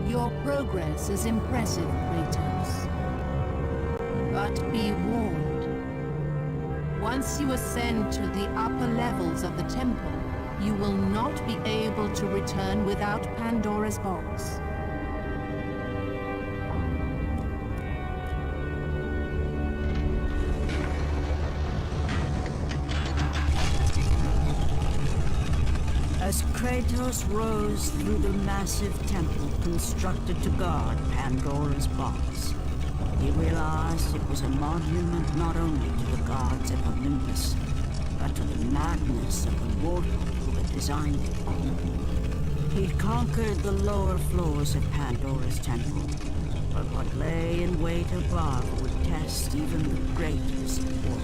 Your progress is impressive, Kratos. But be warned. Once you ascend to the upper levels of the temple, you will not be able to return without Pandora's box. As Kratos rose through the massive temple constructed to guard Pandora's box, he realized it was a monument not only to the gods of Olympus, but to the madness of the mortal who had designed it. He conquered the lower floors of Pandora's temple, but what lay in wait above would test even the greatest warrior.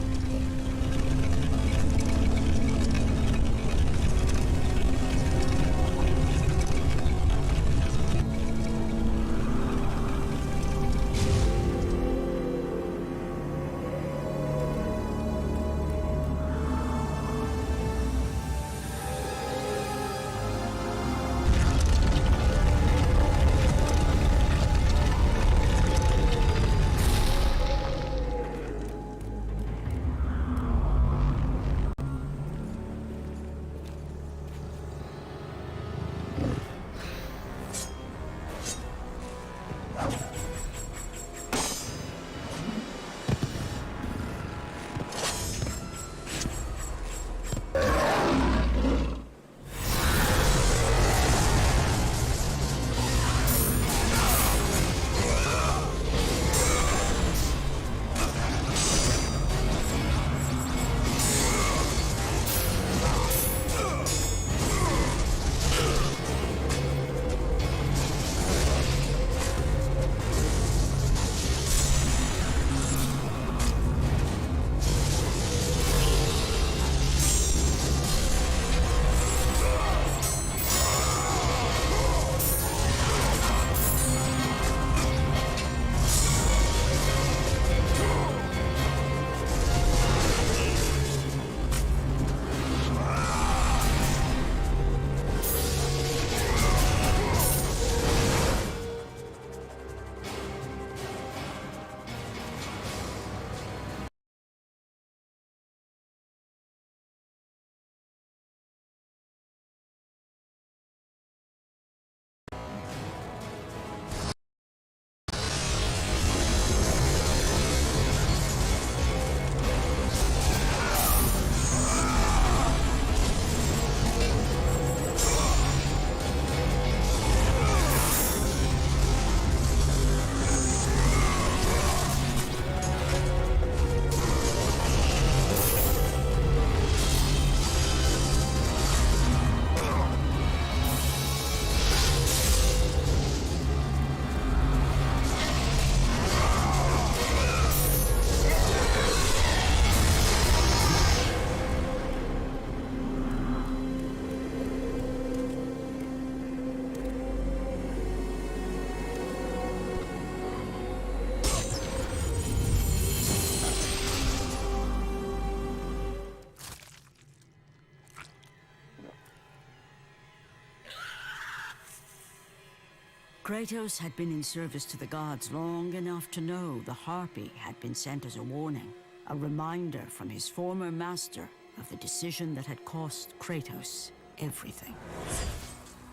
Kratos had been in service to the gods long enough to know the Harpy had been sent as a warning, a reminder from his former master of the decision that had cost Kratos everything.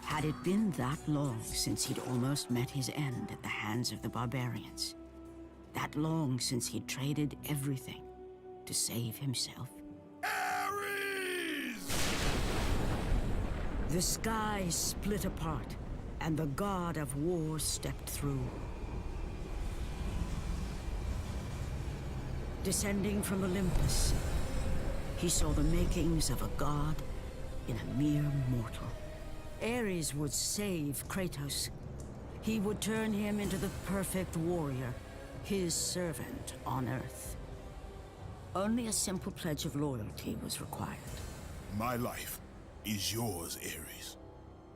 Had it been that long since he'd almost met his end at the hands of the barbarians? That long since he'd traded everything to save himself? Ares! The sky split apart, and the god of war stepped through. Descending from Olympus, he saw the makings of a god in a mere mortal. Ares would save Kratos. He would turn him into the perfect warrior, his servant on Earth. Only a simple pledge of loyalty was required. My life is yours, Ares.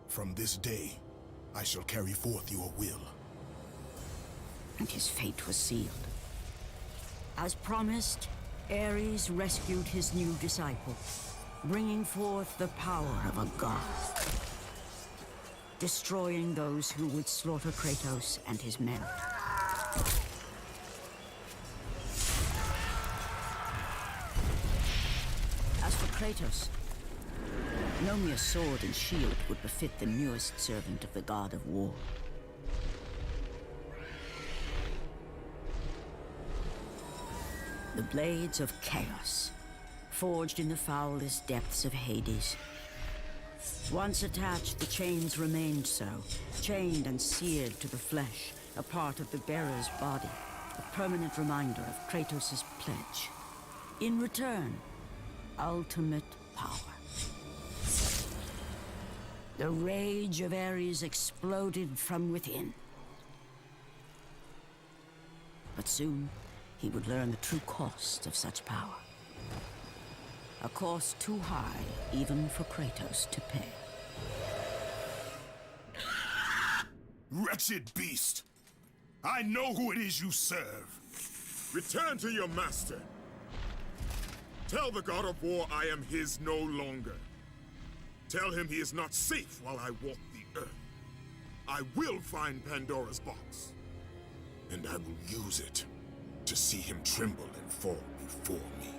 From this day, I shall carry forth your will. And his fate was sealed. As promised, Ares rescued his new disciple, bringing forth the power of a god, destroying those who would slaughter Kratos and his men. As for Kratos, no mere sword and shield would befit the newest servant of the god of war. The blades of chaos, forged in the foulest depths of Hades. Once attached, the chains remained so, chained and seared to the flesh, a part of the bearer's body, a permanent reminder of Kratos' pledge. In return, ultimate power. The rage of Ares exploded from within. But soon, he would learn the true cost of such power. A cost too high even for Kratos to pay. Wretched beast! I know who it is you serve! Return to your master. Tell the god of war I am his no longer. Tell him he is not safe while I walk the earth. I will find Pandora's box. And I will use it to see him tremble and fall before me.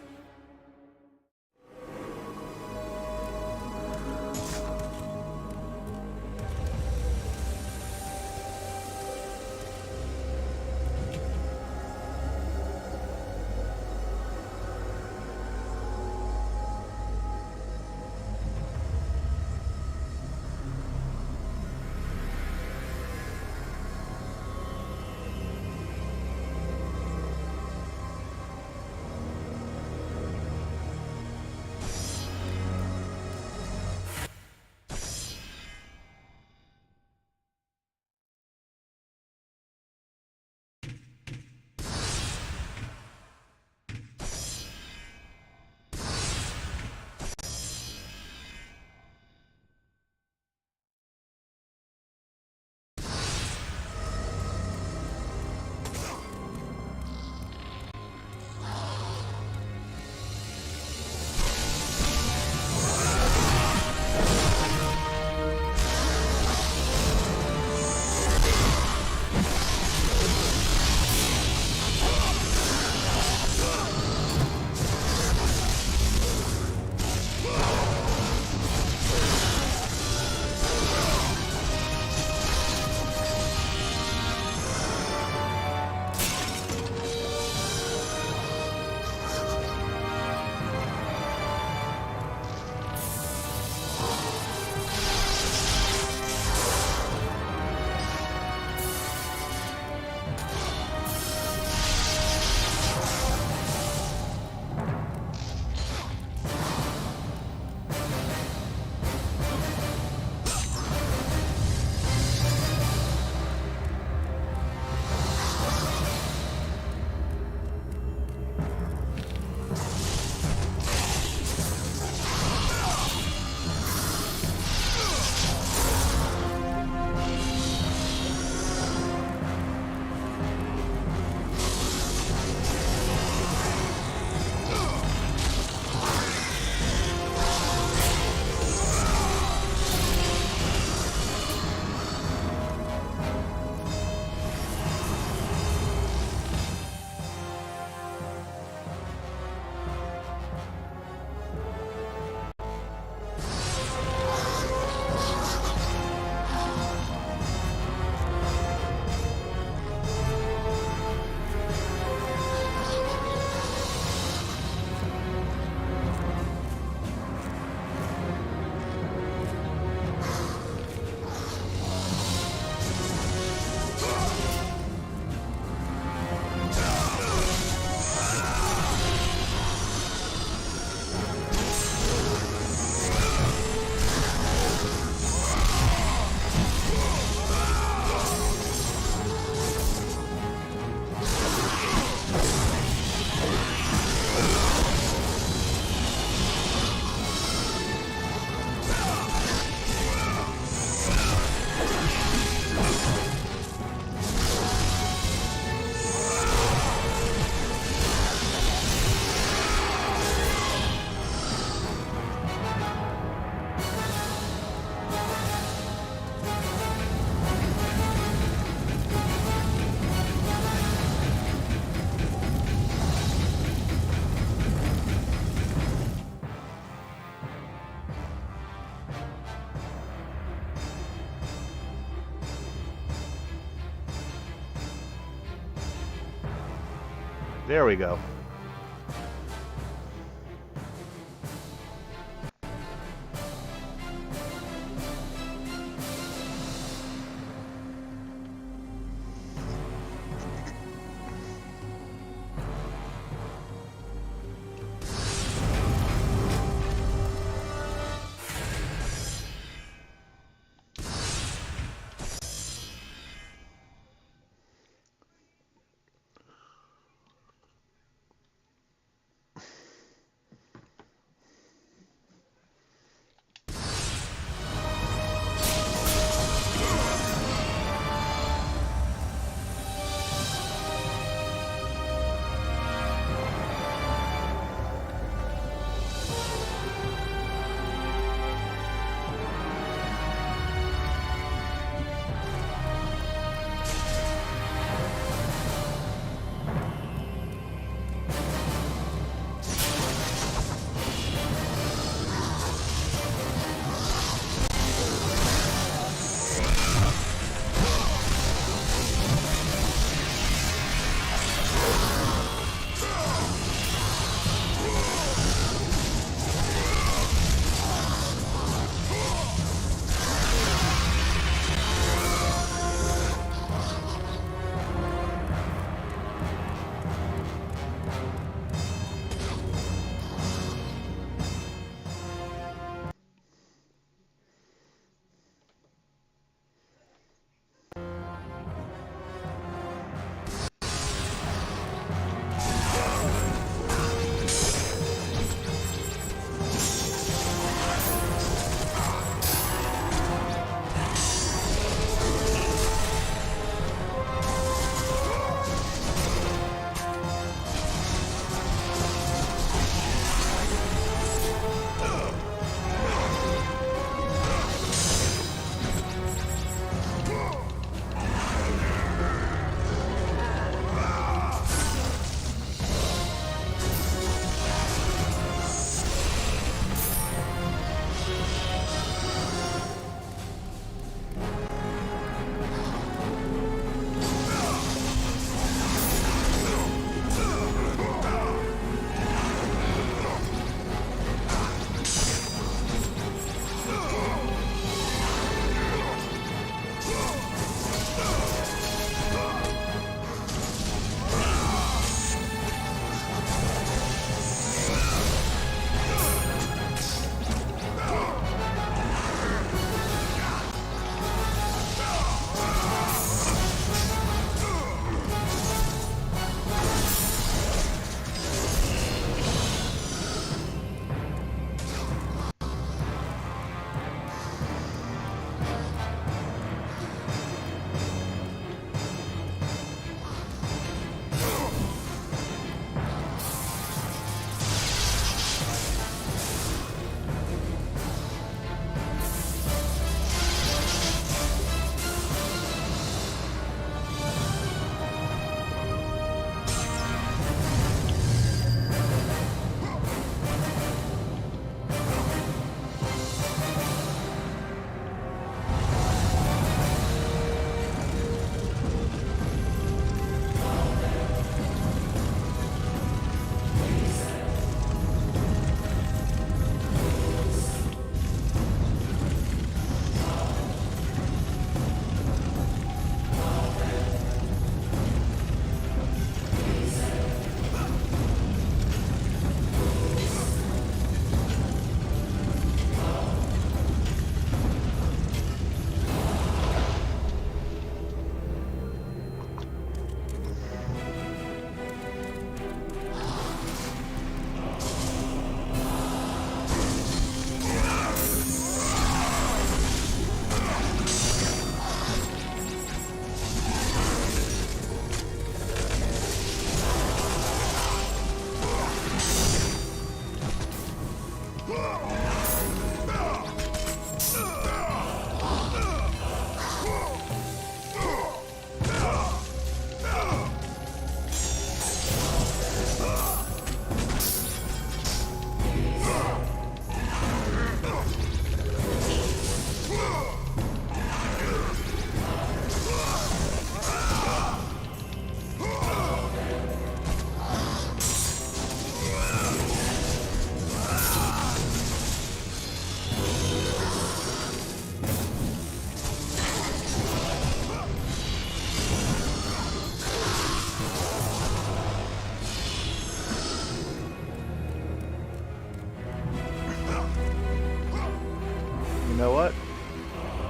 There we go.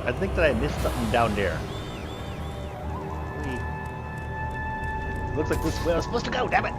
I think that I missed something down there. Looks like this is where I'm supposed to go, damn it!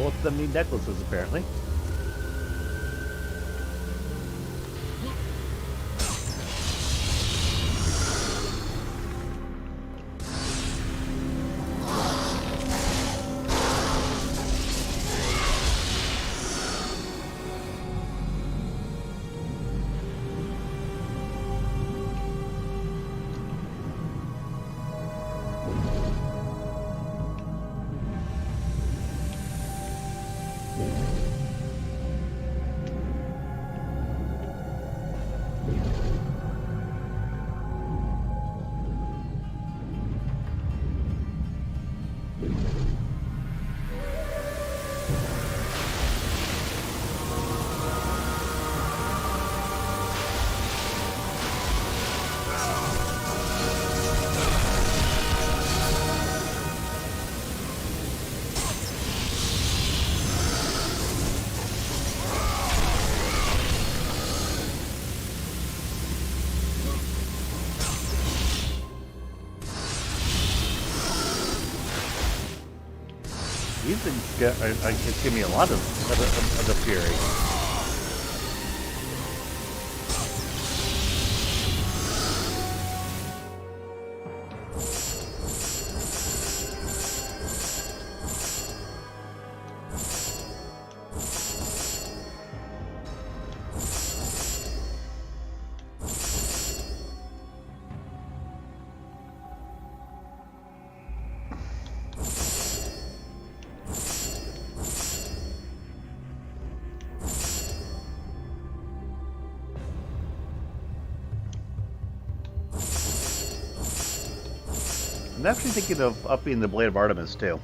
Both of them need necklaces, apparently. These things give me a lot of the fury. I'm actually thinking of upping the Blade of Artemis, too.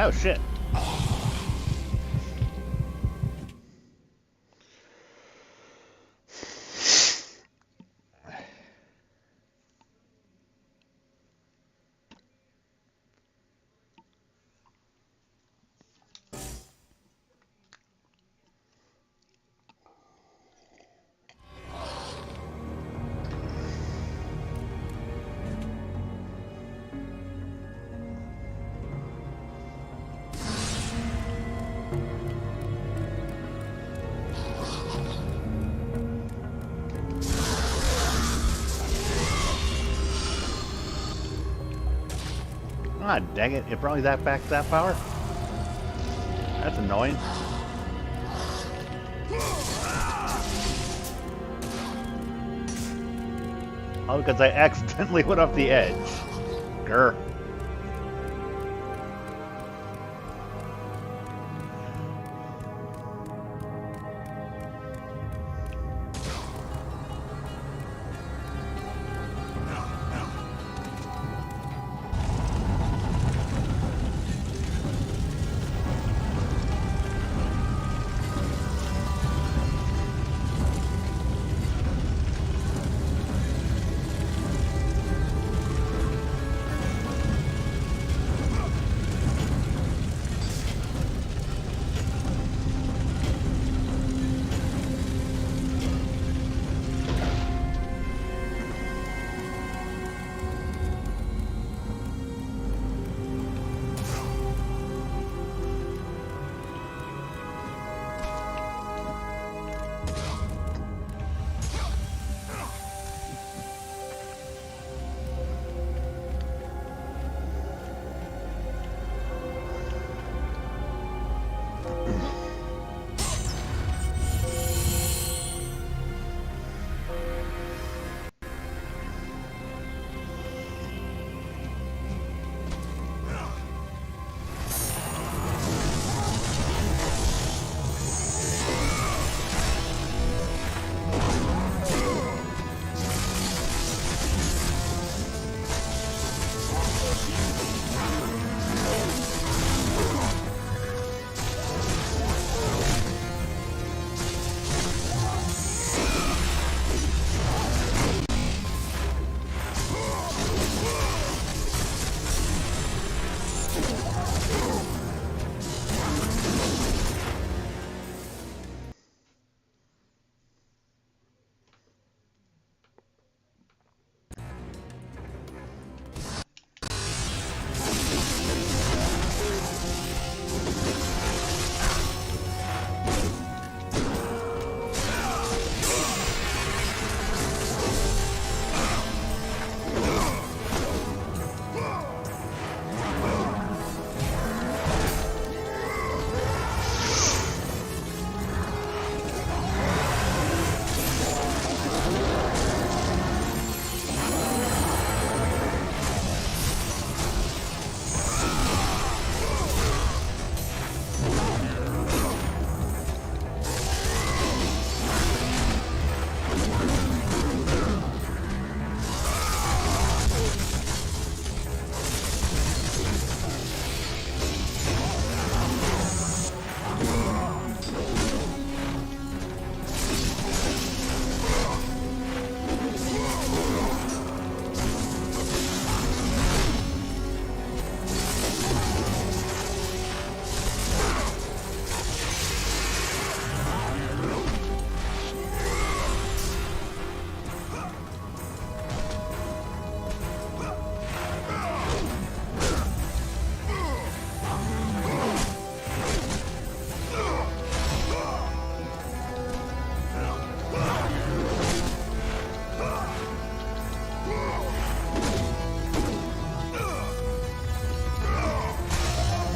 Oh, shit. Ah, dang it. It brought me that back to that power? That's annoying. Oh, because I accidentally went off the edge. Grr.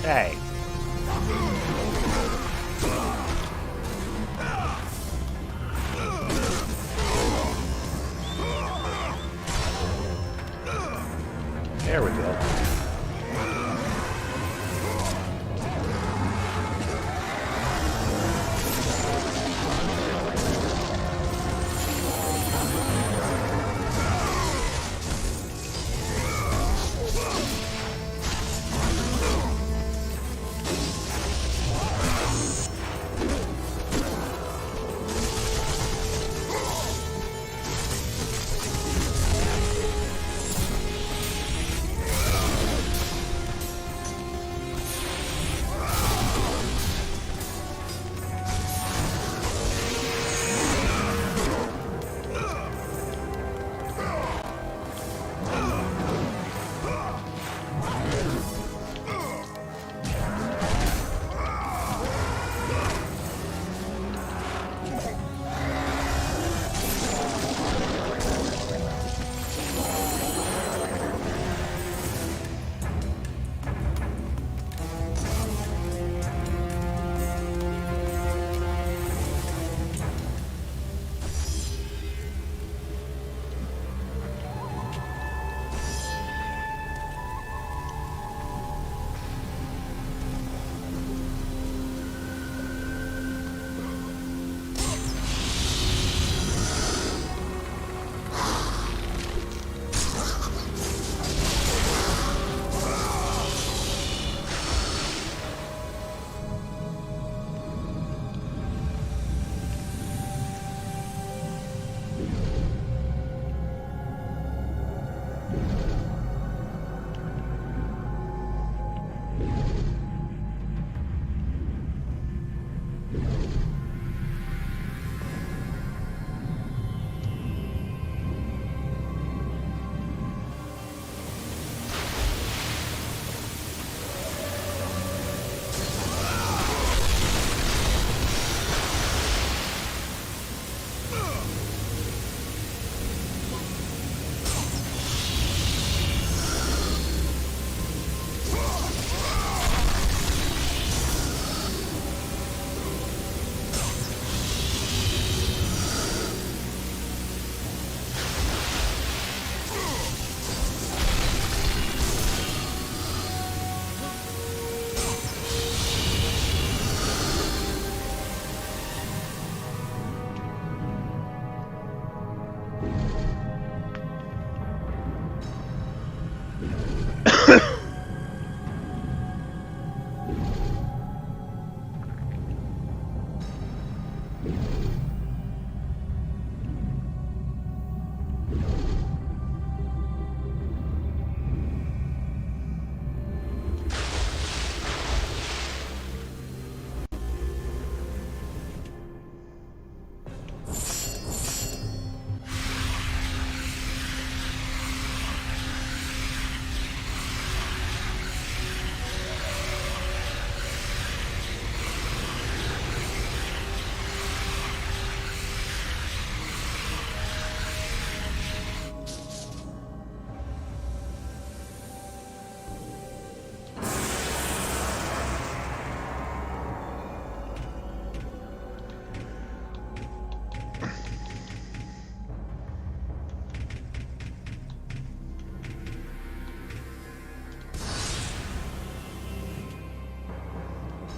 Hey. There we go.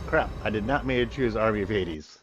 Crap, I did not mean to choose Army of Hades.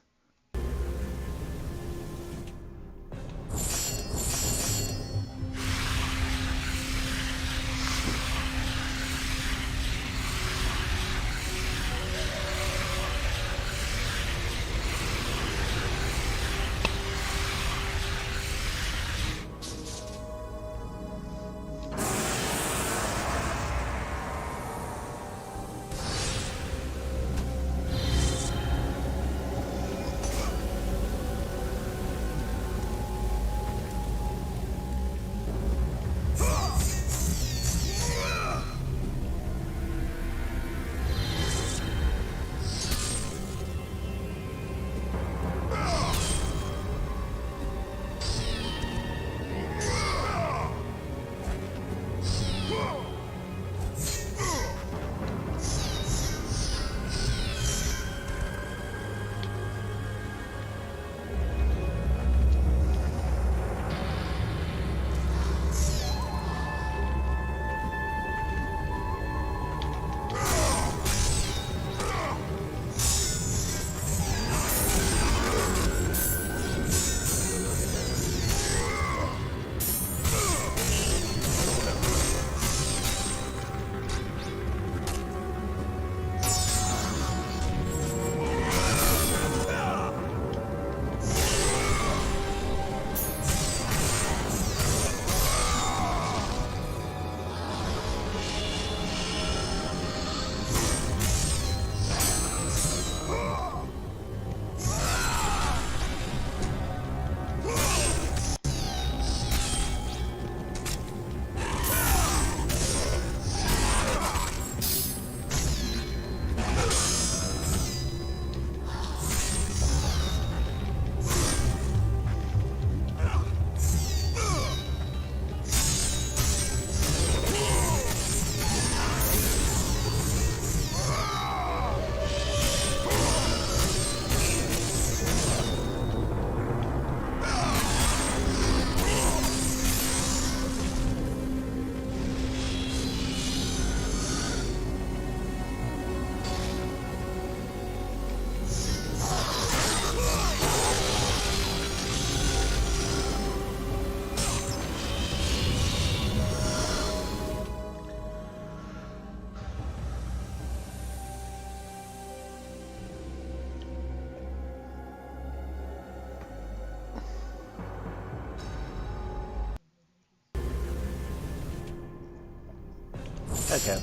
Okay.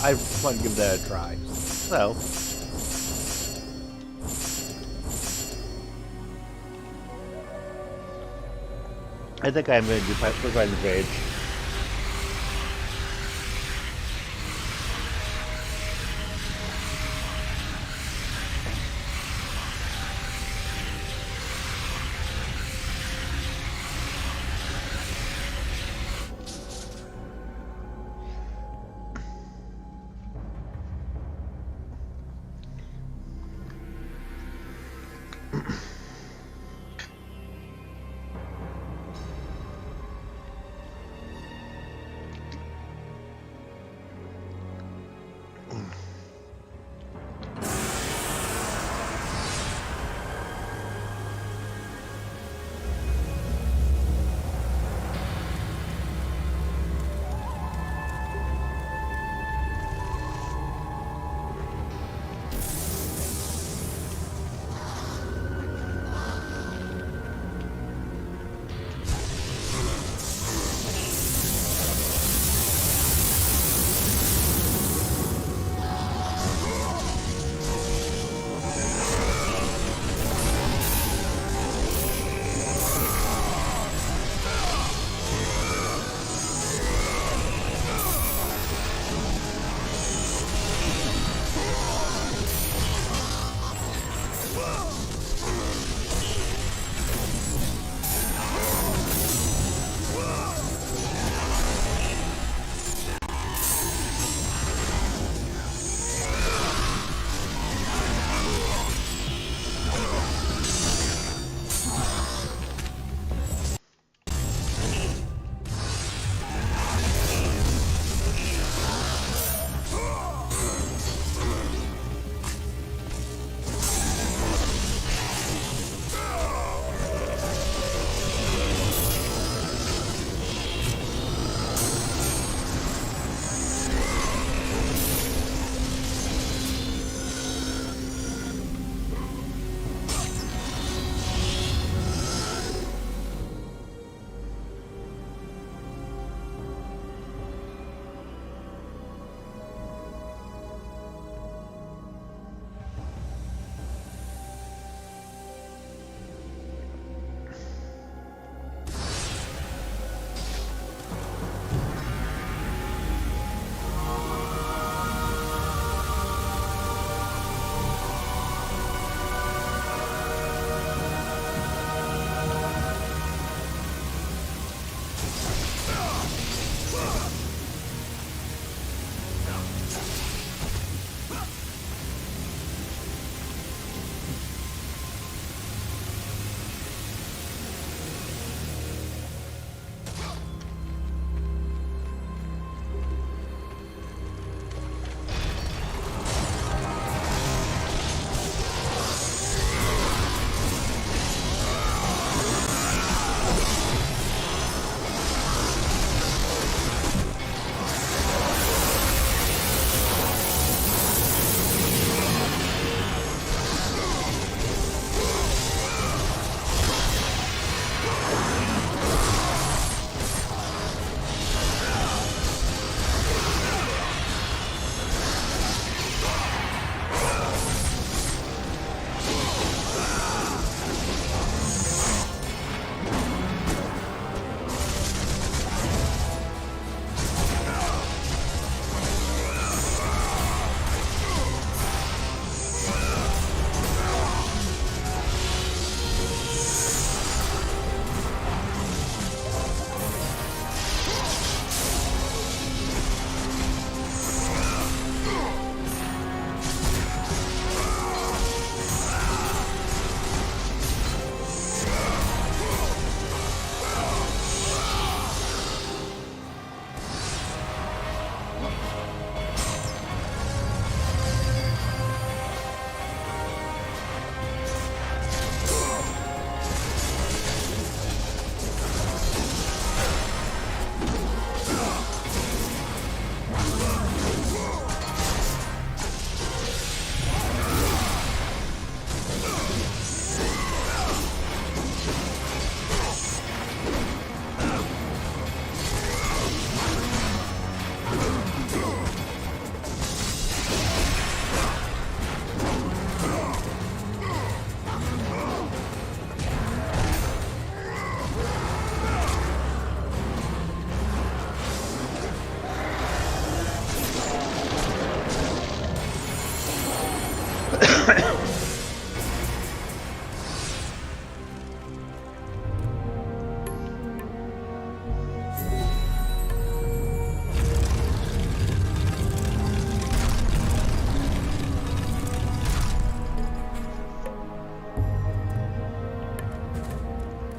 I want to give that a try. So, I think I'm going to do Quick on the Page.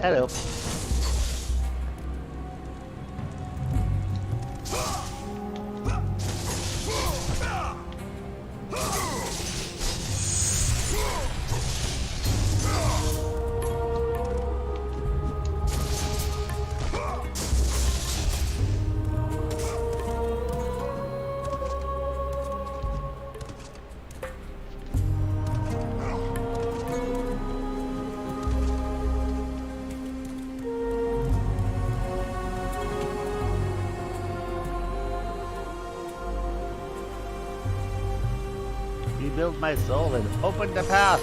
Hello. Rebuild my soul and open the path.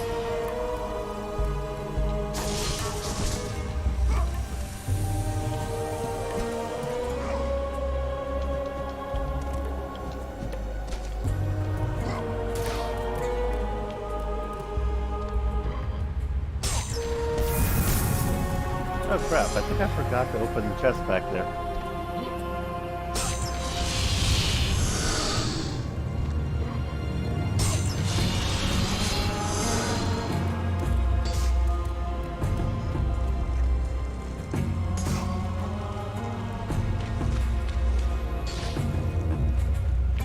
Oh crap, I think I forgot to open the chest back there.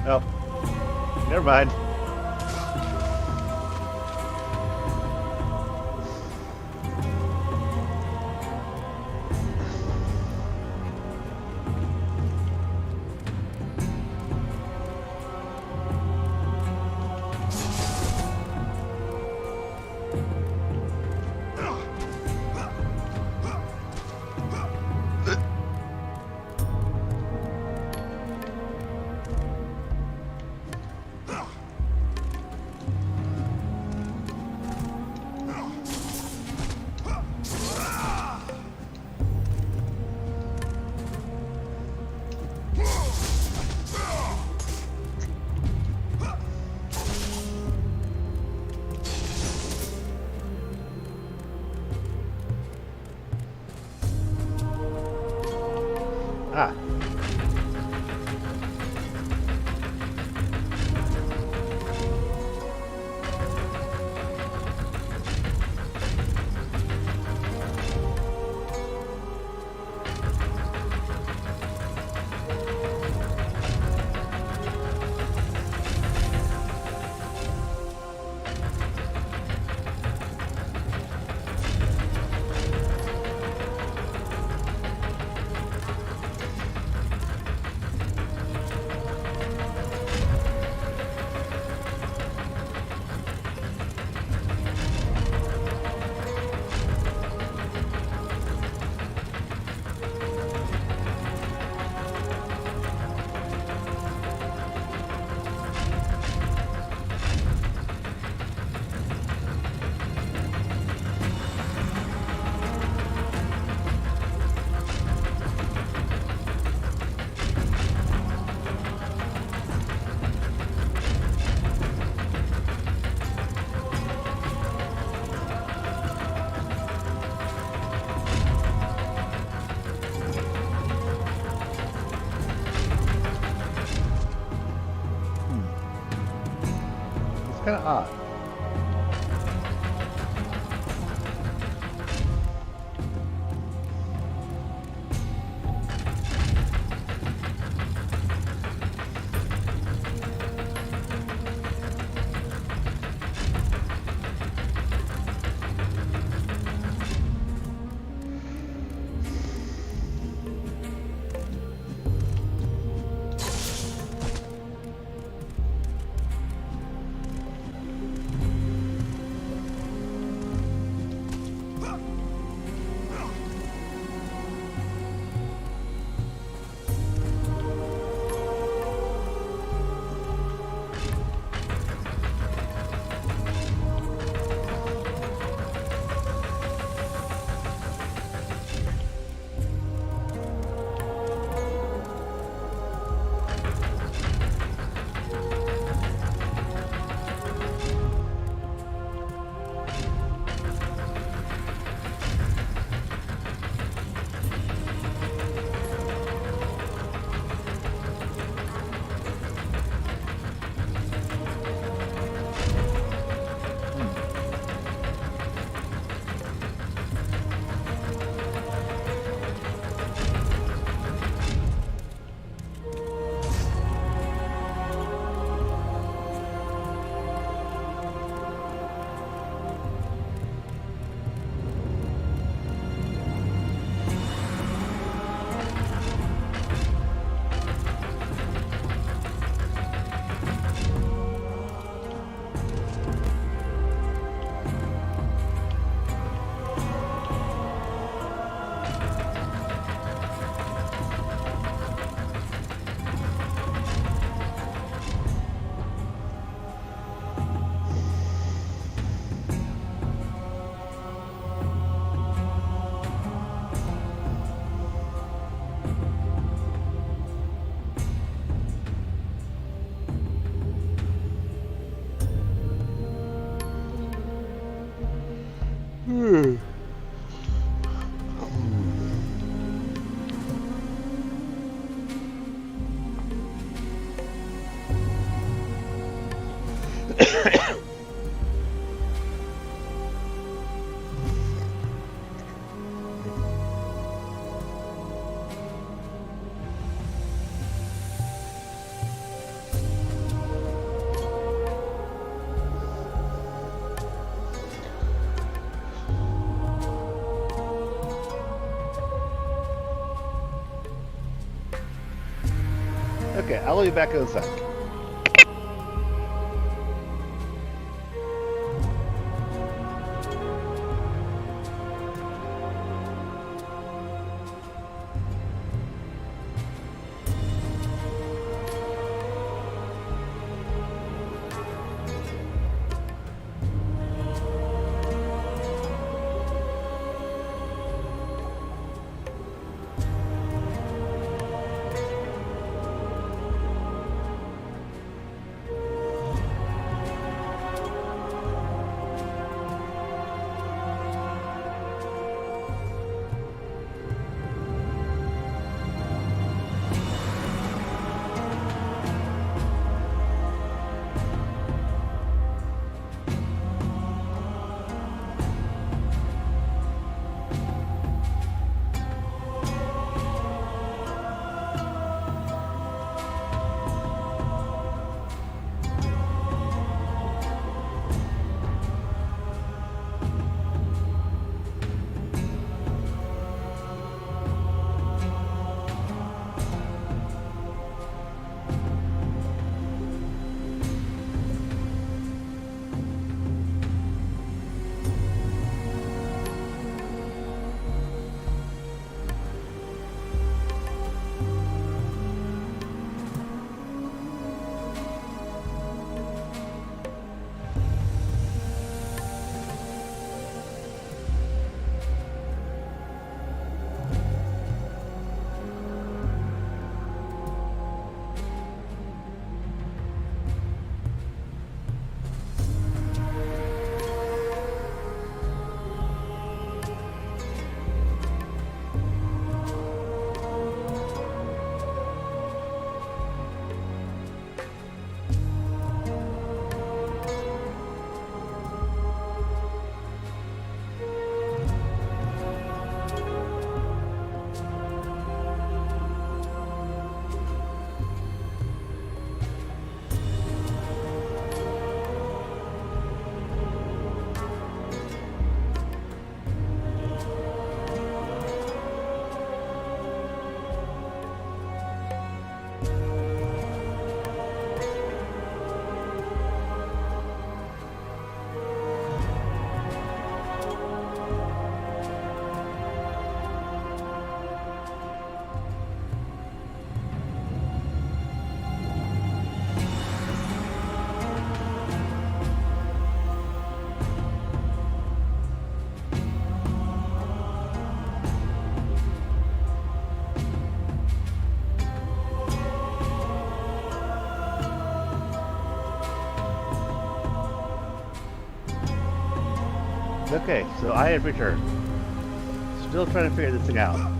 Oh, never mind. Ah. Kind of odd. Okay, I'll be back in a sec. Okay, so I have returned. Still trying to figure this thing out.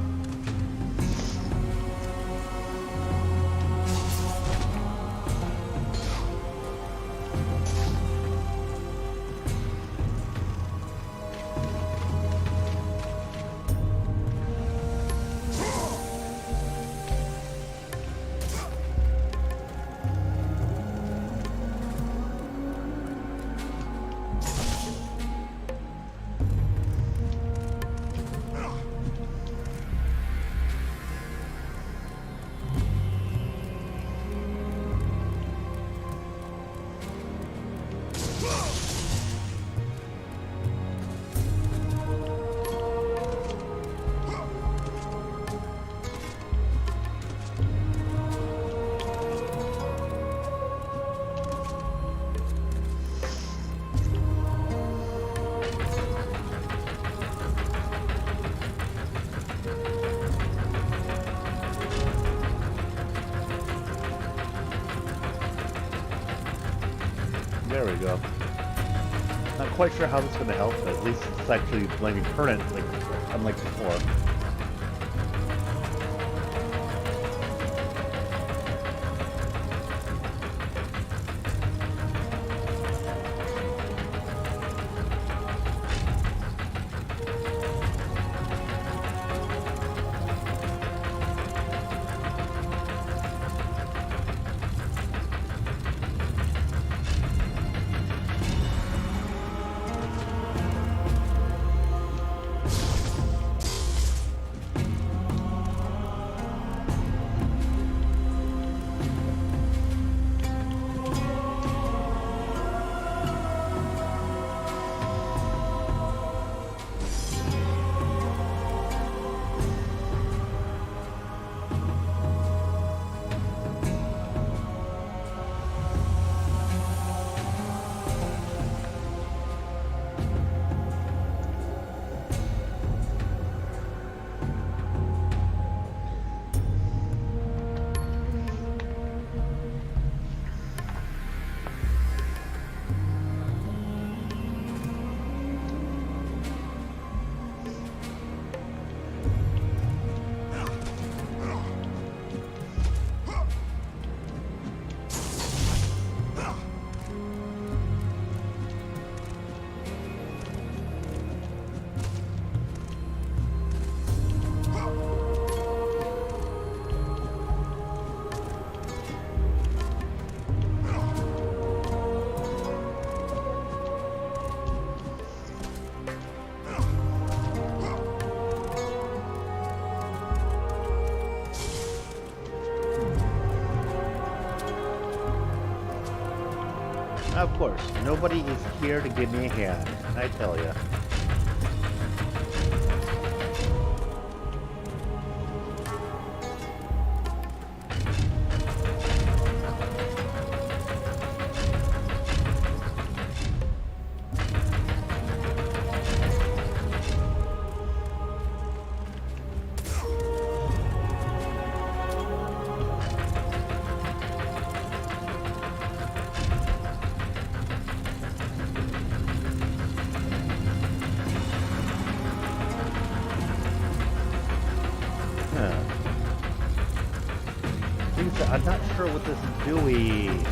There we go. Not quite sure how this is going to help, but at least it's actually blaming current, like unlike before. Of course, nobody is here to give me a hand, I tell ya. I'm not sure what this is doing.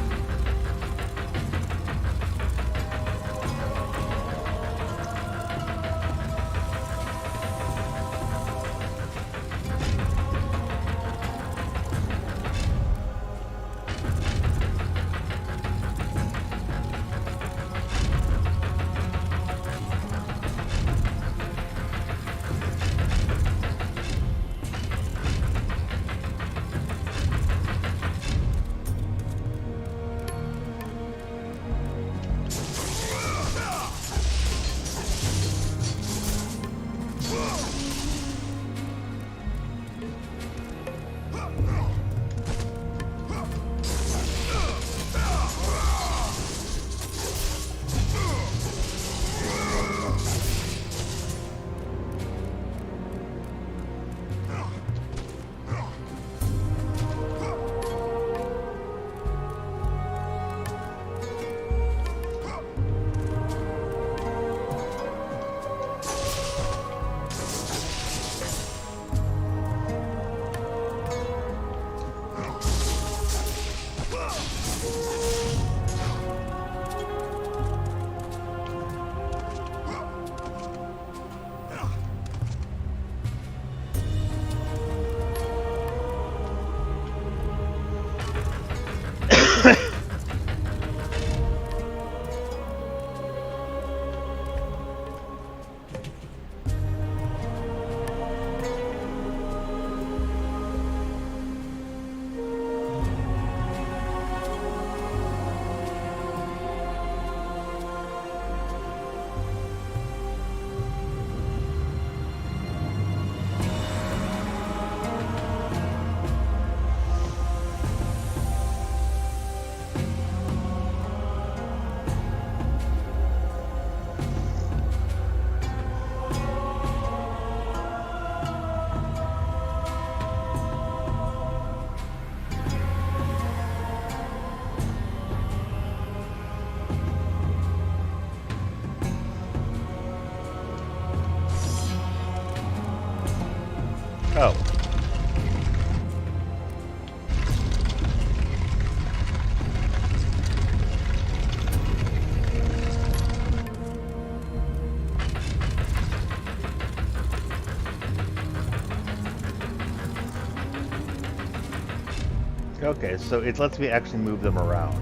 Okay, so it lets me actually move them around.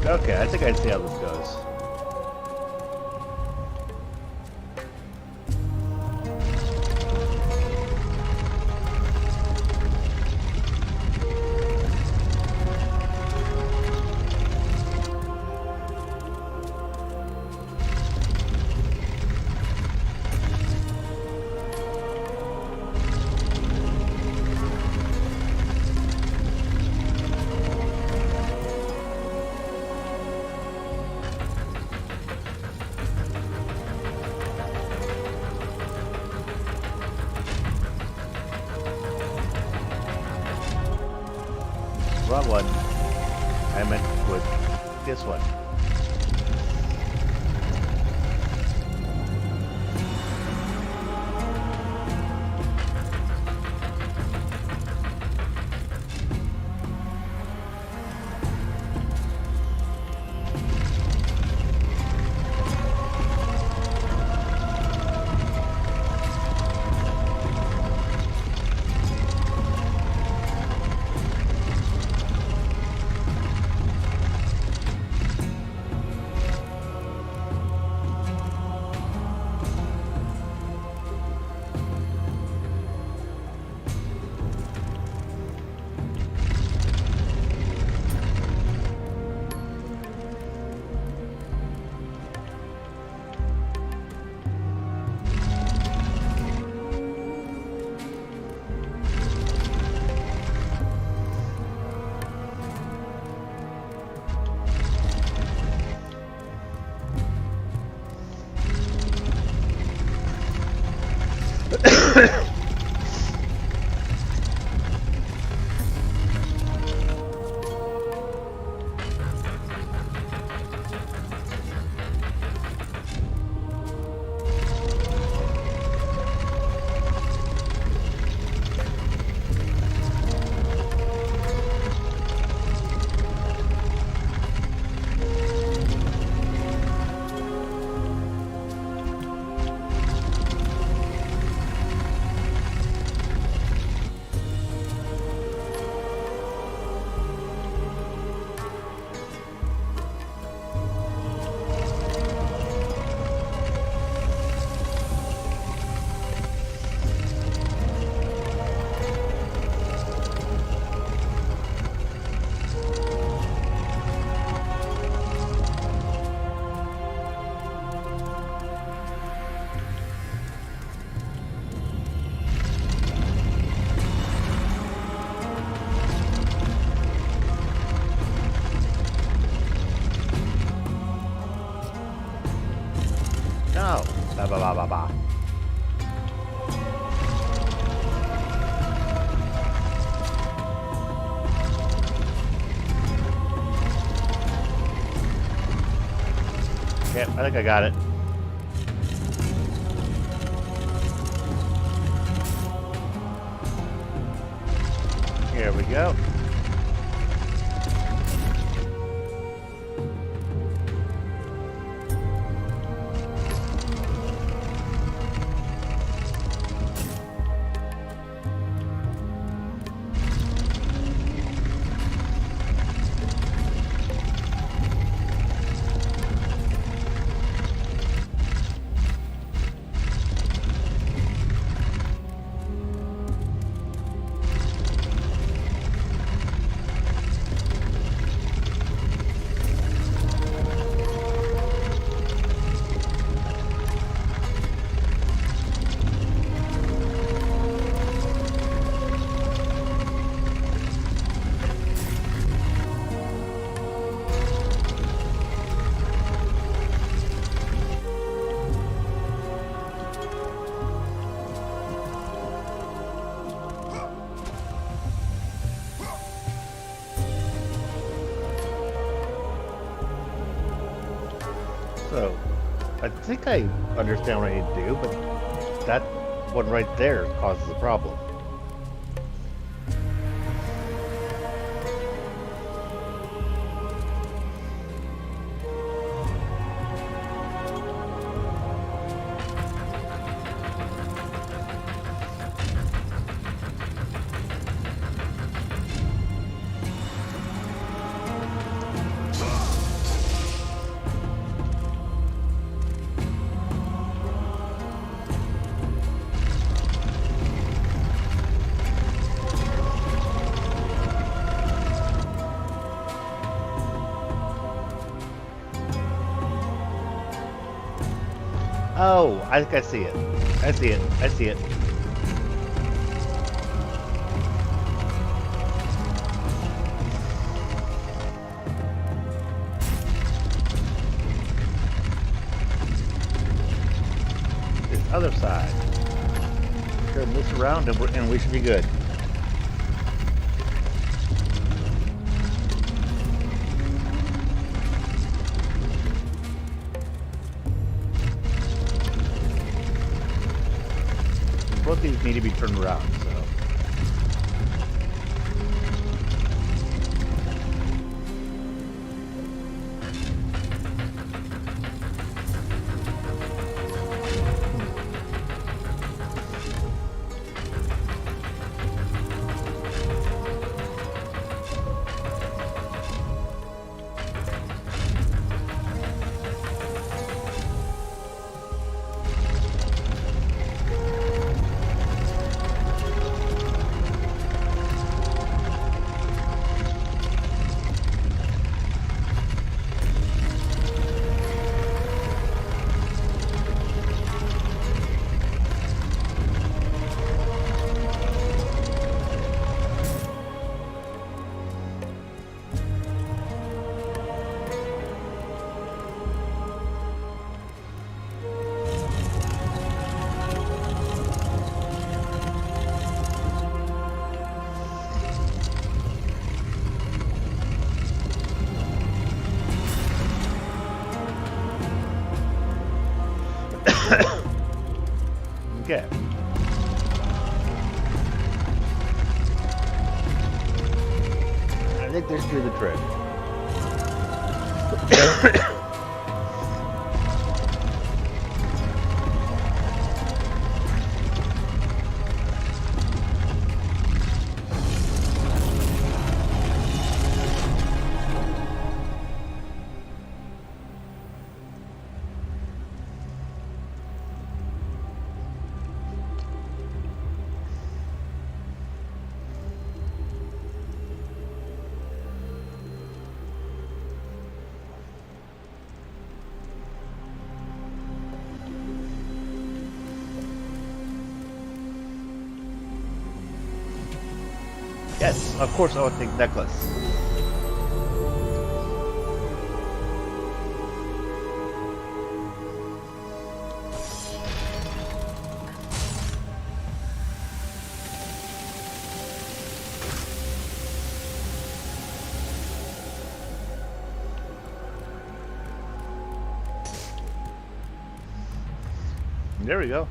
Okay, I think I see how this goes. Wrong one. I meant with this one. No. Ba ba ba ba ba. Yep, I think I got it. Here we go. So, I think I understand what I need to do, but that one right there causes a problem. Oh, I think I see it. I see it. I see it. This other side. Turn this around and we should be good. Both these need to be turned around, so. Okay. I think this should do the trick. Yes, of course I would take necklace. There we go.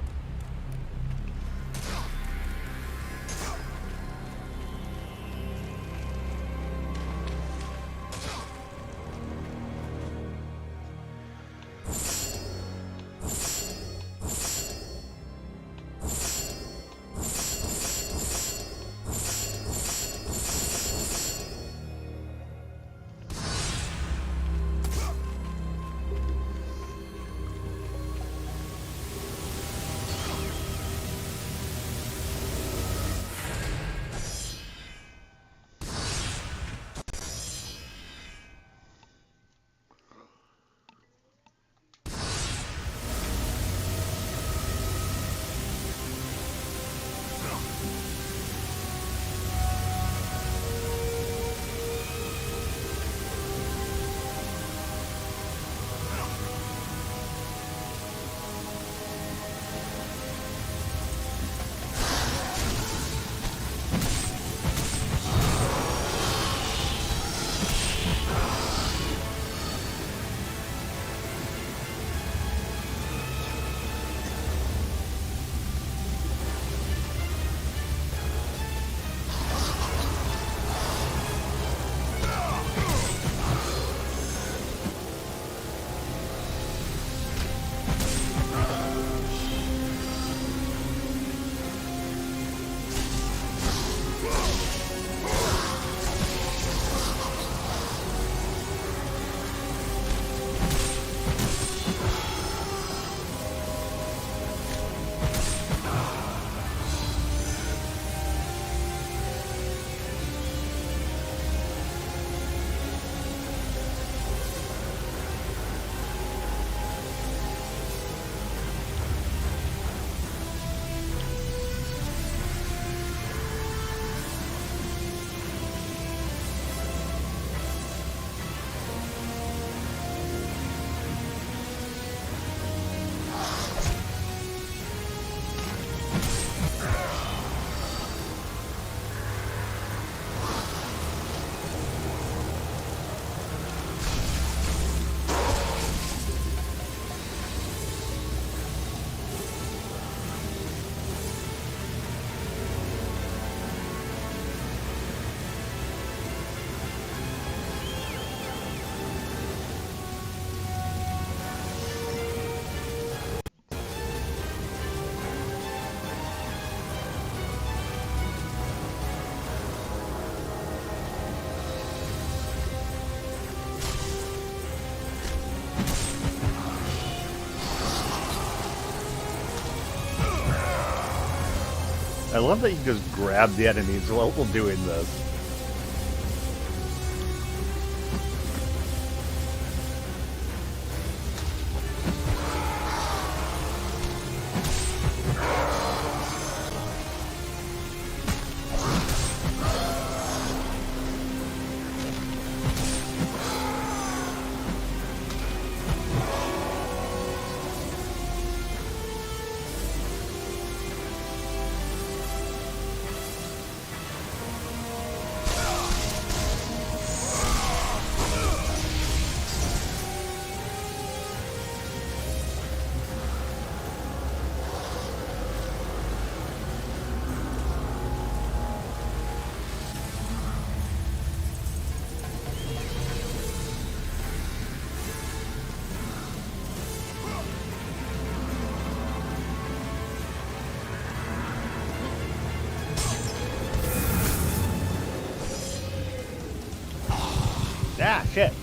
I love that you just grab the enemies while doing this. Ah, shit.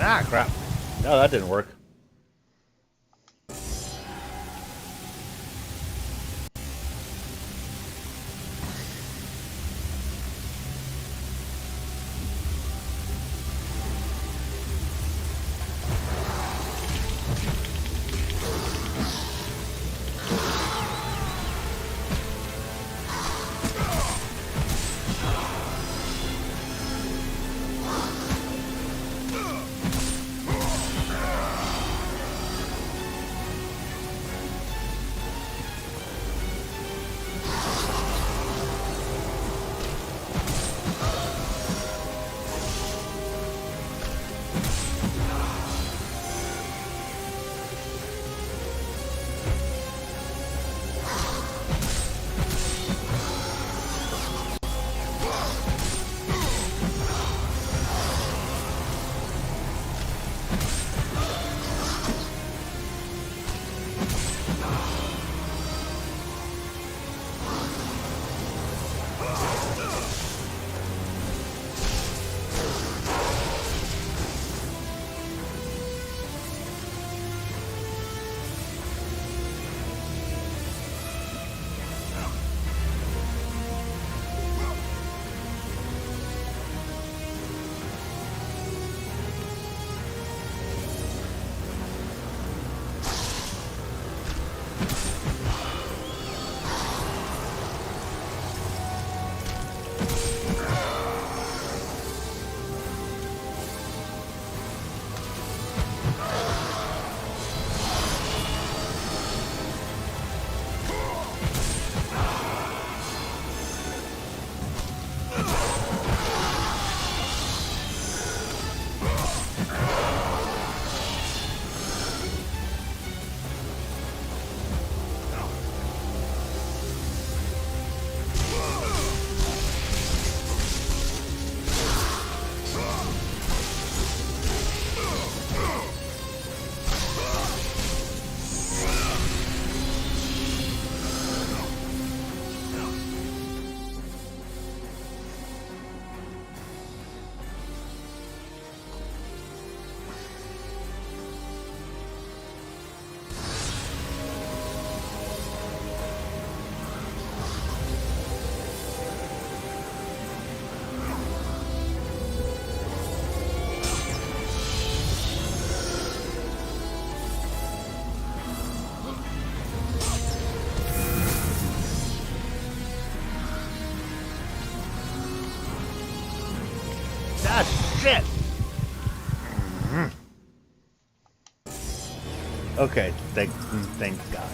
Ah, crap. No, that didn't work. Ah, shit! Okay, thank God.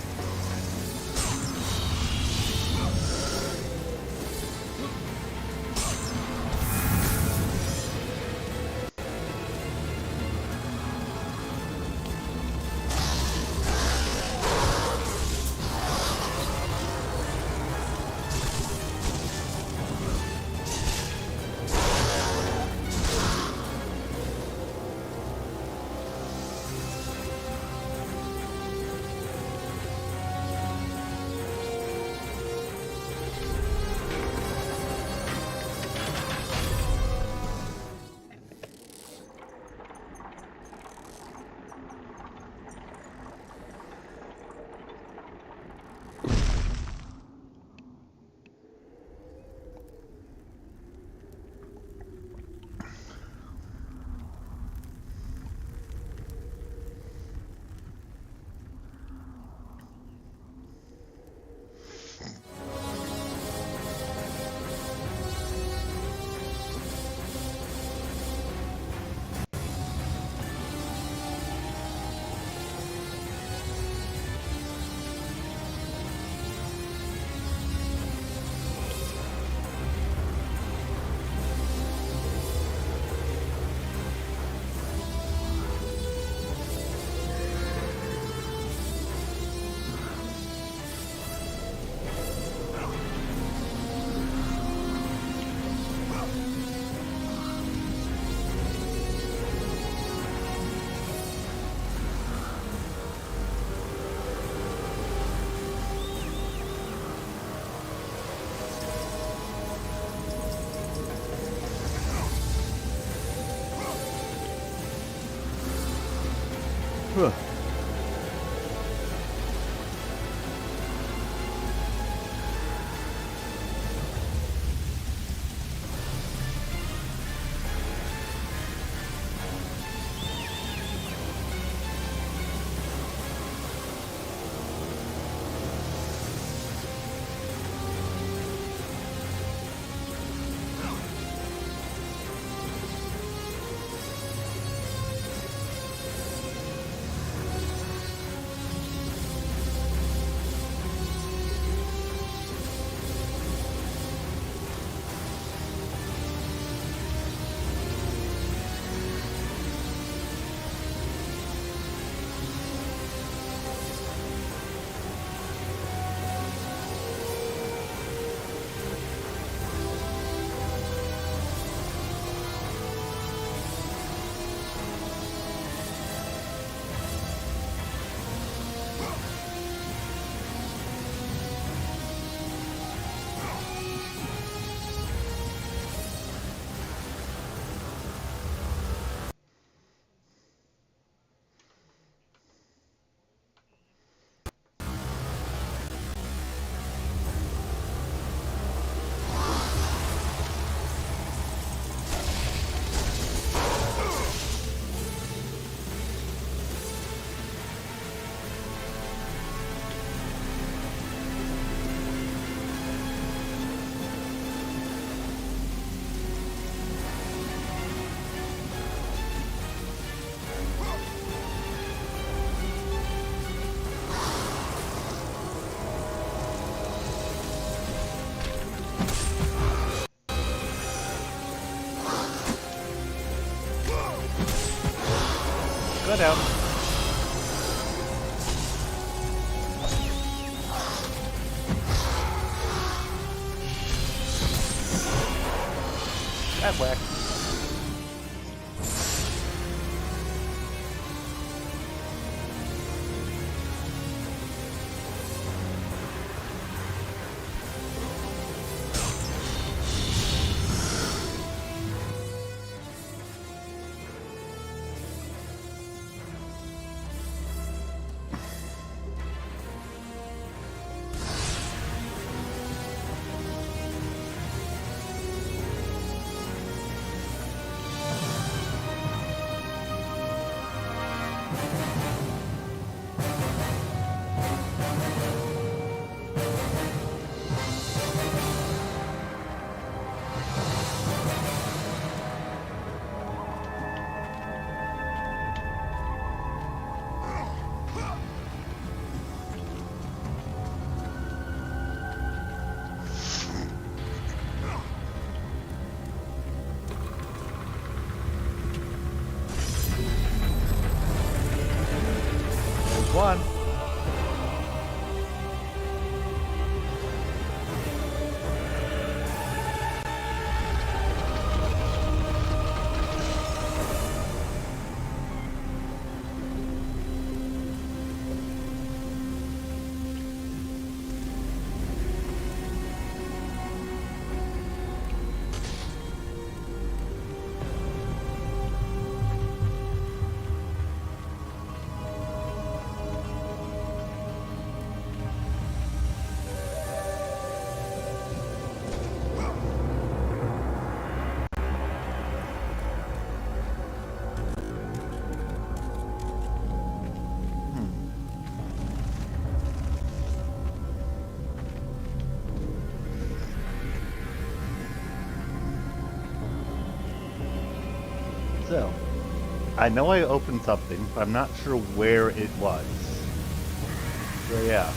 Huh. Go down. That whack. One. So, I know I opened something, but I'm not sure where it was. So yeah.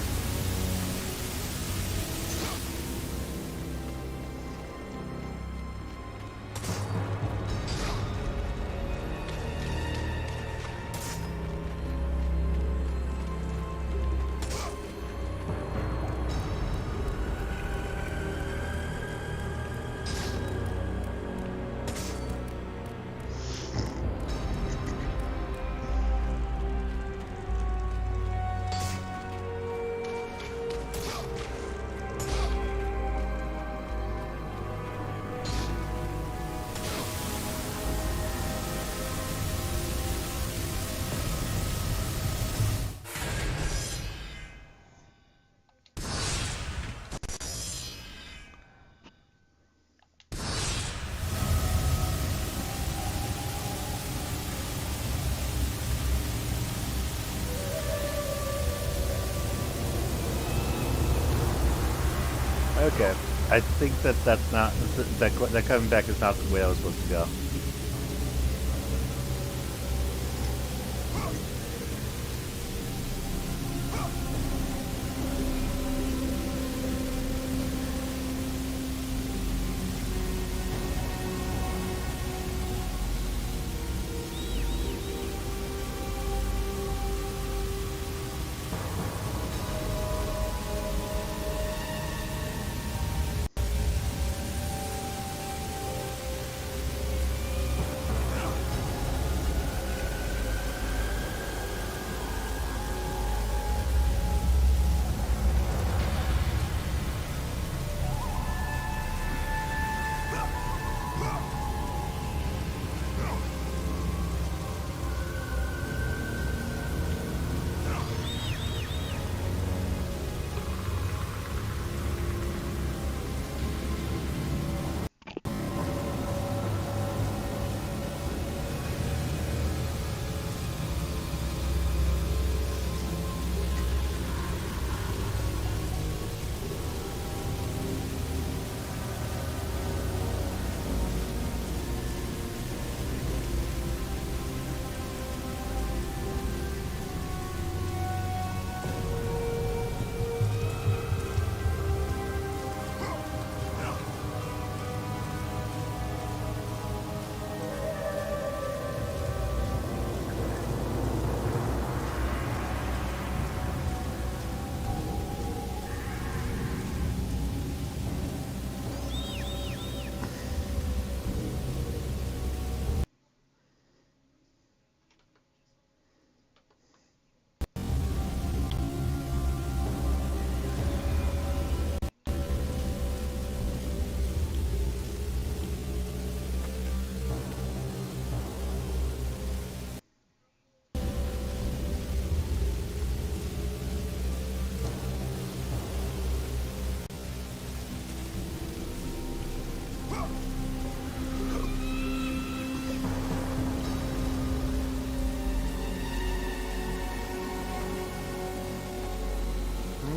Okay. I think that's not that coming back is not the way I was supposed to go.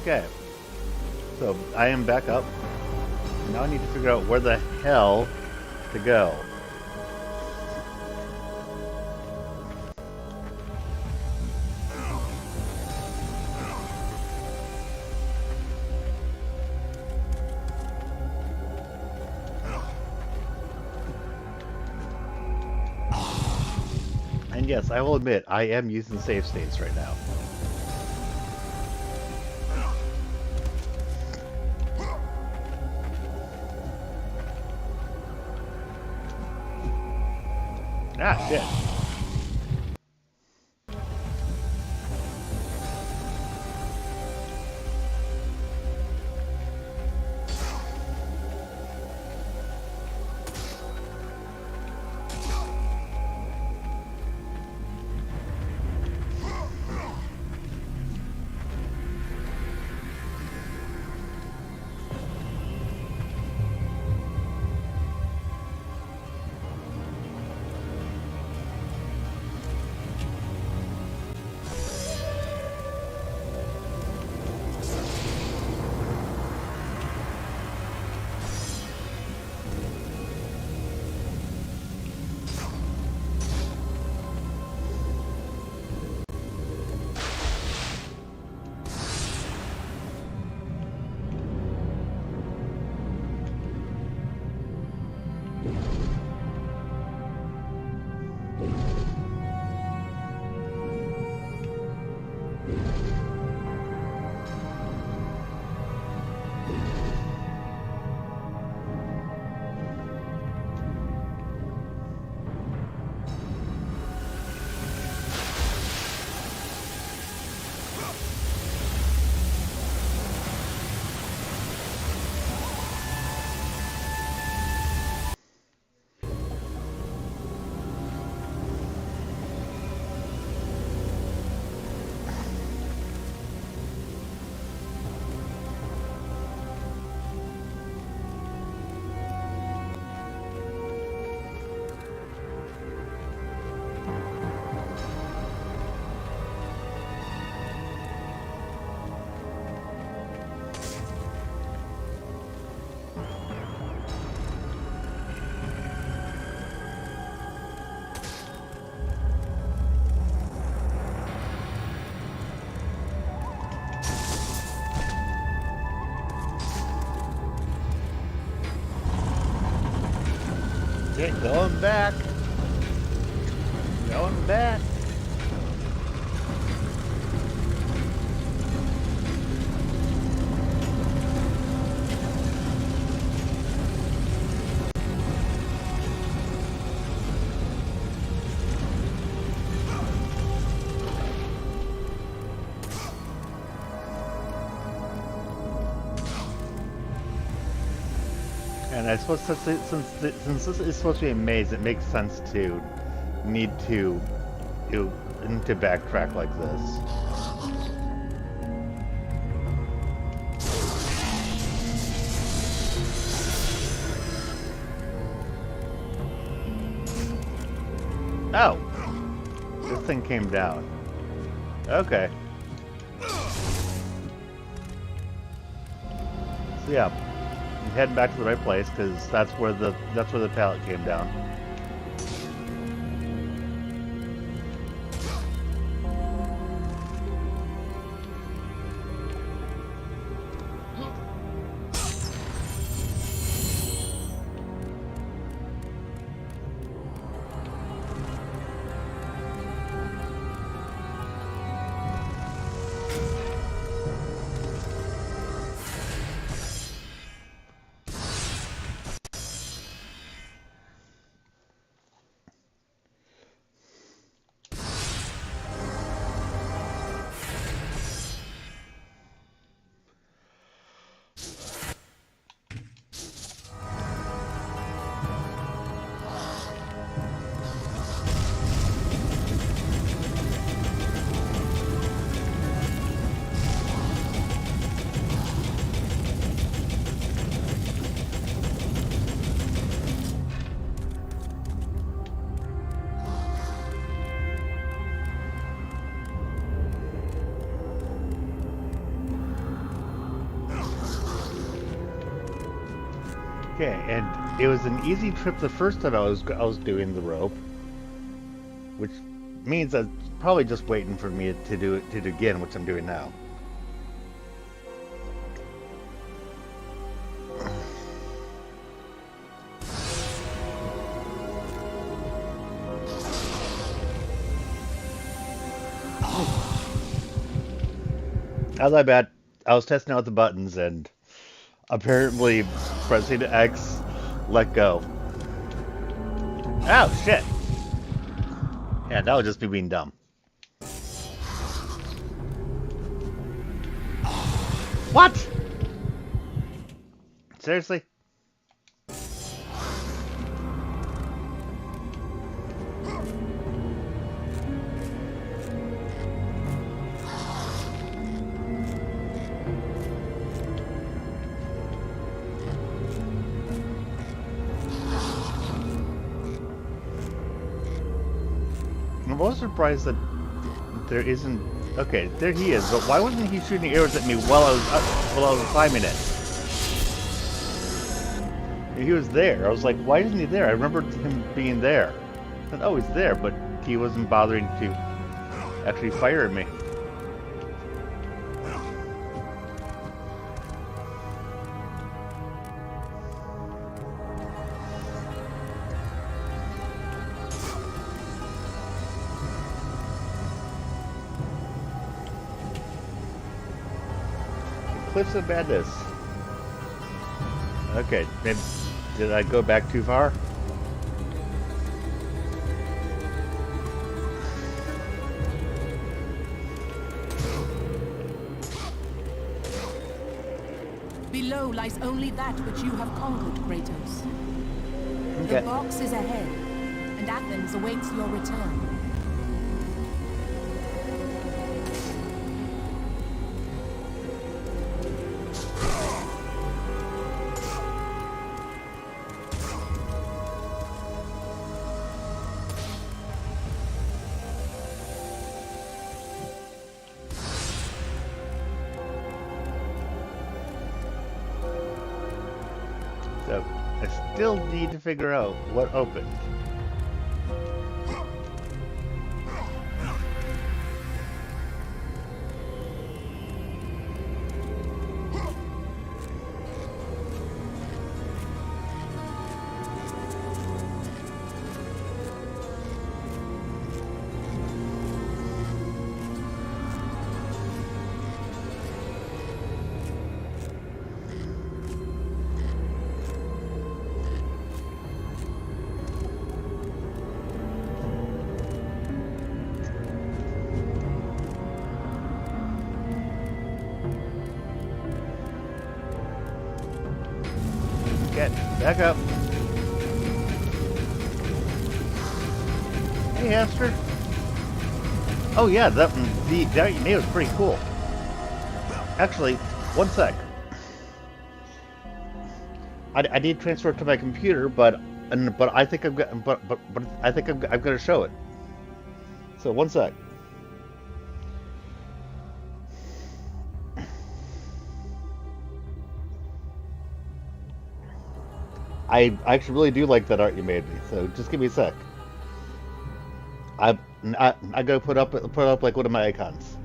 Okay. So I am back up. Now I need to figure out where the hell to go. And yes, I will admit, I am using save states right now. Ah, shit. Okay, going back. Going back. And I suppose since this is supposed to be a maze, it makes sense to need to backtrack like this. Oh, this thing came down. Okay. So yeah. Head back to the right place because that's where the pallet came down. Okay, and it was an easy trip the first time I was doing the rope, which means that's probably just waiting for me to do it again, which I'm doing now. As I bet, I was testing out the buttons and apparently pressing X, let go. Oh, shit. Yeah, that would just be being dumb. What? Seriously? I'm also surprised that there isn't. Okay, there he is. But why wasn't he shooting arrows at me while I was climbing it? He was there. I was like, why isn't he there? I remembered him being there. I said, oh, he's there, but he wasn't bothering to actually fire at me. Cliffs of Madness. Okay, maybe, did I go back too far? Below lies only that which you have conquered, Kratos. Okay. The box is ahead, and Athens awaits your return. So, I still need to figure out what opened. Back up. Hey, hamster. Oh yeah, that you made was pretty cool. Actually, one sec. I need to transfer it to my computer, but I think I'm but I think I'm going to show it. So one sec. I actually really do like that art you made me. So just give me a sec. I gotta put up like one of my icons.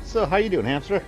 So how you doing, hamster?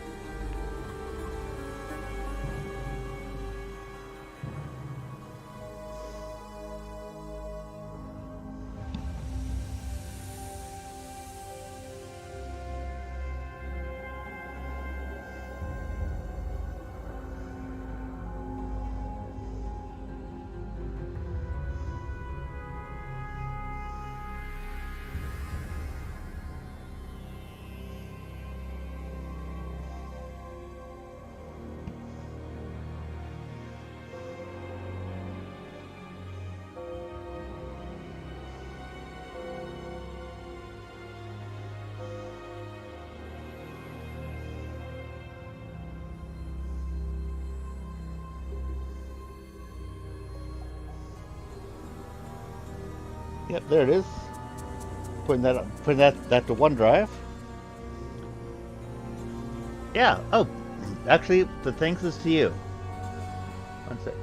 Yep, there it is. Putting that to OneDrive. Yeah. Oh, actually, the thanks is to you. One sec.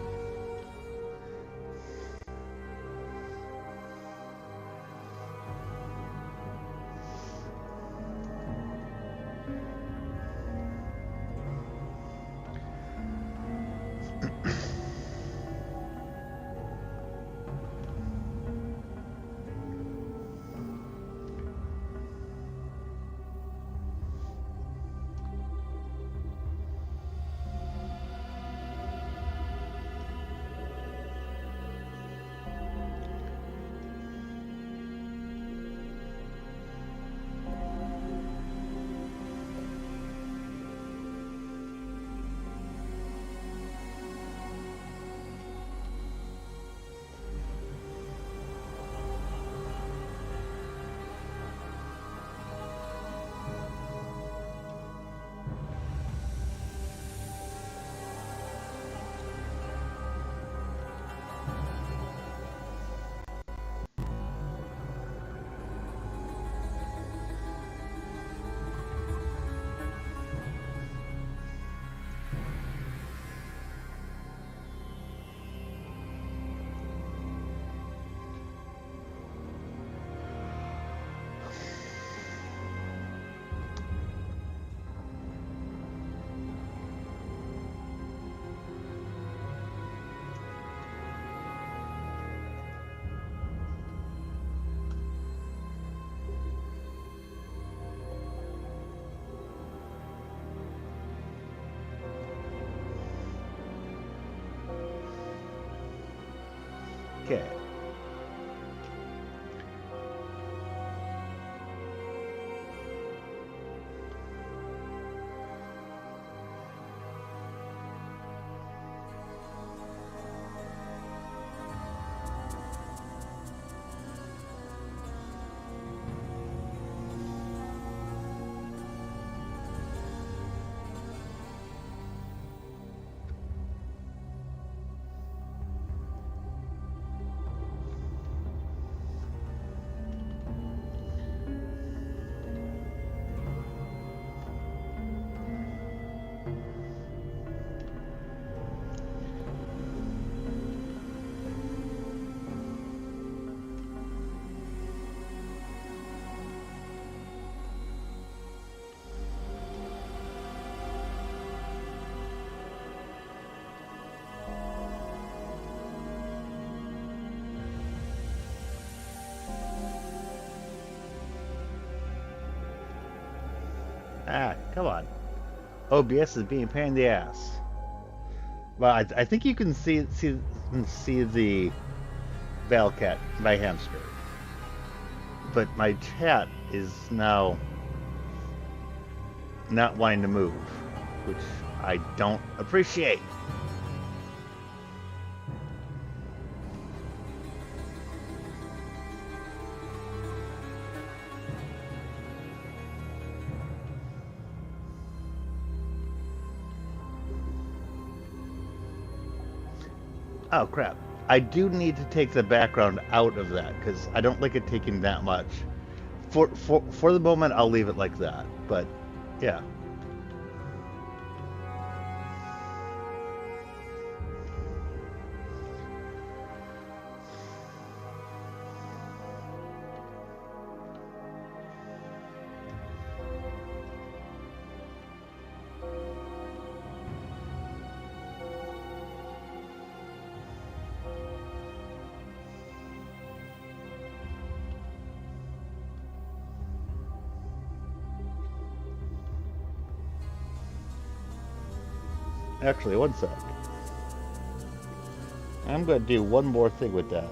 Okay. Ah, come on. OBS is being a pain in the ass. Well, I think you can see the Valcat, my hamster. But my chat is now not wanting to move, which I don't appreciate. Oh crap. I do need to take the background out of that because I don't like it taking that much. For the moment, I'll leave it like that. But yeah. Actually, one sec. I'm going to do one more thing with that.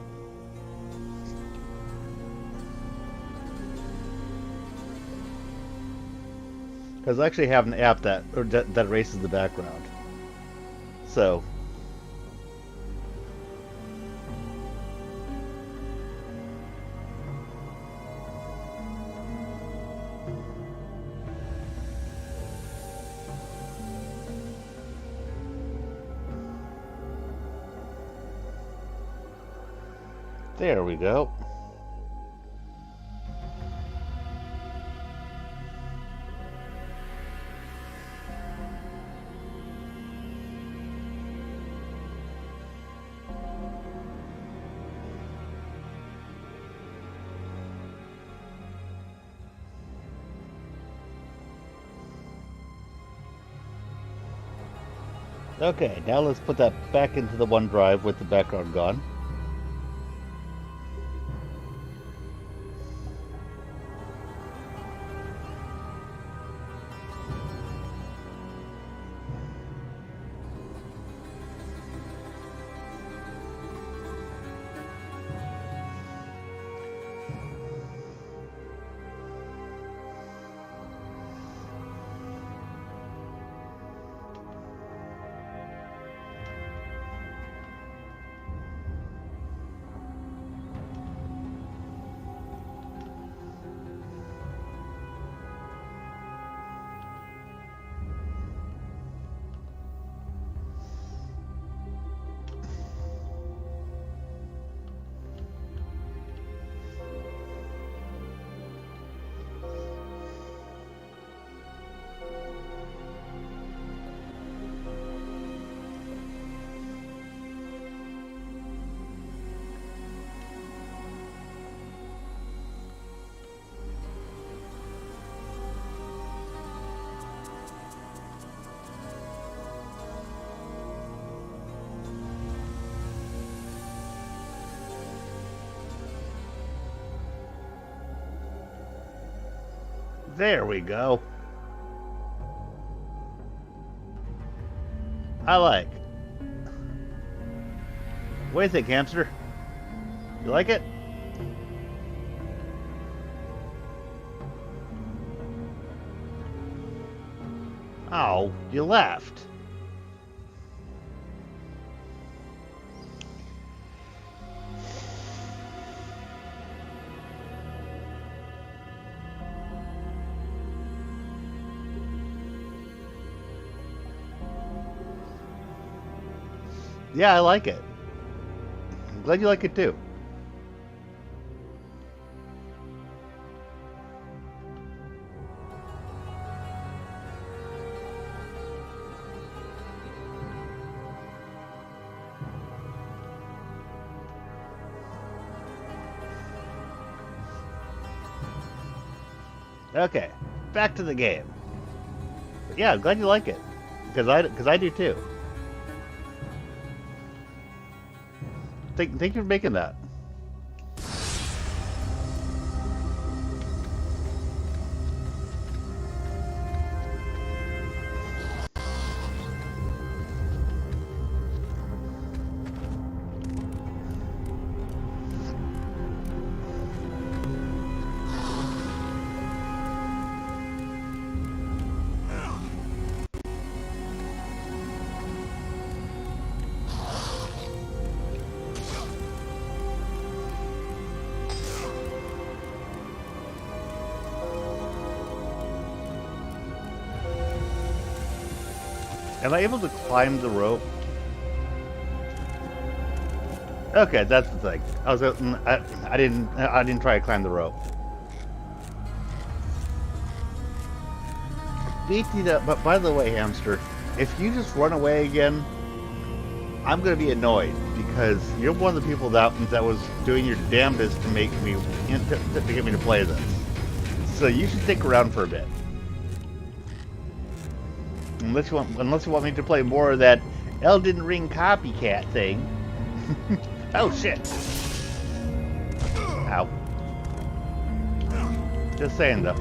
Because I actually have an app that erases the background. So... there we go. Okay, now let's put that back into the OneDrive with the background gone. There we go. I like. What do you think, hamster? You like it? Oh, you left. Yeah, I like it. I'm glad you like it too. Okay, back to the game. But yeah, I'm glad you like it, because I do too. Thank you for making that. Am I able to climb the rope? Okay, that's the thing. I didn't try to climb the rope. But by the way, hamster, if you just run away again, I'm gonna be annoyed because you're one of the people that was doing your damnedest to make me to get me to play this. So you should stick around for a bit. Unless you want me to play more of that Elden Ring copycat thing. Oh shit! Ow. Just saying though.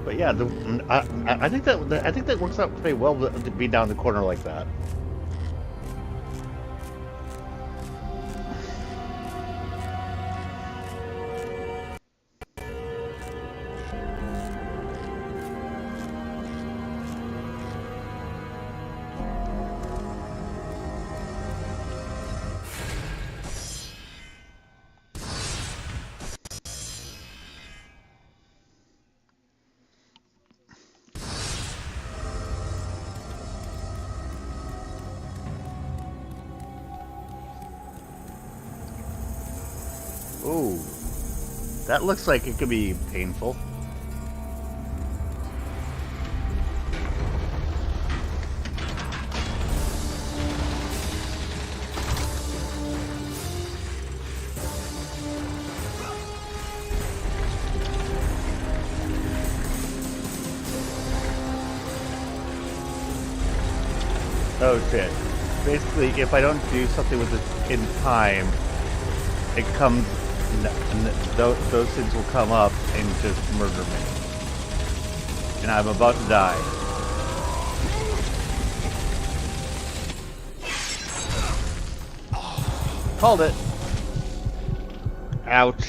But yeah, I think that works out pretty well to be down the corner like that. Ooh, that looks like it could be painful. Oh shit. Basically, if I don't do something with it in time, it comes... those things will come up and just murder me. And I'm about to die. Called it. Ouch.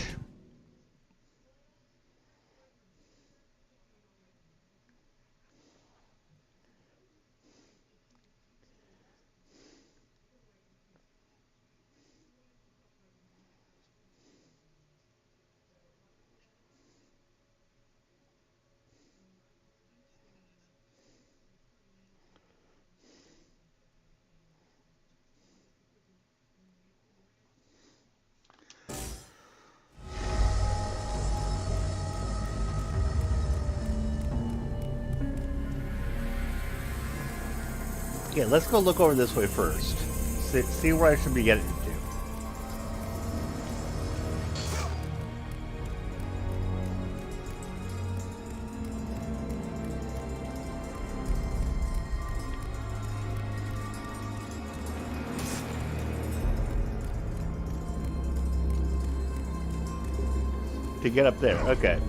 Yeah, let's go look over this way first. See where I should be getting to. To get up there, okay.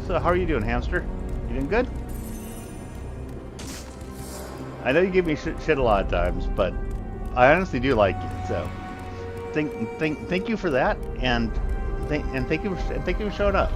So how are you doing, hamster? You doing good? I know you give me shit a lot of times, but I honestly do like you. So, thank you for that, and thank you for showing up.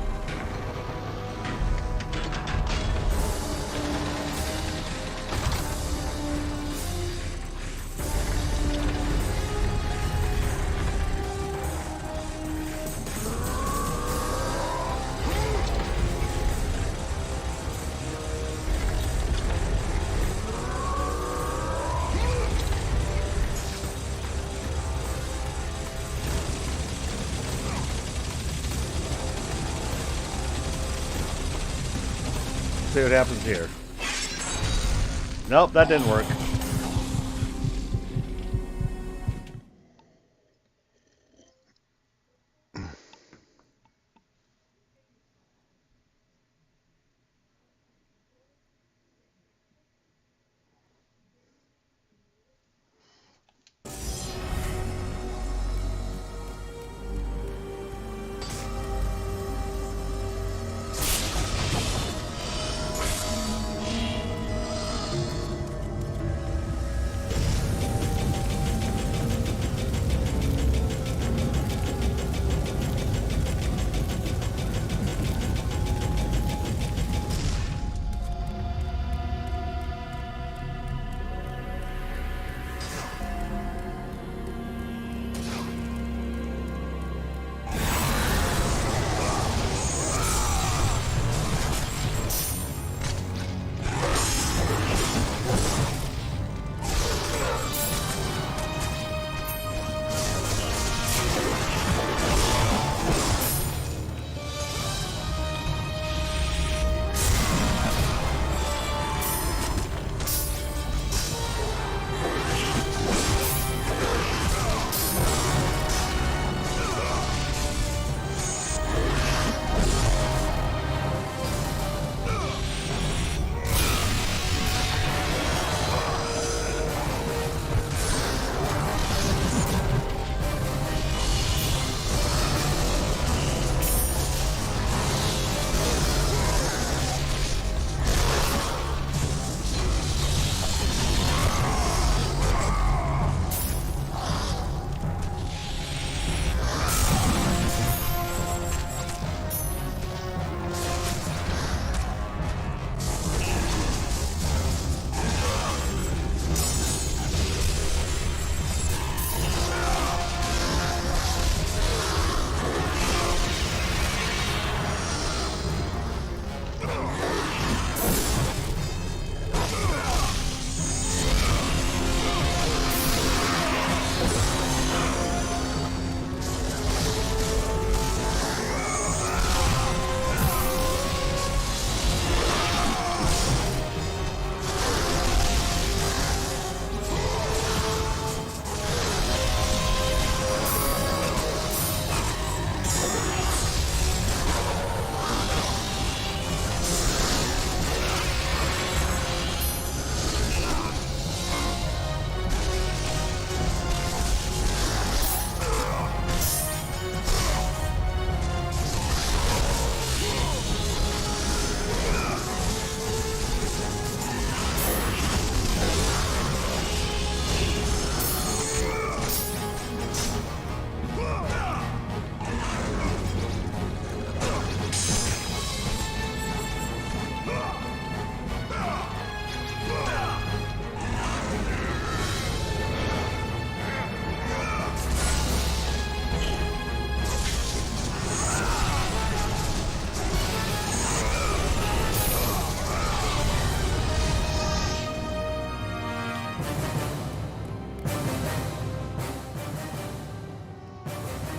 See what happens here. Nope, that didn't work.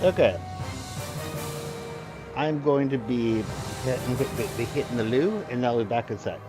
Okay. I'm going to be hitting the loo, and I'll be back in a sec.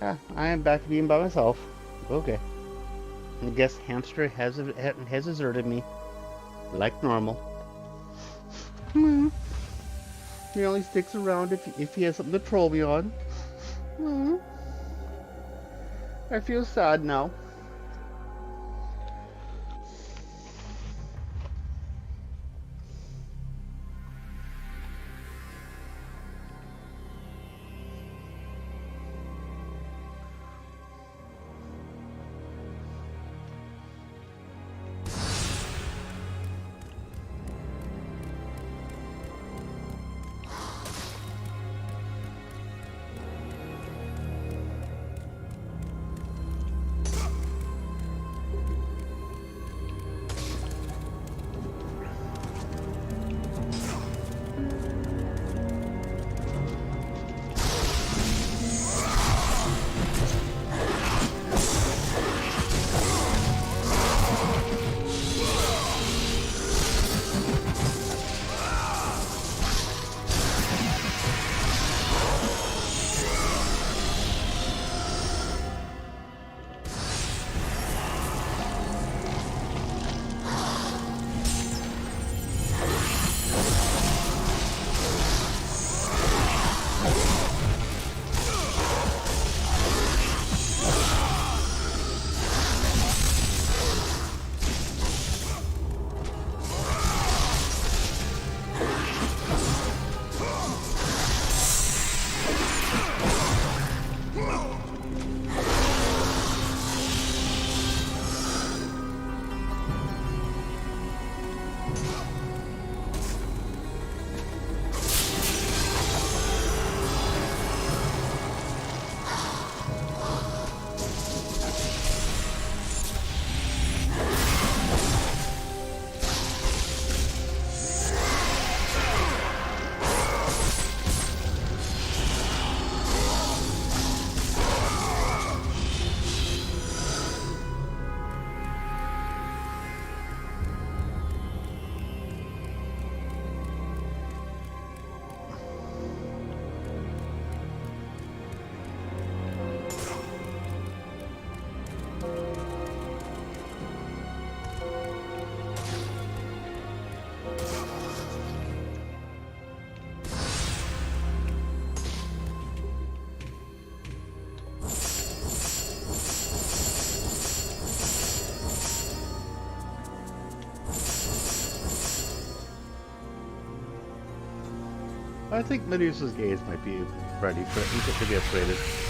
Yeah, I am back to being by myself. Okay. I guess Hamster has deserted me, like normal. He only sticks around if he has something to troll me on. I feel sad now. I think Medusa's gaze might be ready for it to be upgraded.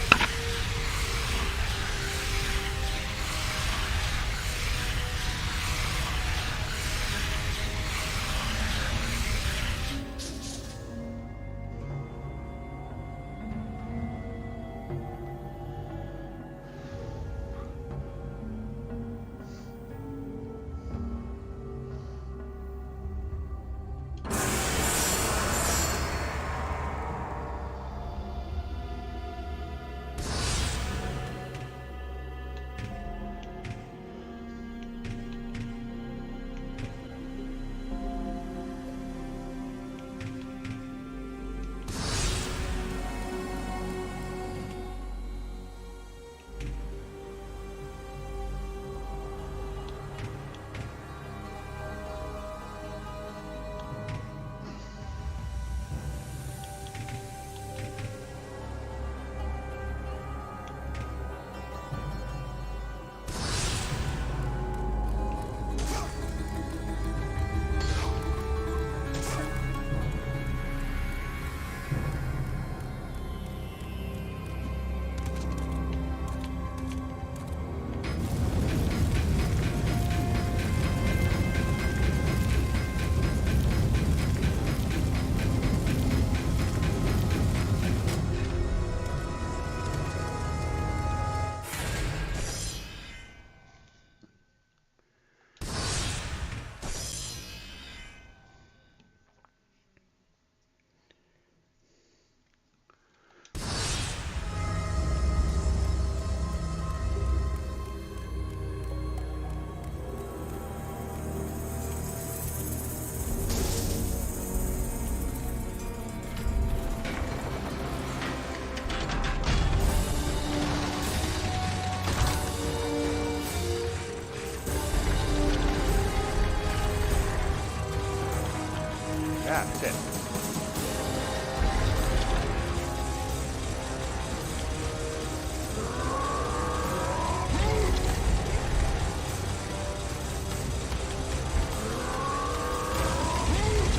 Yeah, that's it.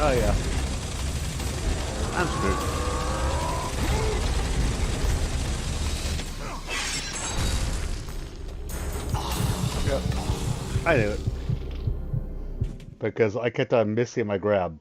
Oh yeah. I'm screwed. Yep. I knew it. Because I kept on missing my grab.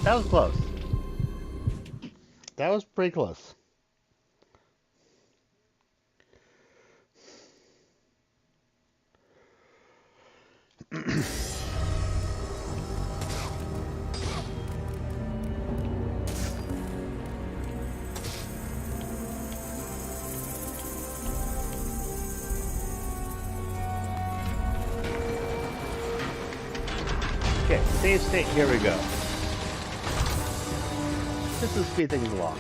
That was close. That was pretty close. Okay, save state, here we go. Just to speed things along.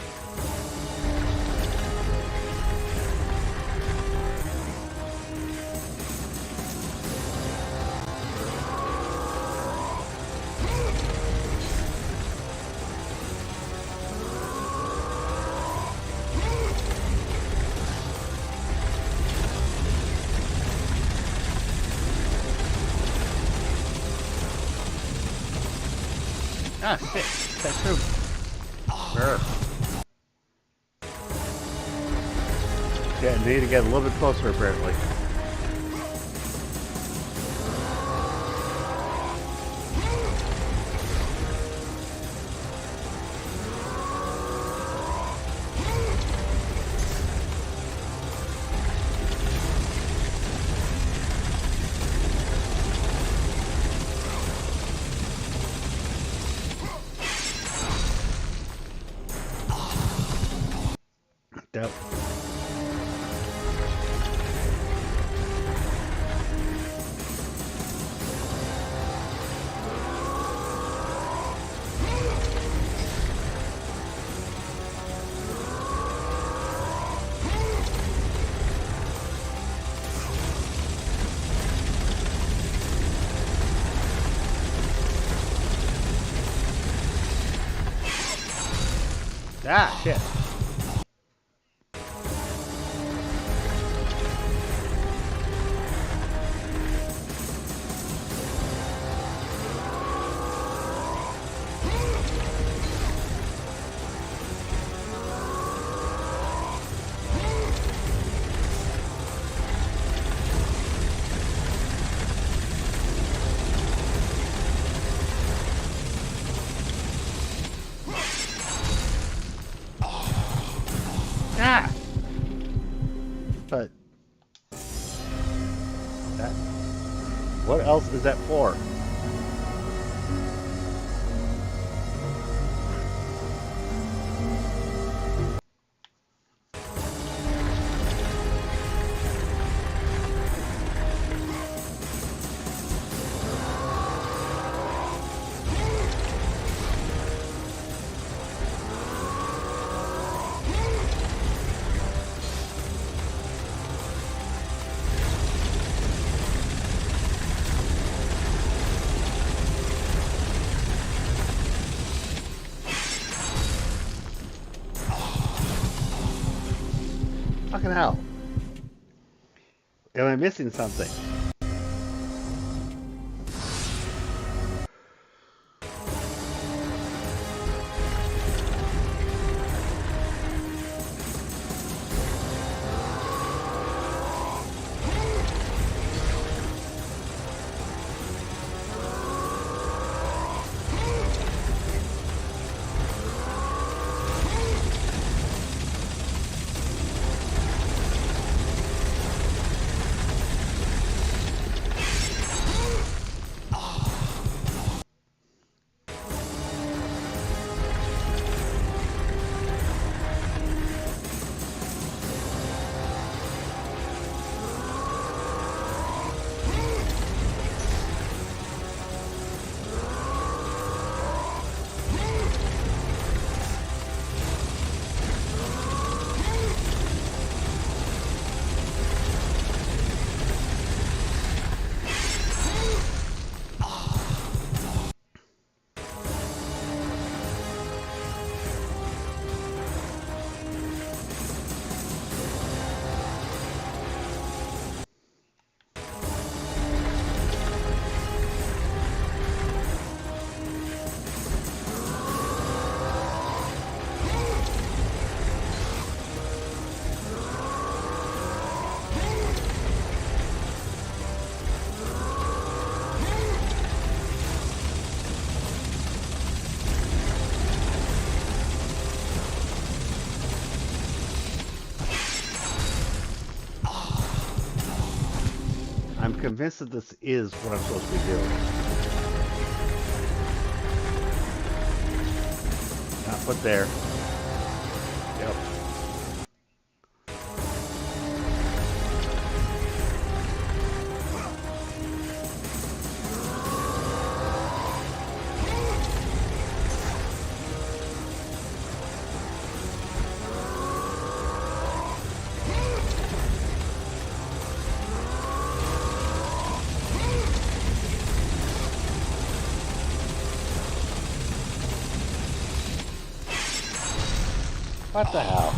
Ah, shit. That's true. Sure. Yeah, need to get a little bit closer, apparently. Yep. Ah, shit. Ah! But that, what else is that for? Fucking hell. Am I missing something? I'm convinced that this is what I'm supposed to be doing. Not put there. Yep. What the hell?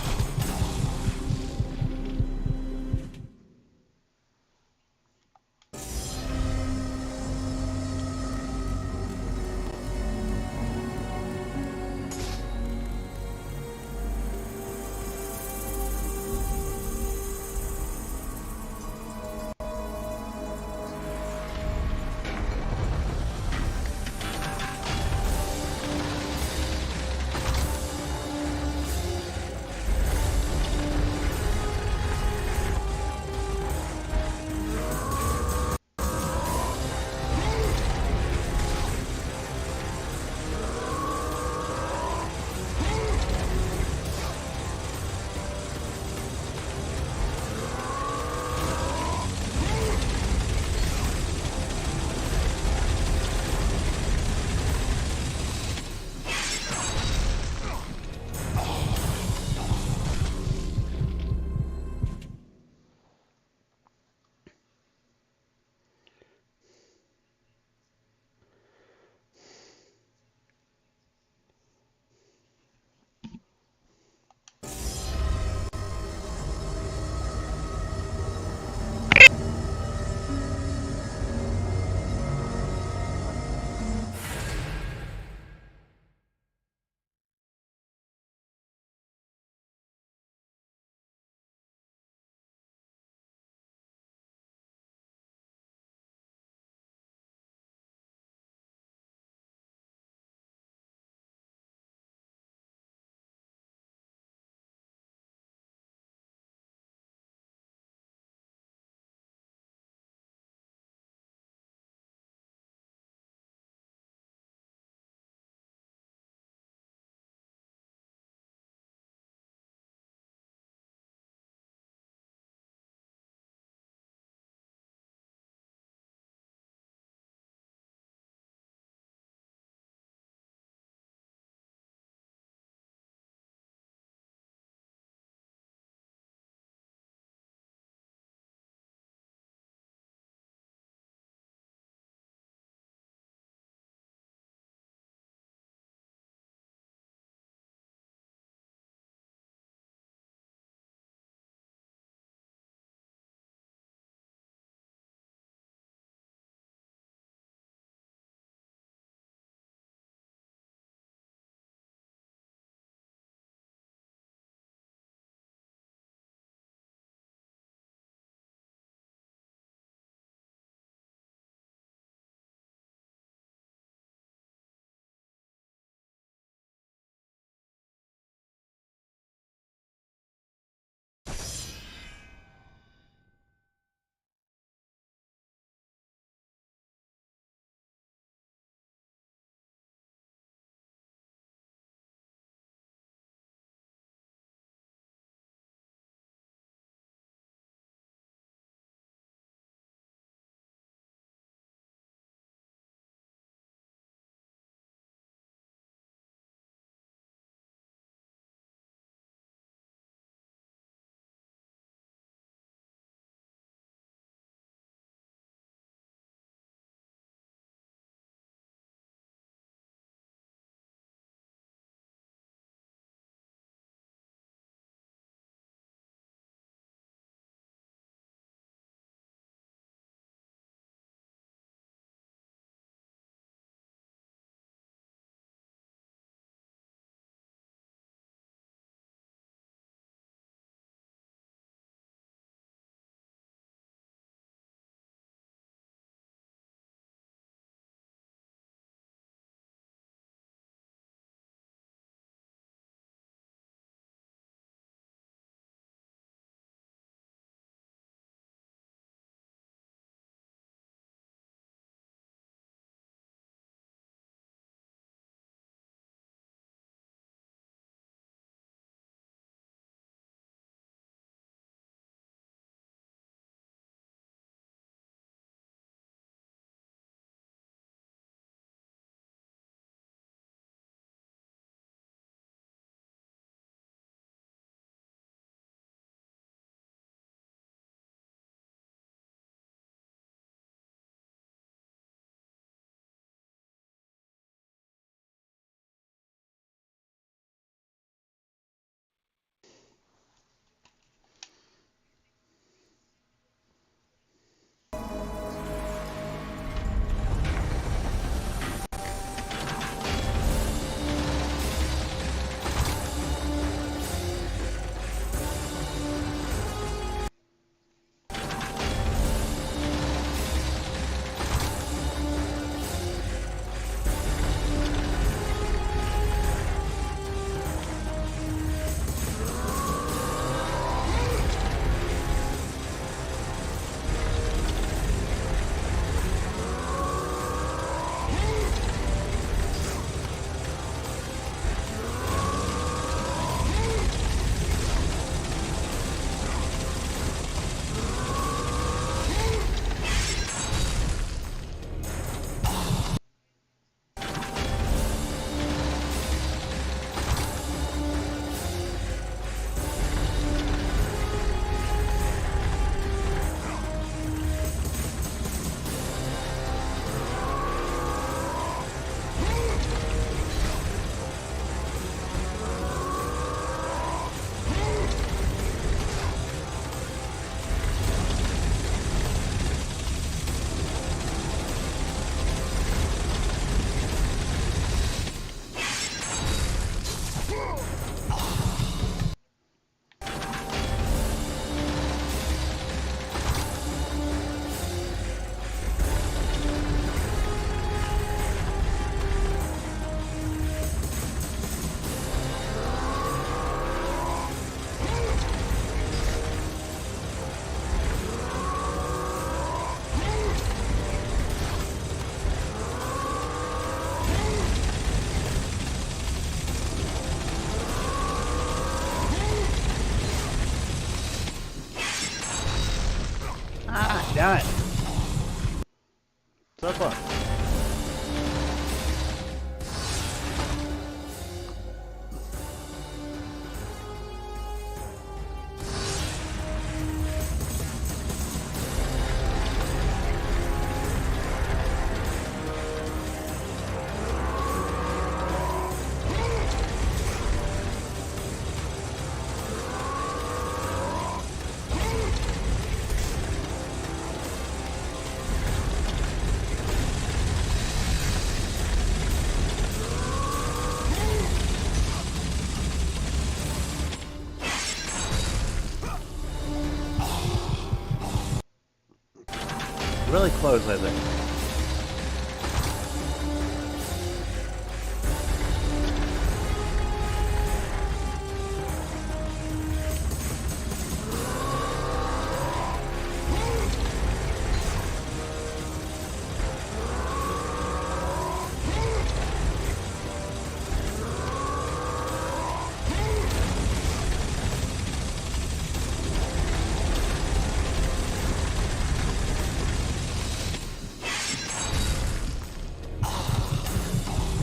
Really close, I think.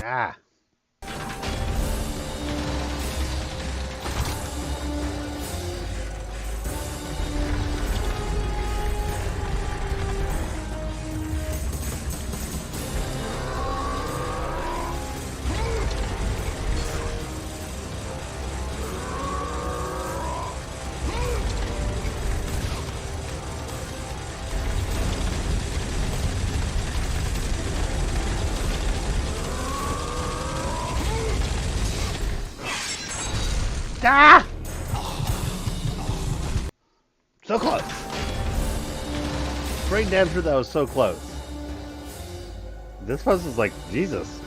Ah. Ah! So close. Straight damn sure that was so close. This puzzle's like, Jesus.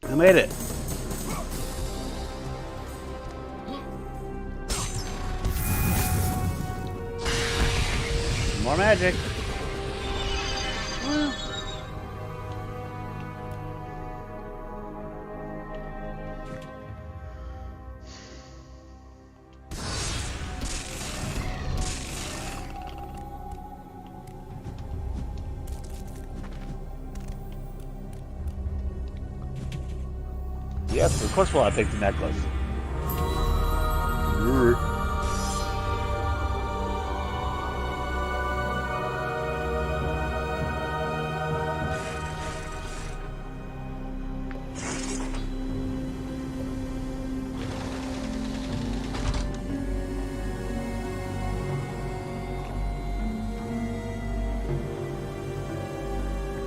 I made it. More magic. Yes, of course we'll take the necklace.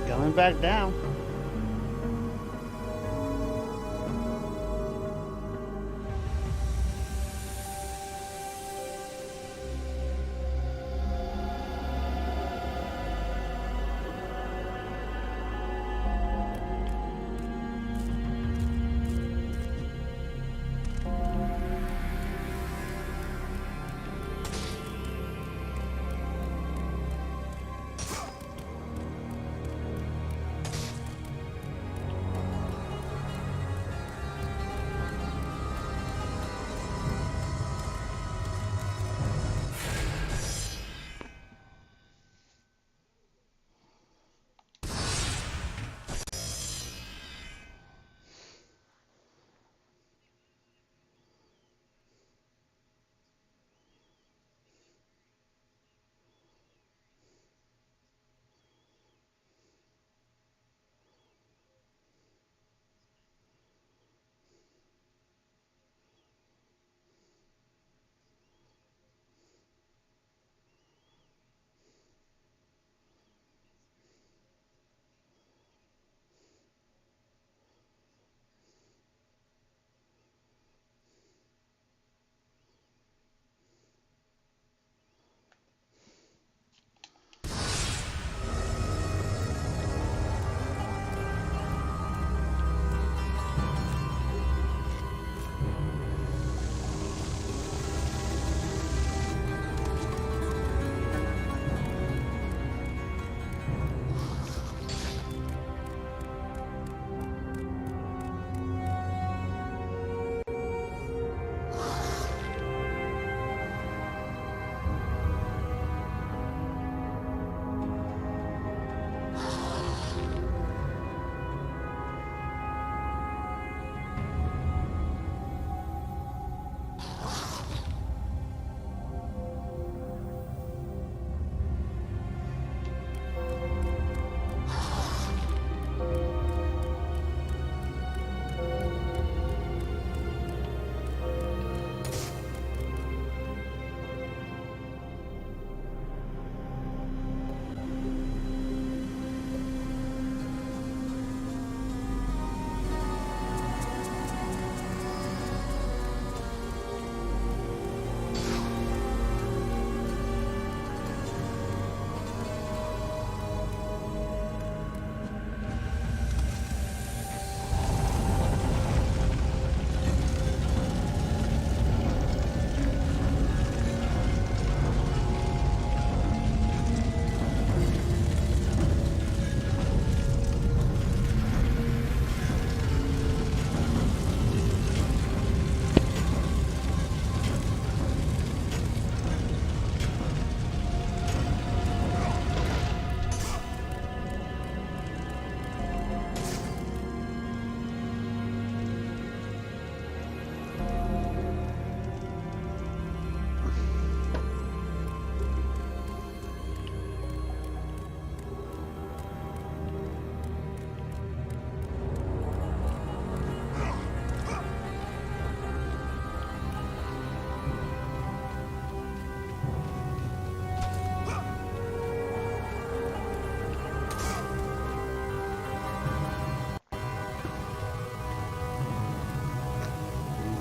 Coming back down.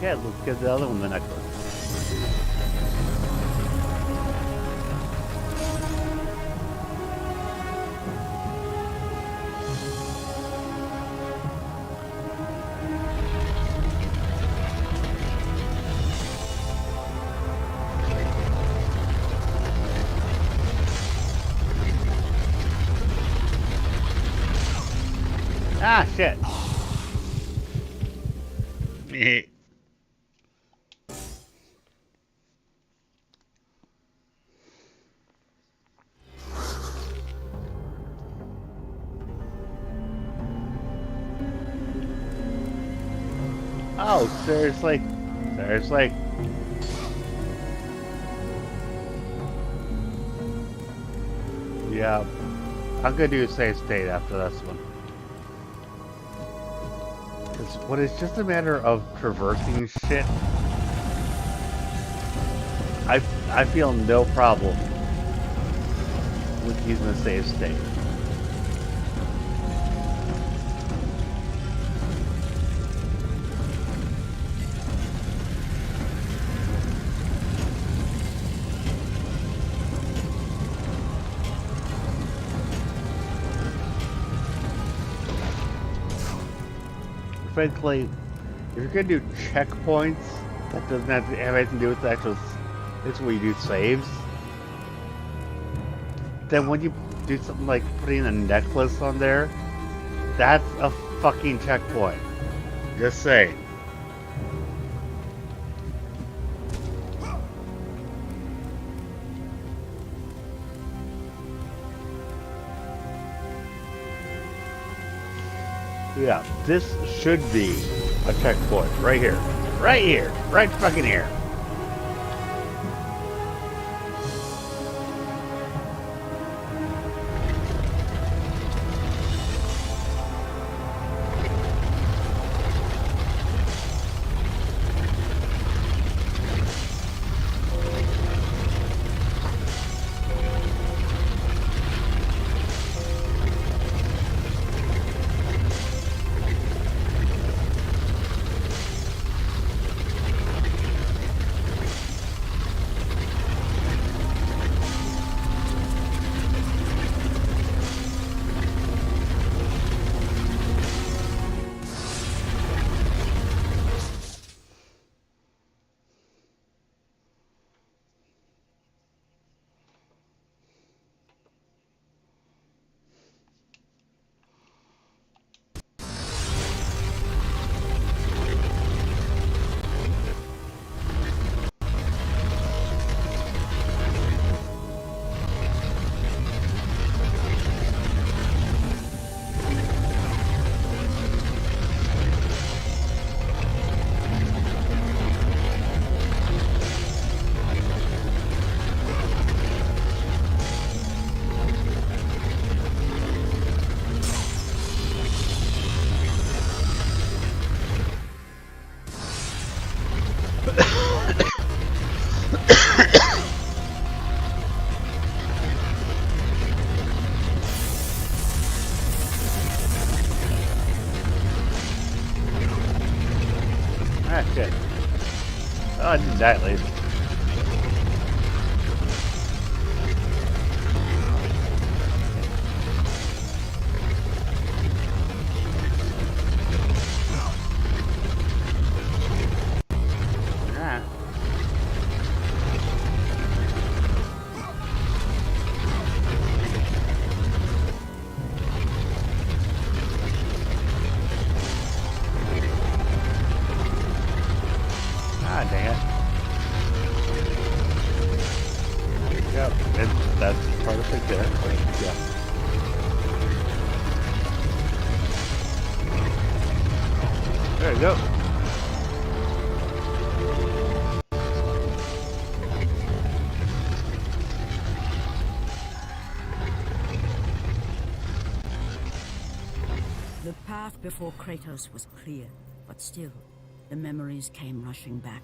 Okay, let's get the other one the necklace. Ah, shit. Oh, seriously? Seriously? Yeah. I'm gonna do a save state after this one. Because when it's just a matter of traversing shit, I feel no problem with using a save state. Frankly, if you're gonna do checkpoints, that doesn't have anything to do with the actual. It's where you do saves. Then when you do something like putting a necklace on there, that's a fucking checkpoint. Just saying. Yeah, this should be a checkpoint right here. Right here. Right fucking here. Ah, shit. Oh, I did that at least. Ah. Ah, dang it. Yep, that's part of it there. Yeah. There you go. The path before Kratos was clear, but still, the memories came rushing back,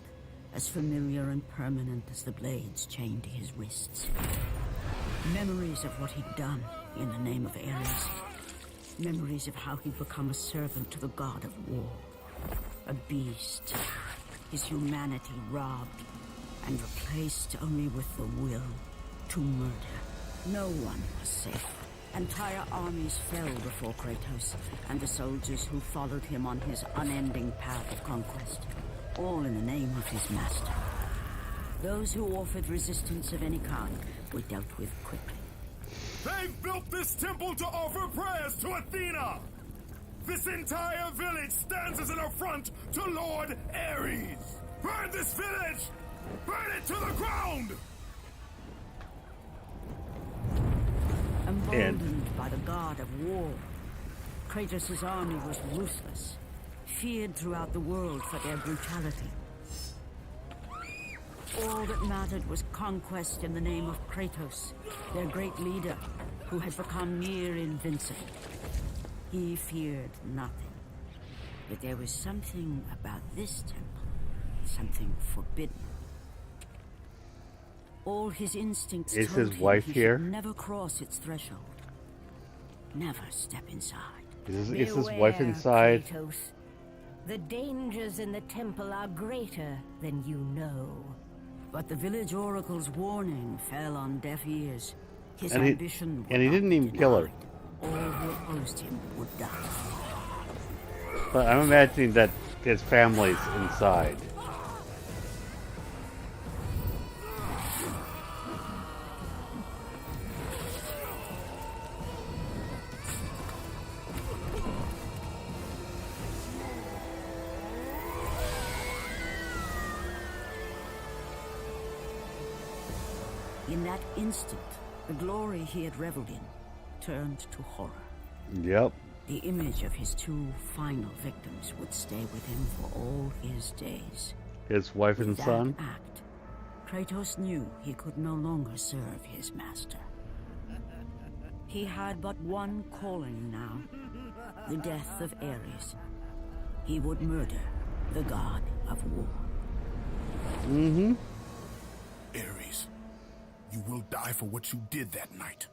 as familiar and permanent as the blades chained to his wrists. Memories of what he'd done in the name of Ares. Memories of how he'd become a servant to the god of war. A beast. his humanity robbed, and replaced only with the will to murder. No one was safe. Entire armies fell before Kratos and the soldiers who followed him on his unending path of conquest, all in the name of his master. Those who offered resistance of any kind were dealt with quickly. They've built this temple to offer prayers to Athena! This entire village stands as an affront to Lord Ares! Burn this village! Burn it to the ground! Emboldened by the god of war, Kratos' army was ruthless, feared throughout the world for their brutality. All that mattered was conquest in the name of Kratos, their great leader, who had become near invincible. He feared nothing. But there was something about this temple, something forbidden. All his instincts Is told his him wife he here? should never cross its threshold. Never step inside. Is his wife Beware, inside? Kratos. The dangers in the temple are greater than you know. But the village oracle's warning fell on deaf ears. His And he- ambition would and he not didn't be even kill her. denied. All who opposed him would die. But I'm imagining that his family's inside. In that instant, the glory he had reveled in turned to horror. Yep. The image of his two final victims would stay with him for all his days. His wife and With that son. act, Kratos knew he could no longer serve his master. He had but one calling now, the death of Ares. He would murder the god of war. Mm-hmm. Ares, you will die for what you did that night.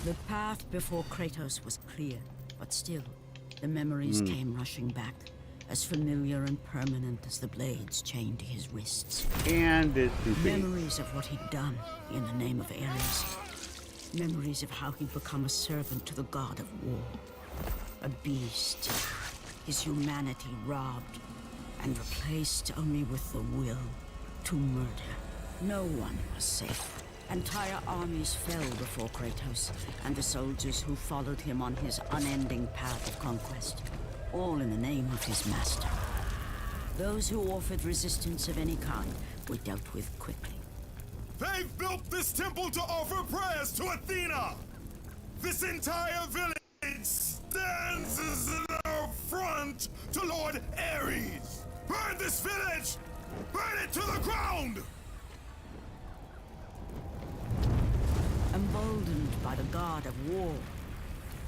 The path before Kratos was clear, but still, the memories came rushing back, as familiar and permanent as the blades chained to his wrists. And it's Goofy. Memories of what he'd done in the name of Ares. Memories of how he'd become a servant to the god of war. A beast. His humanity robbed, and replaced only with the will to murder. No one was safe. Entire armies fell before Kratos and the soldiers who followed him on his unending path of conquest, all in the name of his master. Those who offered resistance of any kind were dealt with quickly. They've built this temple to offer prayers to Athena! This entire village stands as an affront to Lord Ares! Burn this village! Burn it to the ground! Emboldened by the god of war,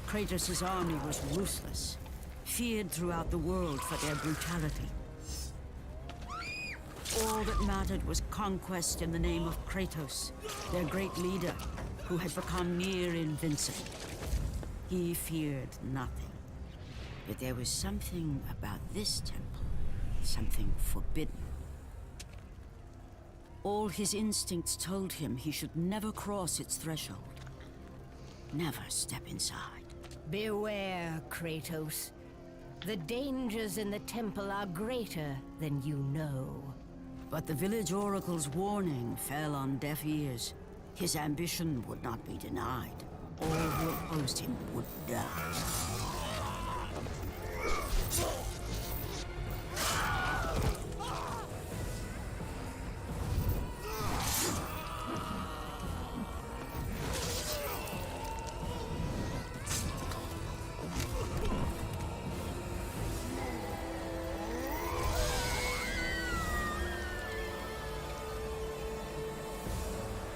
Kratos' army was ruthless, feared throughout the world for their brutality. All that mattered was conquest in the name of Kratos, their great leader, who had become near invincible. He feared nothing. But there was something about this temple, something forbidden. All his instincts told him he should never cross its threshold. Never step inside. Beware, Kratos. The dangers in the temple are greater than you know. But the village oracle's warning fell on deaf ears. His ambition would not be denied. All who opposed him would die.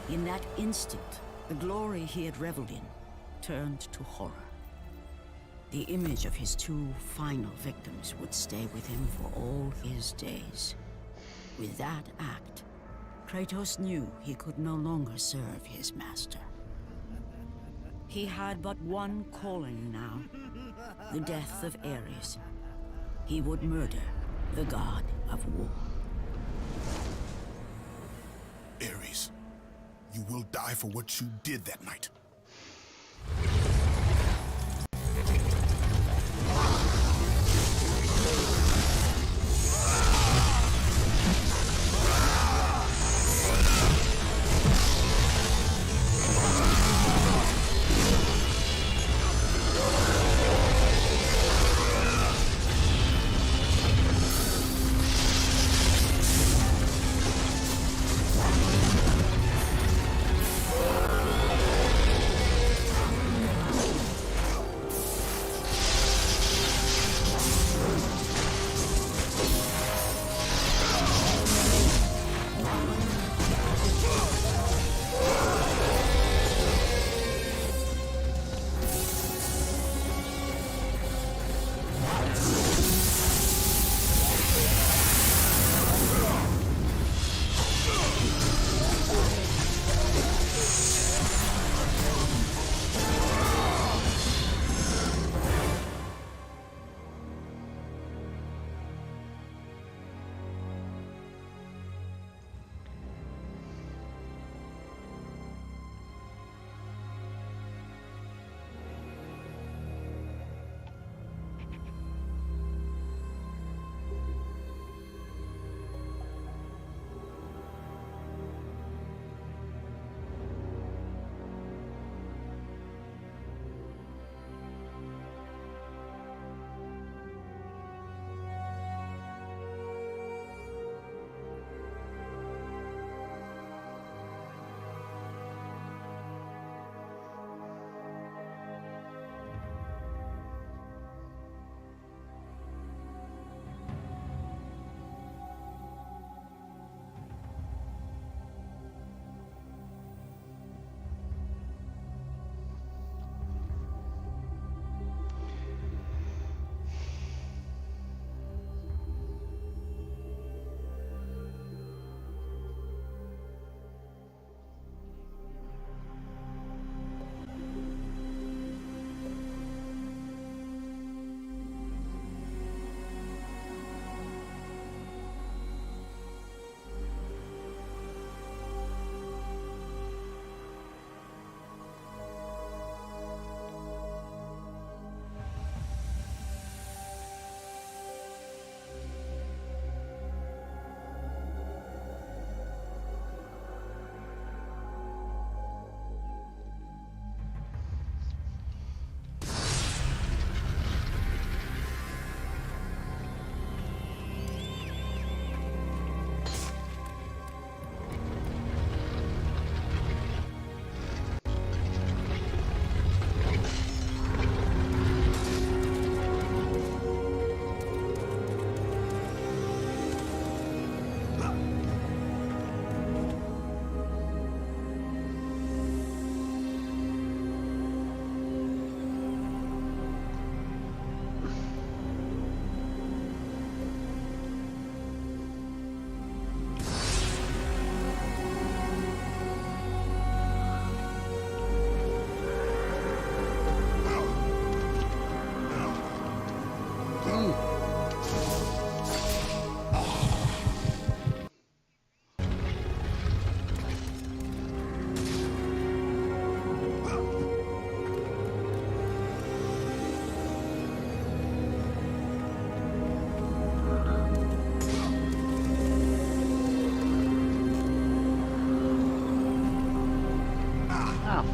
In that instant, the glory he had reveled in turned to horror. The image of his two final victims would stay with him for all his days. With that act, Kratos knew he could no longer serve his master. He had but one calling now, the death of Ares. He would murder the god of war. Ares, you will die for what you did that night.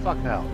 Fuck no.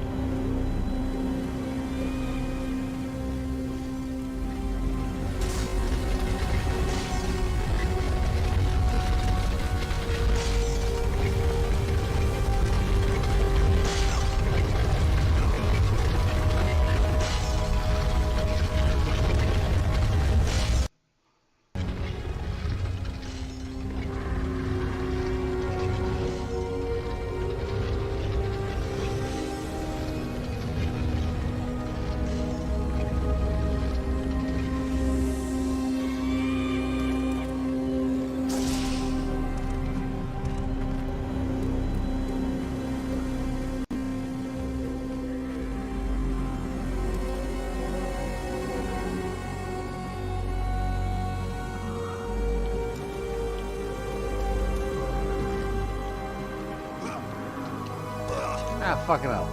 Ah, fucking hell.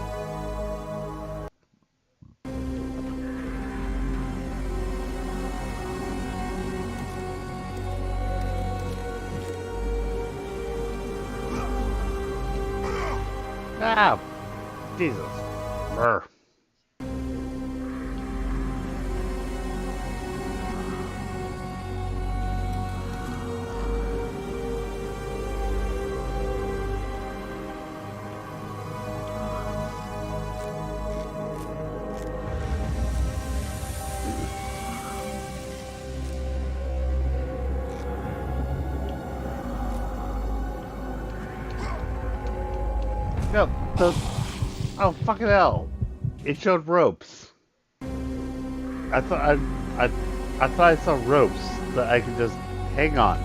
Ah, Jesus. Brr. No, the... Oh, fucking hell. It showed ropes. I thought I, I thought I saw ropes that I could just hang on.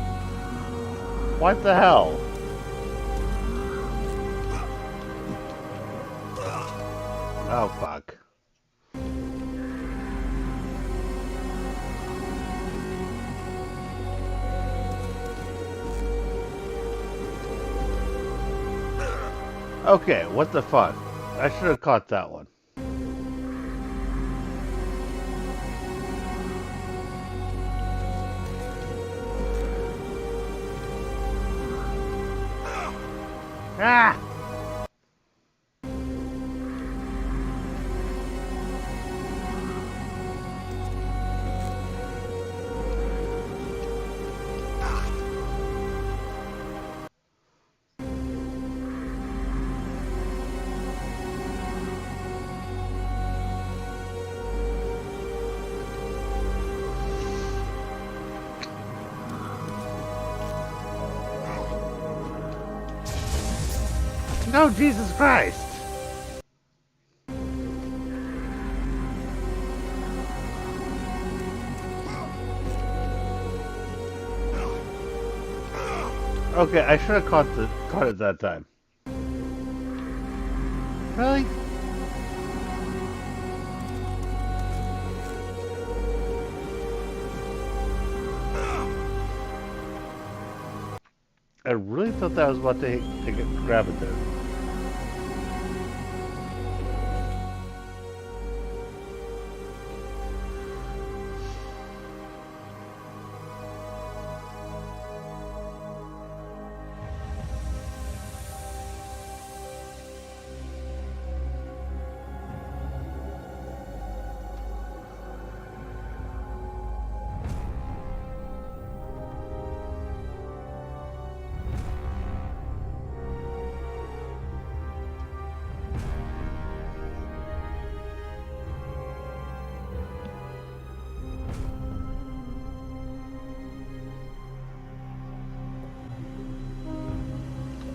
What the hell? Oh, fuck. Okay, what the fuck? I should have caught that one. Ah! No, Jesus Christ! Okay, I should have caught it that time. Really? I really thought that I was about to grab it there.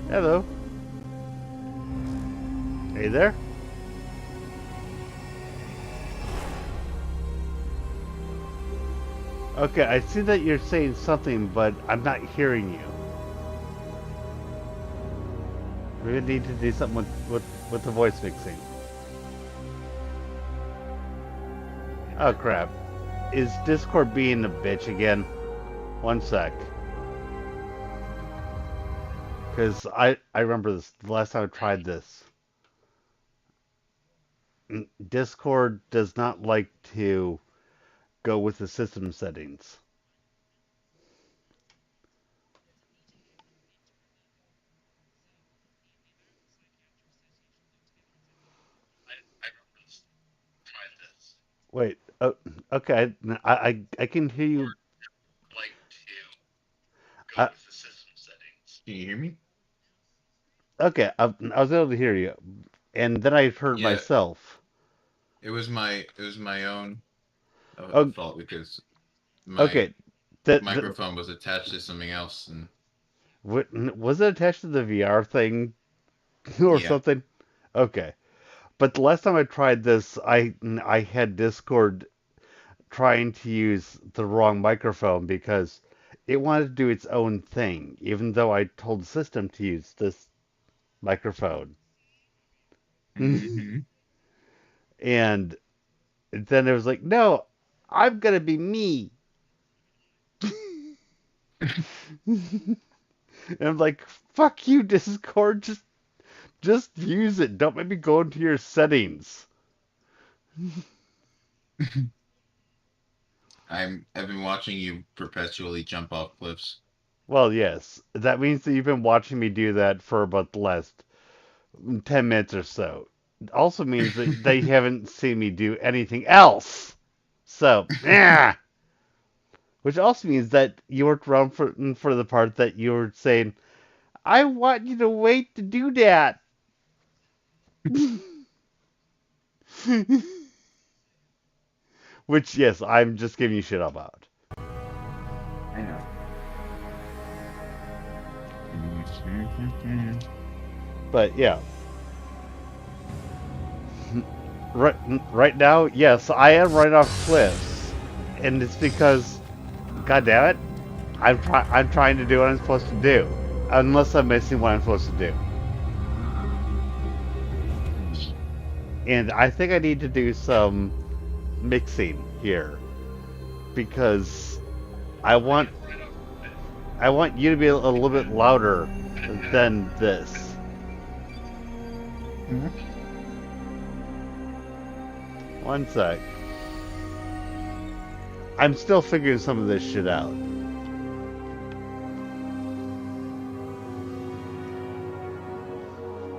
Hello. Hey there. Okay, I see that you're saying something, but I'm not hearing you. We need to do something with the voice mixing. Oh crap. Is Discord being a bitch again? One sec. Because I remember this the last time I tried this. Discord does not like to go with the system settings. Wait, oh, okay, I can hear you. I, Can you hear me? okay, I was able to hear you, and then I heard Yeah, myself. it was my own Oh, fault because my okay. The microphone was attached to something else, and was it attached to the VR thing or yeah. something? Okay, but the last time I tried this, I had Discord trying to use the wrong microphone because it wanted to do its own thing, even though I told the system to use this microphone. Hmm. And then it was like, no, I'm gonna be me. And I'm like, fuck you, Discord, just Just use it. Don't make me go into your settings. I've been watching you perpetually jump off cliffs. Well, yes. That means that you've been watching me do that for about the last 10 minutes or so. It also means that they haven't seen me do anything else. So, yeah. Which also means that you worked around for the part that you were saying, I want you to wait to do that. Which, yes, I'm just giving you shit about. I know. But, yeah. Right, right now, yes, I am right off cliffs. And it's because, god damn it, I'm trying to do what I'm supposed to do. Unless I'm missing what I'm supposed to do. And I think I need to do some mixing here. Because I want you to be a little bit louder than this. One sec. I'm still figuring some of this shit out.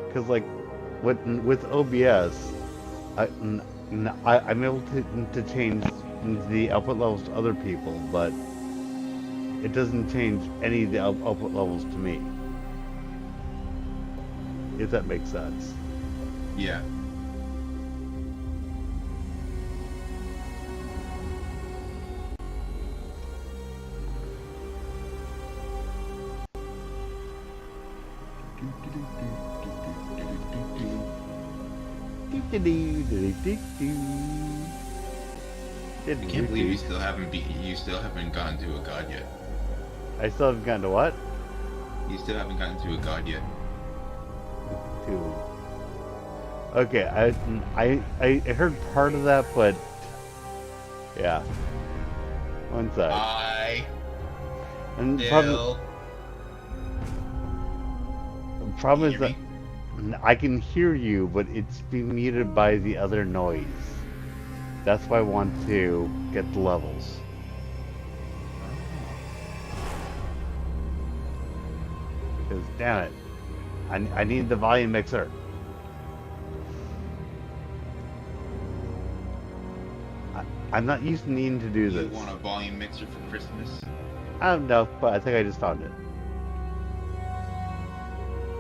Because, like, with OBS, I'm able to change the output levels to other people, but it doesn't change any of the output levels to me. If that makes sense. Yeah. I can't believe you still haven't gotten to a god yet. I still haven't gotten to what? You still haven't gotten to a god yet. To. Okay, I heard part of that, but yeah. One sec. And problem is that I can hear you, but it's being muted by the other noise. That's why I want to get the levels. Because, damn it, I need the volume mixer. I'm not used to needing to do this. You want a volume mixer for Christmas? I don't know, but I think I just found it.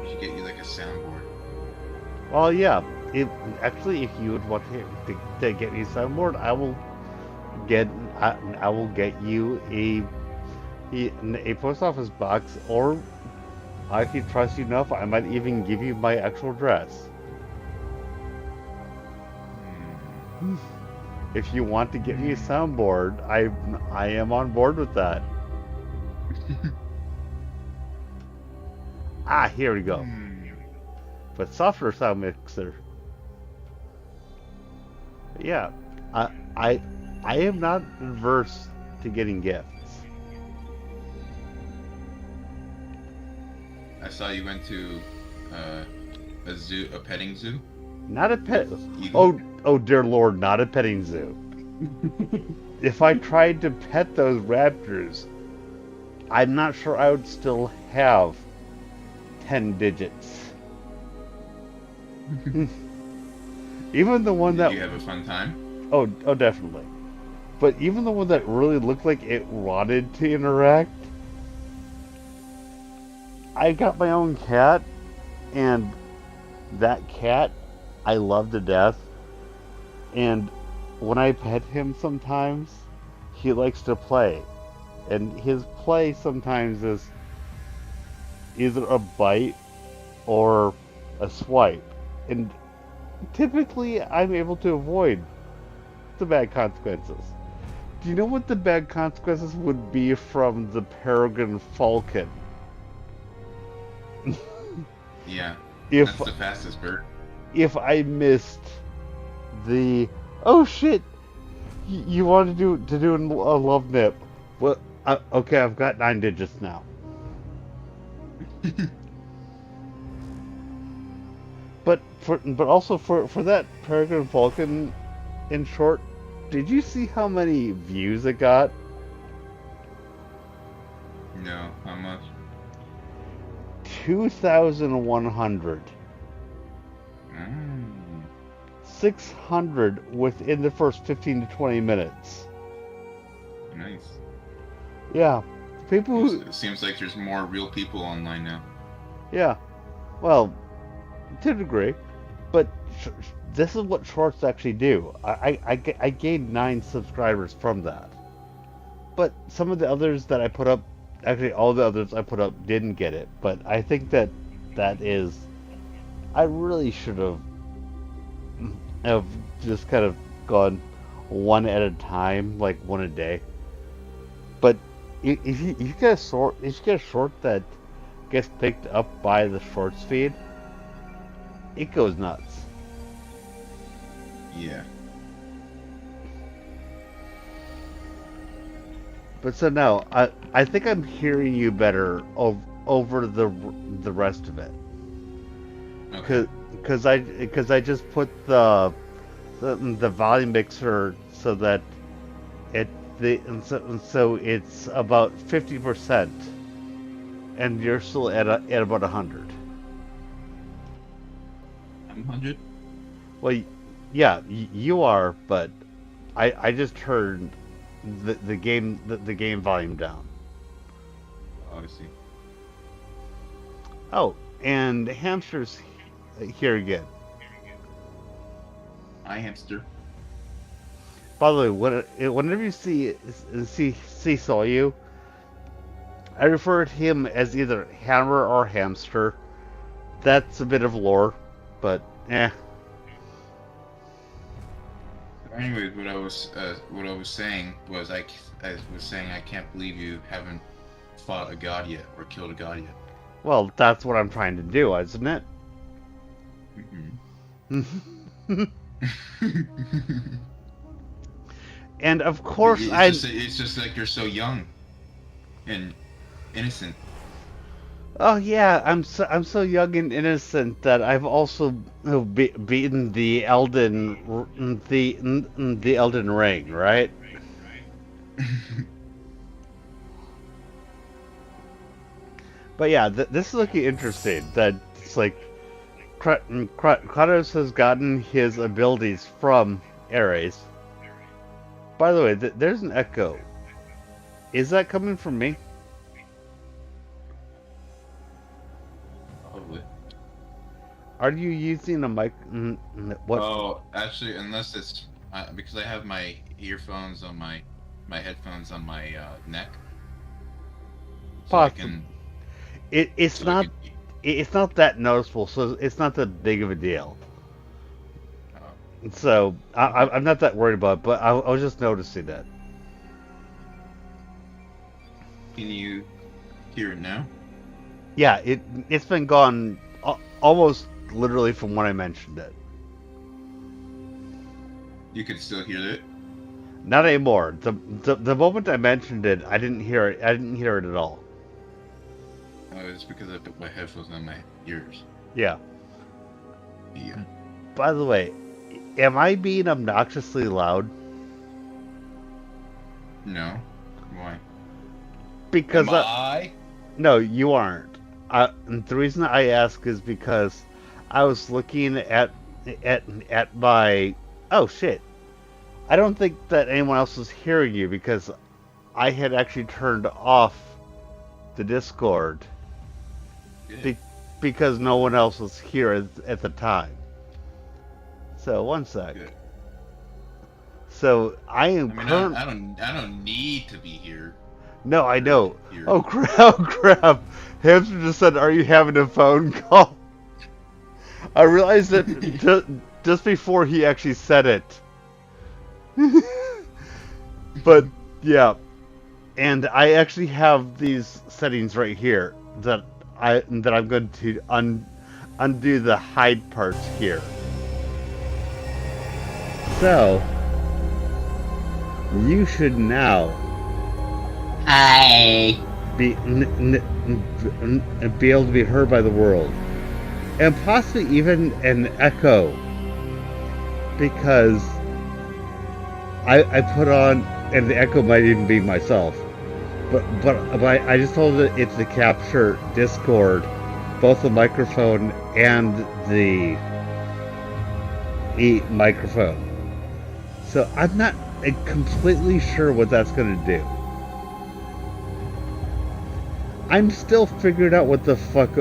We should get you like a soundboard. Well, yeah. Actually, if you would want to get me a soundboard, I will get you a post office box, or I can trust you enough. I might even give you my actual address. If you want to get me a soundboard, I am on board with that. Here we go. But software sound mixer. Yeah, I am not averse to getting gifts. I saw you went to a petting zoo. Not a pet. Oh dear Lord, not a petting zoo. If I tried to pet those raptors, I'm not sure I would still have 10 digits. Even the one that... Did you have a fun time? Oh, definitely. But even the one that really looked like it wanted to interact, I got my own cat, and that cat I love to death. And when I pet him sometimes, he likes to play. And his play sometimes is either a bite or a swipe. And typically I'm able to avoid the bad consequences. Do you know what the bad consequences would be from the peregrine falcon? Yeah, that's the fastest bird. If I missed the... Oh shit! You want to do a love nip. Well, okay, I've got 9 digits now. but also for that Peregrine Falcon in short, did you see how many views it got? No, how much? 2,100. Mm, 600 within the first 15 to 20 minutes. nice. Yeah. People who, It seems like there's more real people online now. yeah. Well, to a degree. But this is what shorts actually do. I gained 9 subscribers from that. But some of the others that I put up, actually all the others I put up didn't get it. But I think that is, I really should have just kind of gone one at a time, like one a day. But if you get a short that gets picked up by the shorts feed, it goes nuts. Yeah. But so now, I think I'm hearing you better over the rest of it. Okay. Because I just put the volume mixer so that so it's about 50%, and you're still at about 100. I'm 100. Well, yeah, you are, but I just turned the game volume down. Oh, I see. Oh, and Hamster's here again. Hi, hamster. By the way, whenever you see Soyu, I refer to him as either Hammer or Hamster. That's a bit of lore, but eh. Anyways, what I was saying was I was saying I can't believe you haven't fought a god yet or killed a god yet. Well, that's what I'm trying to do, isn't it? Mm-hmm. And of course, it's just like you're so young and innocent. Oh yeah, I'm so young and innocent that I've also beaten the Elden Ring, right? But yeah, this is looking interesting. That it's like Kratos has gotten his abilities from Ares. By the way, there's an echo. Is that coming from me? Probably. Are you using a mic? What? Oh, actually, unless it's because I have my earphones on my headphones on my neck. So I can, It's so not. It's not that noticeable, so it's not that big of a deal. So I'm not that worried about it, but I was just noticing that. Can you hear it now? Yeah, it's been gone almost literally from when I mentioned it. You can still hear it. Not anymore. The moment I mentioned it, I didn't hear it. I didn't hear it at all. Oh, it's because I put my headphones on my ears. Yeah. Yeah. By the way, am I being obnoxiously loud? No. Why? Because Am I? no, you aren't. And the reason I ask is because I was looking at my. Oh shit! I don't think that anyone else was hearing you because I had actually turned off the Discord because no one else was here at the time. So one sec. Good. So I am. I mean, I don't need to be here. No, I know. Here. Oh crap! Oh crap! Hamster just said, "Are you having a phone call?" I realized that just before he actually said it. But yeah, and I actually have these settings right here that I'm going to undo the hide parts here. So you should now be able to be heard by the world. and possibly even an echo, because I put on, and the echo might even be myself, but I just told it to capture Discord, both the microphone and the microphone. So I'm not completely sure what that's going to do. I'm still figuring out what the fuck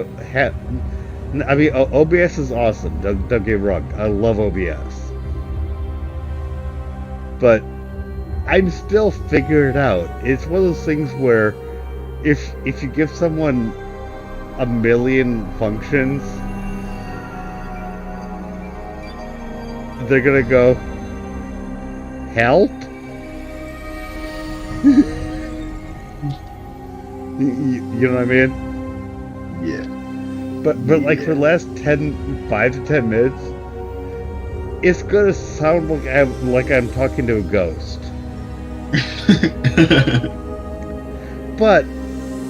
I mean, OBS is awesome. Don't get me wrong. I love OBS. But I'm still figuring it out. It's one of those things where if you give someone a million functions, they're gonna go, help? You know what I mean? Yeah. But like for the last 5 to 10 minutes, it's gonna sound like I'm talking to a ghost. But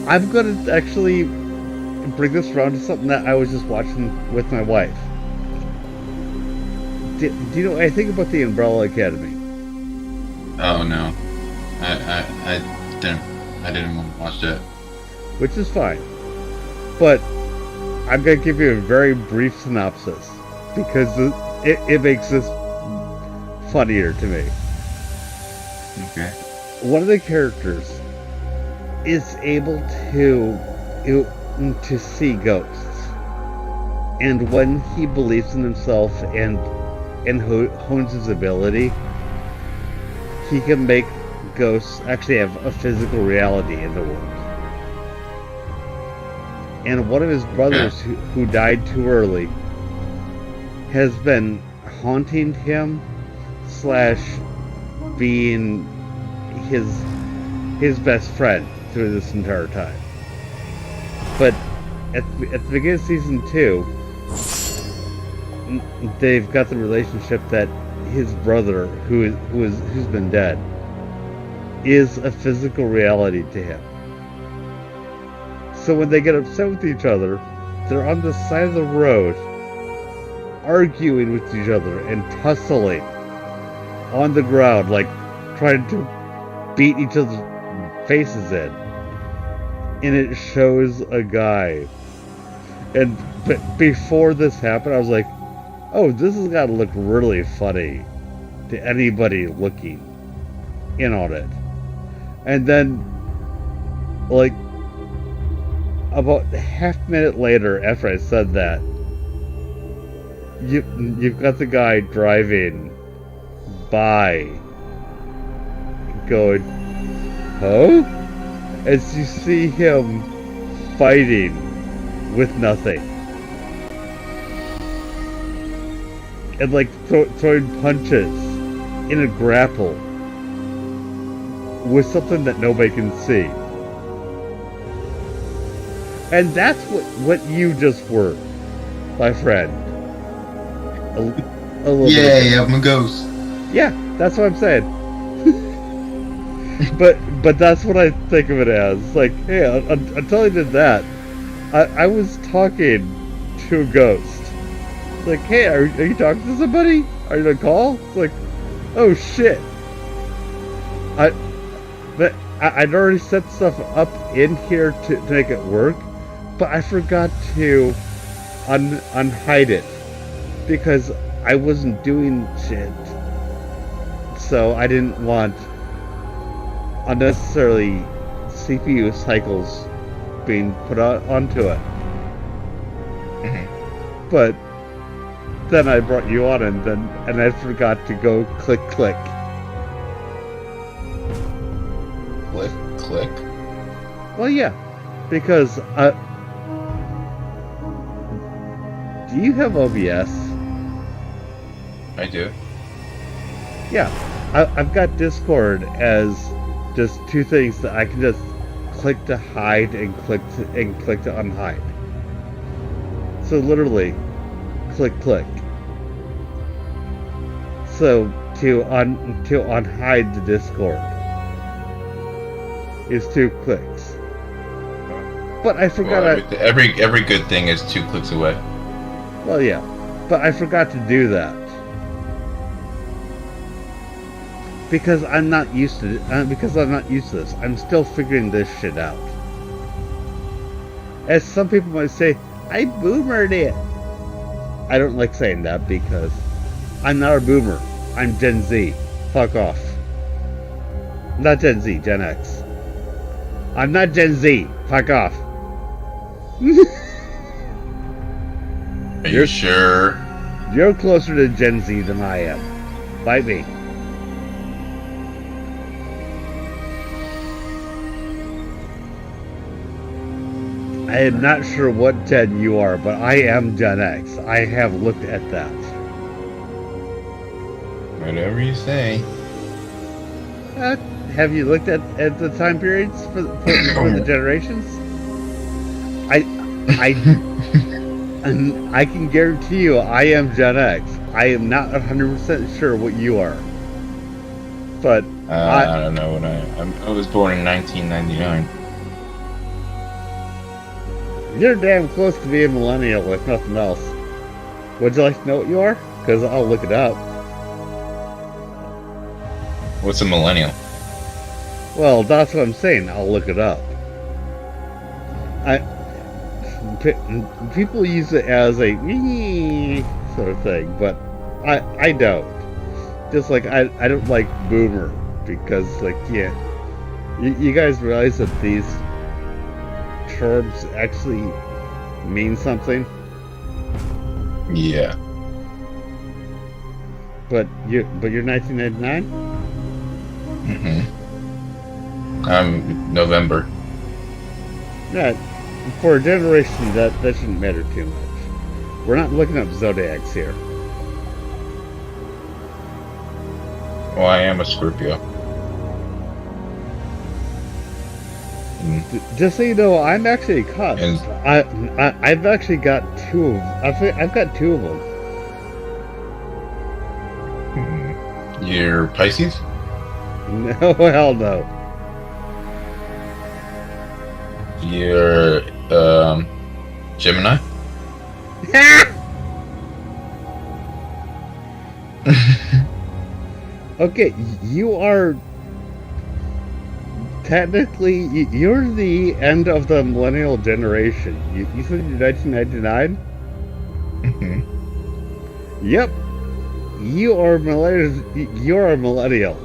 I'm gonna actually bring this around to something that I was just watching with my wife. Do you know anything about the Umbrella Academy? Oh no, I didn't want to watch that. Which is fine, but I'm gonna give you a very brief synopsis because it makes this funnier to me. Okay. One of the characters is able to see ghosts, and when he believes in himself and hones his ability, he can make ghosts actually have a physical reality in the world. And one of his brothers who died too early has been haunting him / being his best friend through this entire time. But at the beginning of season 2, they've got the relationship that his brother, who's been dead, is a physical reality to him. So when they get upset with each other, they're on the side of the road, arguing with each other and tussling on the ground, like trying to beat each other's faces in. And it shows a guy. But before this happened, I was like, oh, this has got to look really funny to anybody looking in on it. And then, like, about half a minute later after I said that, you've got the guy driving by going, oh? As you see him fighting with nothing. And like throwing punches in a grapple with something that nobody can see. And that's what you just were, my friend. A little Yay, I'm a ghost. Yeah, that's what I'm saying. but that's what I think of it as. Like, hey, until I did that, I was talking to a ghost. It's like, hey, are you talking to somebody? Are you on a call? It's like, oh shit. I'd already set stuff up in here to make it work, but I forgot to unhide it because I wasn't doing shit. So I didn't want unnecessarily CPU cycles being put onto it. But then I brought you on and I forgot to go click. Click. Well, yeah, because do you have OBS? I do. Yeah, I've got Discord as just two things that I can just click to hide and click to unhide. So literally, click. So to unhide the Discord is 2 clicks. But I forgot. Well, every good thing is 2 clicks away. Well, yeah, but I forgot to do that because I'm not used to this. I'm still figuring this shit out. As some people might say, I boomered it. I don't like saying that because I'm not a boomer. I'm Gen Z. Fuck off. Not Gen Z, Gen X. I'm not Gen Z. Fuck off. Are you sure? You're closer to Gen Z than I am. Bite me. I am not sure what Gen you are, but I am Gen X. I have looked at that. Whatever you say. Have you looked at the time periods for the generations? I can guarantee you I am Gen X. I am not 100% sure what you are. But I don't know what I was born in 1999. You're damn close to being a millennial, if nothing else. Would you like to know what you are? Because I'll look it up. What's a millennial? Well, that's what I'm saying. I'll look it up. People use it as a sort of thing, but I don't. Just like I don't like boomer because, like, yeah, you guys realize that these terms actually mean something? Yeah. But you're 1999? November. Yeah, for a generation that shouldn't matter too much. We're not looking up zodiacs here. Well, I am a Scorpio. Just so you know, I'm actually a cuss. I've actually got two of. I've got two of them. You're Pisces? No, hell no. You're Gemini? Okay, you are technically you're the end of the millennial generation. You said you're 1999? Yep. You are millennial. You're a millennial.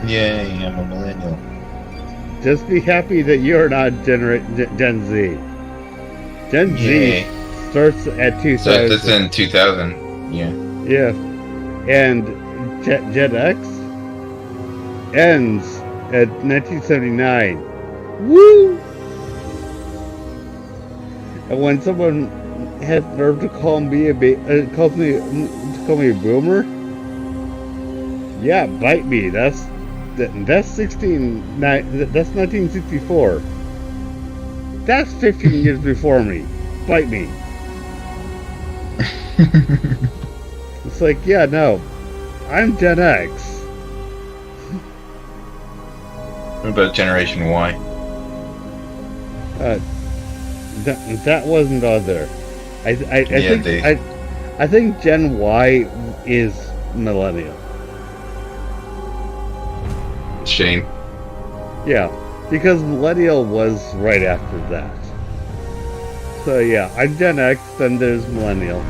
Yay, I'm a millennial. Just be happy that you're not Gen Z. Gen Z starts at 2000. So that's in 2000. Yeah. Yeah. And Gen X ends at 1979. Woo! And when someone has the nerve to call me call me a boomer, yeah, bite me. That's 1964. That's 15 years before me. Bite me. It's like, yeah, no, I'm Gen X. What about Generation Y? That wasn't on there. I think Gen Y is millennial. Shame. Yeah, because millennial was right after that. So yeah, I'm Gen X, then there's millennial.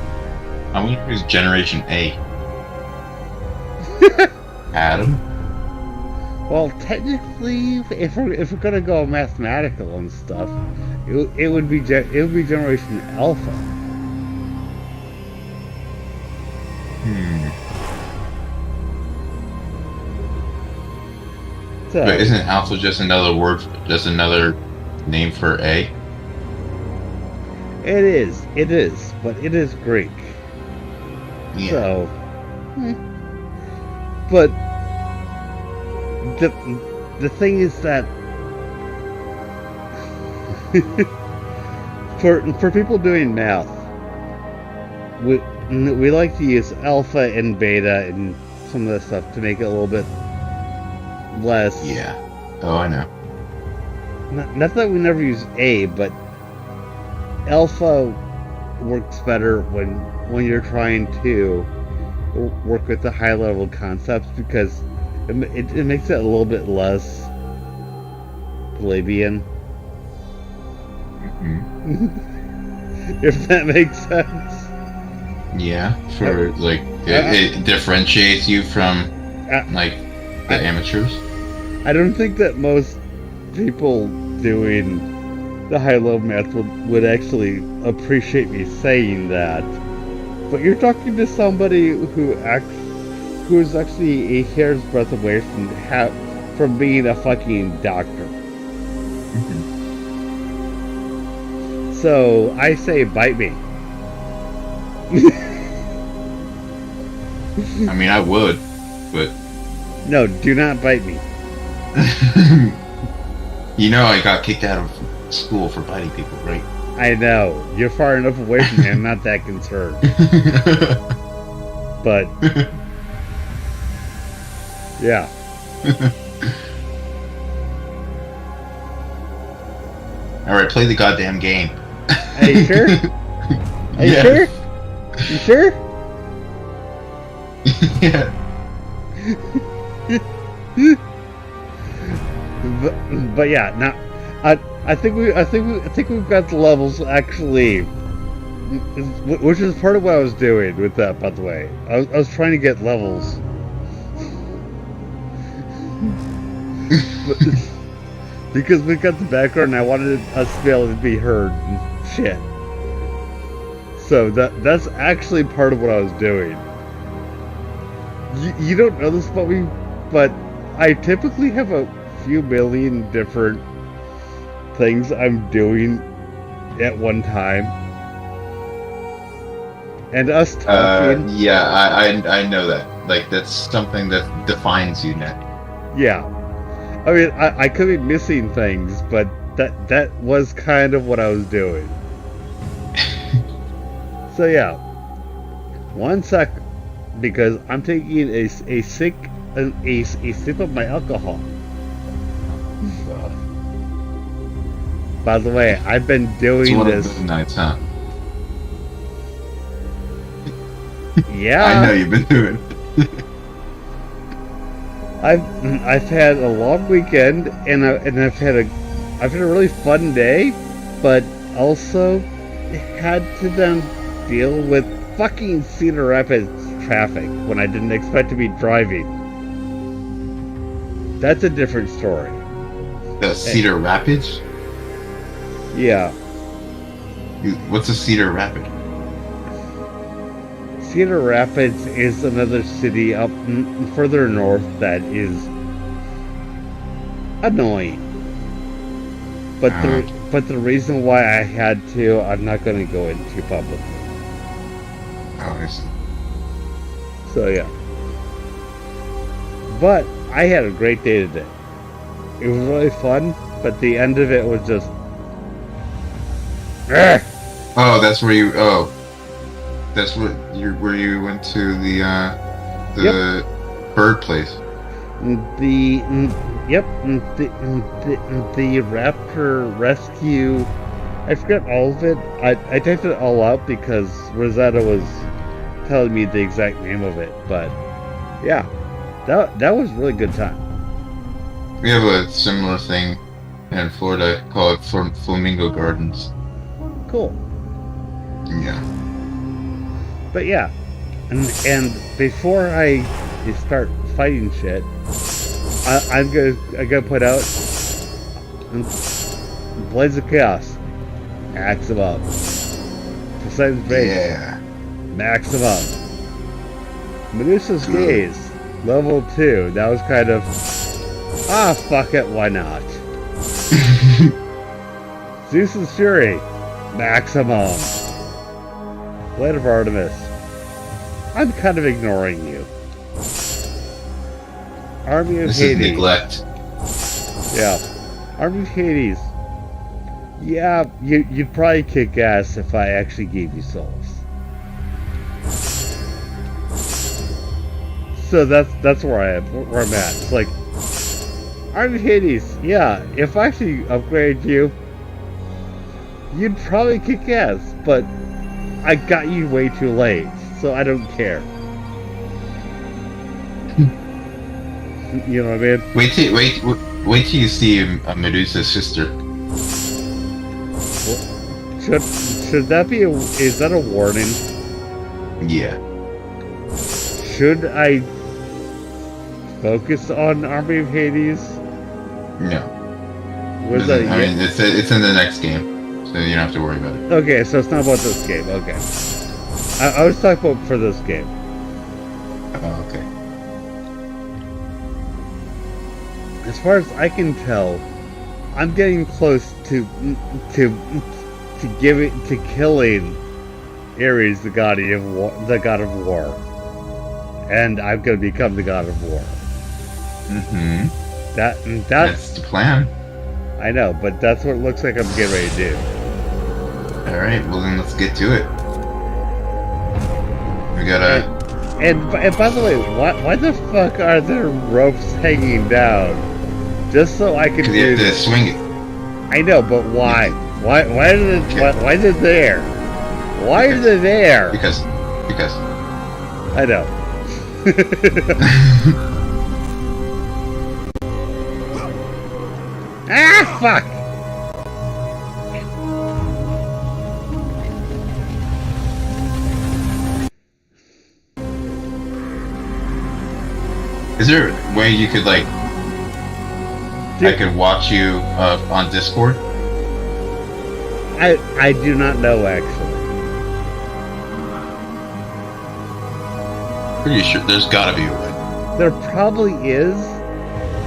I wonder who's Generation A. Adam? Well, technically, if we're gonna go mathematical and stuff, it would be Generation Alpha. So, But isn't Alpha just another name for A? It is, but it is Greek. Yeah. So, but the thing is that for people doing math, we like to use alpha and beta and some of that stuff to make it a little bit less. Yeah. Oh, I know. Not that we never use A, but Alpha works better when you're trying to work with the high level concepts because it makes it a little bit less plebeian. If that makes sense. Yeah, for like it differentiates you from like the amateurs. I don't think that most people doing the high-low math would actually appreciate me saying that. But you're talking to somebody who is actually a hair's breadth away from being a fucking doctor. So I say, bite me. I mean, I would, but no, do not bite me. You know, I got kicked out of school for biting people, right? I know. You're far enough away from me, I'm not that concerned. But yeah. Alright, play the goddamn game. Are you sure? Are you sure? You sure? Yeah. But yeah, now I think we've got the levels actually, which is part of what I was doing with that. By the way, I was trying to get levels. Because we got the background, I wanted us to be able to be heard and shit. So that's actually part of what I was doing. You don't know this about me, but I typically have a few million different things I'm doing at one time. And us talking... yeah, I know that. Like, that's something that defines you, Nick. Yeah. I mean, I could be missing things, but that was kind of what I was doing. So yeah. 1 sec, because I'm taking a sip of my alcohol. By the way, I've been doing this. It's one of the nights, huh? Yeah. I know you've been doing it. I've had a long weekend and I've had a really fun day, but also had to then deal with fucking Cedar Rapids traffic when I didn't expect to be driving. That's a different story. The Cedar Rapids? Yeah. What's a Cedar Rapid? Cedar Rapids is another city up further north that is annoying. But the reason why I had to, I'm not going to go into publicly. Oh, I see. So yeah. But I had a great day today. It was really fun, but the end of it was just... Oh, that's where you... Oh. That's where you went to the Yep. bird place. The raptor rescue. I forgot all of it. I typed it all out because Rosetta was telling me the exact name of it. But yeah, that was a really good time. We have a similar thing in Florida called Flamingo Gardens. Cool. Yeah. But yeah, and before I start fighting shit, I'm gonna put out Blades of Chaos, maximum. Poseidon's Rage, Yeah. maximum. Medusa's Gaze, level 2. That was kind of, fuck it, why not? Zeus's Fury, maximum. Blade of Artemis. I'm kind of ignoring you. Army of This Hades. is neglect. Yeah. Army of Hades. Yeah, you'd probably kick ass if I actually gave you souls. So that's where I'm at. It's like, Army of Hades. Yeah, if I actually upgrade you, you'd probably kick ass, but I got you way too late, so I don't care. You know what I mean? Wait till you see Medusa's sister. Well, should that be is that a warning? Yeah. Should I focus on Army of Hades? No. Was that? I mean, it's in the next game, so you don't have to worry about it. Okay, so it's not about this game. Okay. I was talking about for this game. Oh, okay. As far as I can tell, I'm getting close to killing Ares, the god of war, and I'm gonna become the god of war. Mm-hmm. That's the plan. I know, but that's what it looks like I'm getting ready to do. All right, well then let's get to it. We gotta. And by the way, why the fuck are there ropes hanging down? Just so I can do you have to this. swing it. I know, but why? Why are they there? Why are they there? Because. I know. Ah, fuck! Is there a way you could like? I could watch you on Discord. I do not know actually. Pretty sure there's gotta be a way. There probably is.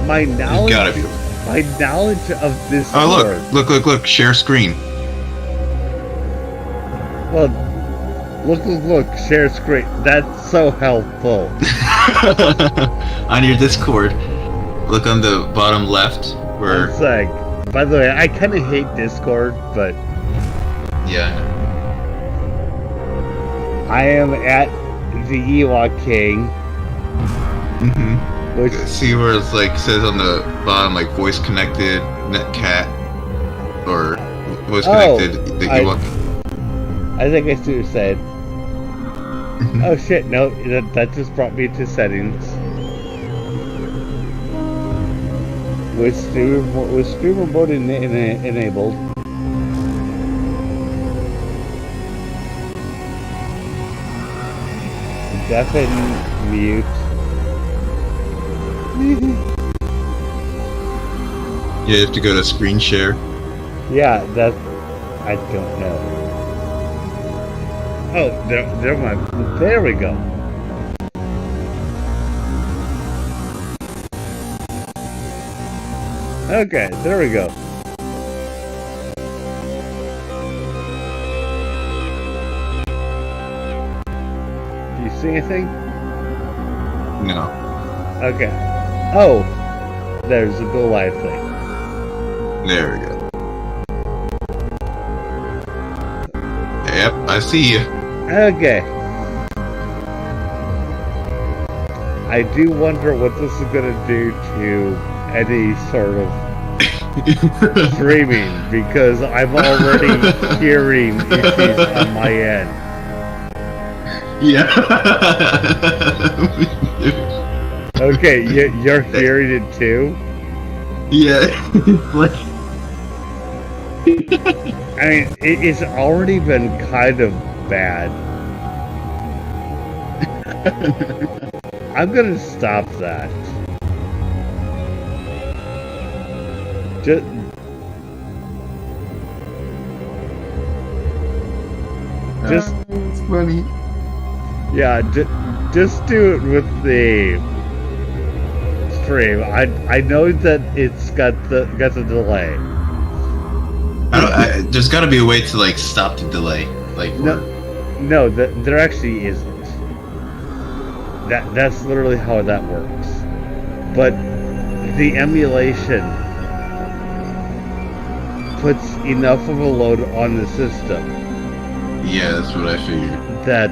My knowledge. There's gotta be. My knowledge of this. Oh look! Share screen. Well, look! Share screen. That's so helpful. On your Discord, look on the bottom left where. One sec. By the way, I kind of hate Discord, but yeah. I am at the Ewok King. Mm-hmm. Which see where it's like says on the bottom like voice connected NetCat or voice connected the Ewok. I think I see what you're saying. Mm-hmm. Oh shit! No, that just brought me to settings. With streamer mode enabled. Deafen mute. You have to go to screen share. Yeah, that I don't know. Oh, there we go. Okay, there we go. Do you see anything? No. Okay. Oh, there's a go live thing. There we go. Yep, I see you. Okay. I do wonder what this is gonna do to any sort of streaming, because I'm already hearing issues on my end. Yeah. Okay, you're hearing it too? Yeah. Like. I mean, it's already been kind of bad. I'm gonna stop that. Just it's funny. Yeah, just do it with the stream. I know that it's got the delay. There's got to be a way to like stop the delay. Like no, there actually isn't. That's literally how that works. But the emulation puts enough of a load on the system. Yeah, that's what I figured. That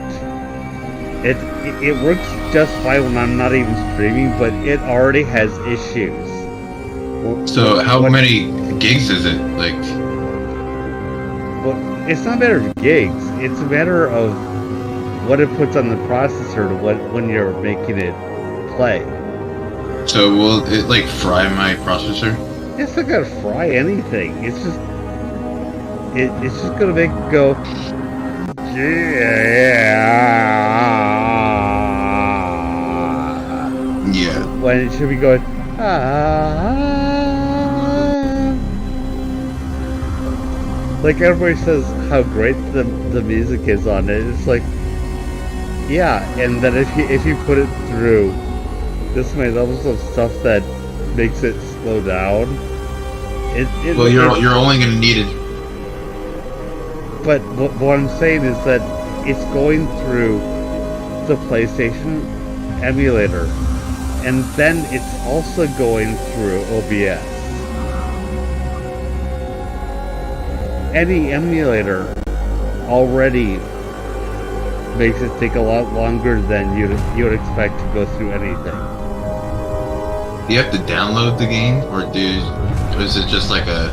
it works just fine when I'm not even streaming, but it already has issues. So how many gigs is it? Like But it's not a matter of gigs. It's a matter of what it puts on the processor to when you're making it play. So will it like fry my processor? It's not gonna fry anything. It's just gonna make it go. Yeah. When it should be going. Like everybody says how great the music is on it. It's like, yeah, and then if you put it through this many levels of stuff that makes it slow down, well, you're only gonna need it. But what I'm saying is that it's going through the PlayStation emulator, and then it's also going through OBS. Any emulator already makes it take a lot longer than you would expect to go through anything. Do you have to download the game, or is it just like a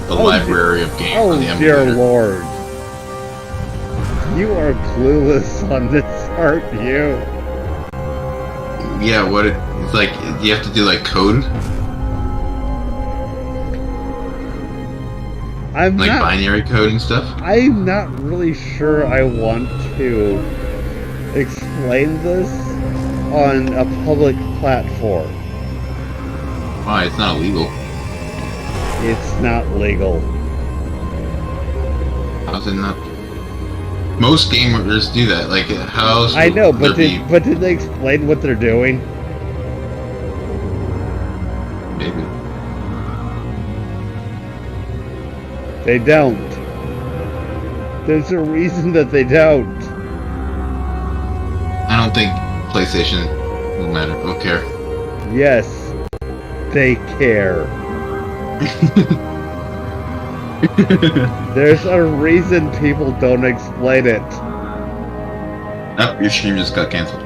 library of games on the emulator? Oh dear Lord. You are clueless on this, aren't you? Yeah, it's like, you have to do like code? Like binary code and stuff? I'm not really sure I want to explain this on a public platform. Why? It's not illegal. It's not legal. How's it not? Most gamers do that. Like, how else I know, but did they explain what they're doing? Maybe. They don't. There's a reason that they don't. I don't think PlayStation will care. Yes, they care. There's a reason people don't explain it. Oh, your stream just got canceled.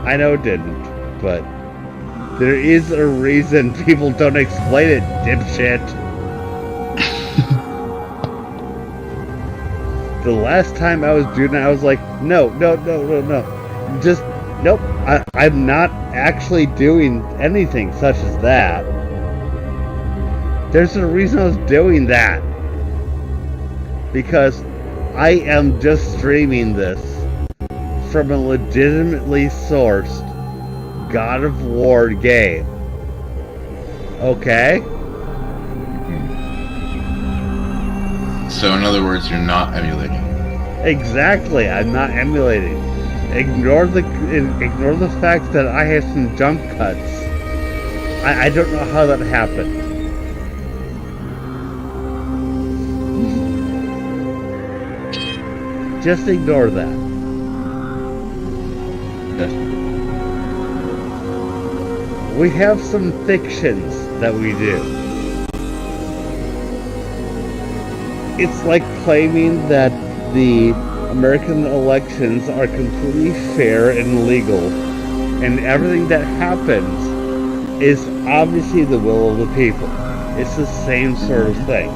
I know it didn't, but there is a reason people don't explain it, dipshit. The last time I was doing it, I was like, no. Just, nope, I'm not actually doing anything such as that. There's a reason I was doing that. Because I am just streaming this from a legitimately sourced God of War game. Okay? So in other words, you're not emulating. Exactly, I'm not emulating. Ignore the fact that I have some jump cuts. I don't know how that happened. Just ignore that. Yes. We have some fictions that we do. It's like claiming that the American elections are completely fair and legal, and everything that happens is obviously the will of the people. It's the same sort of thing.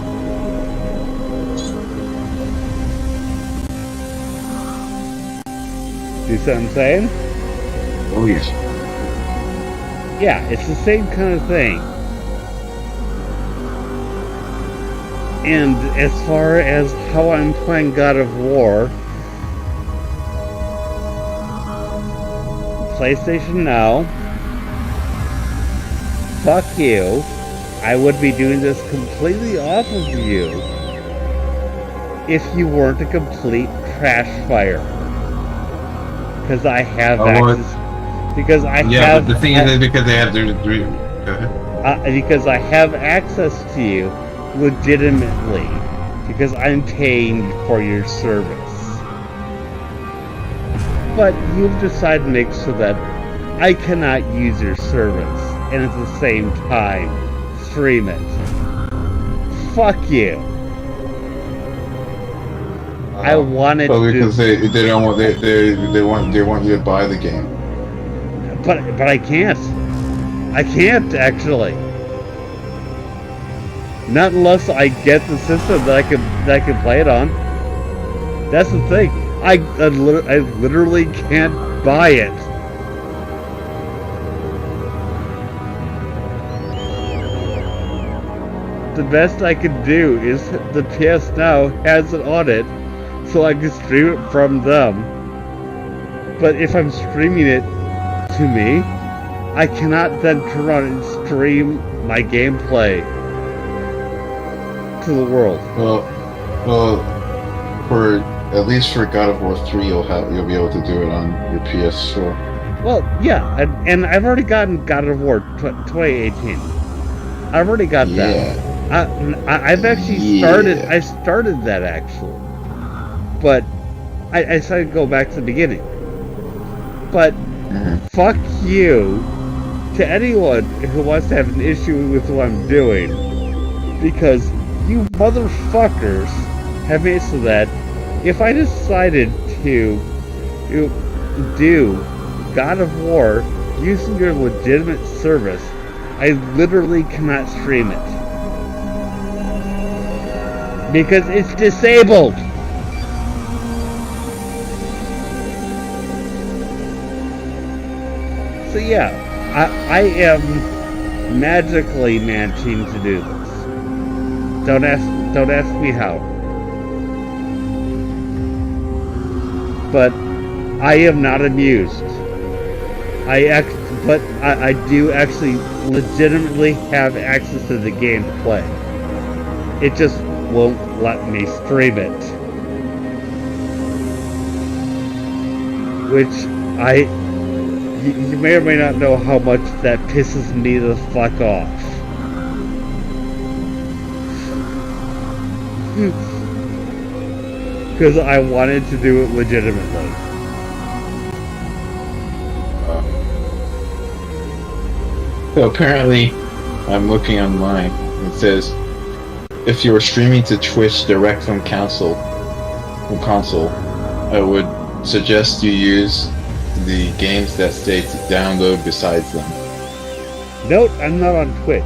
Do you see what I'm saying? Oh, yes. Yeah, it's the same kind of thing. And as far as how I'm playing God of War, PlayStation Now, fuck you. I would be doing this completely off of you if you weren't a complete trash fire. Because I have access. Because I have. Yeah, but the thing is because they have their. Go ahead. Because I have access to you legitimately. Because I'm paying for your service. But you've decided to make so that I cannot use your service and at the same time stream it. Fuck you. I wanted to. Because they don't want they want you to buy the game. But I can't. I can't actually. Not unless I get the system that I can play it on. That's the thing. I literally can't buy it. The best I can do is the PS Now has it on it, so I can stream it from them. But if I'm streaming it to me, I cannot then turn on and stream my gameplay to the world. Well, for at least for God of War 3, you'll be able to do it on your PS4. Well, yeah, and I've already gotten God of War 2018. I've already got that. I've actually started. I started that actually, but I decided to go back to the beginning. But fuck you to anyone who wants to have an issue with what I'm doing, because you motherfuckers have made it so that if I decided to do God of War using your legitimate service, I literally cannot stream it. Because it's disabled! So yeah, I am magically managing to do this. Don't ask me how. But I am not amused. But I do actually legitimately have access to the game to play. It just won't let me stream it. Which you may or may not know how much that pisses me the fuck off. Because I wanted to do it legitimately. So apparently, I'm looking online. It says, if you were streaming to Twitch direct from console, I would suggest you use the games that say to download besides them. Note, I'm not on Twitch.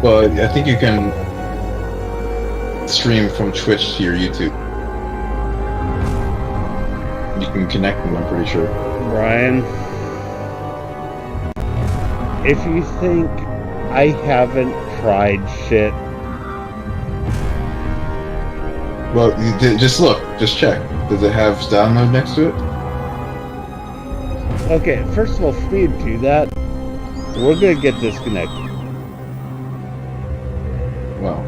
Well, I think you can stream from Twitch to your YouTube. You can connect them, I'm pretty sure. Brian, if you think I haven't tried shit... Well, just look, just check. Does it have download next to it? Okay, first of all, for me to do that, we're gonna get disconnected. Well,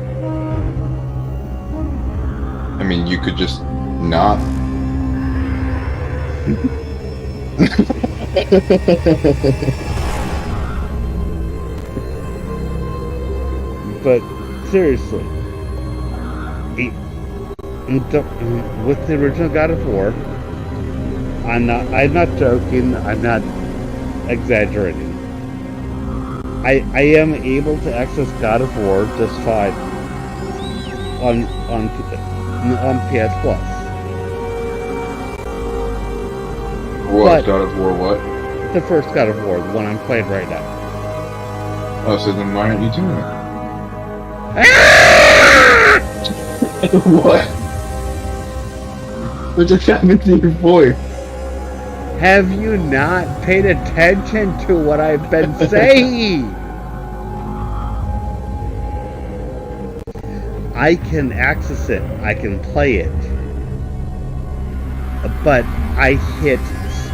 I mean, you could just not. But seriously, with the original God of War, I'm not joking, I'm not exaggerating. I am able to access God of War just fine on PS Plus. What? But God of War what? the first God of War, the one I'm playing right now. Oh, so then why aren't you doing it? What? What just happened to your voice? Have you not paid attention to what I've been saying? I can access it. I can play it. But I hit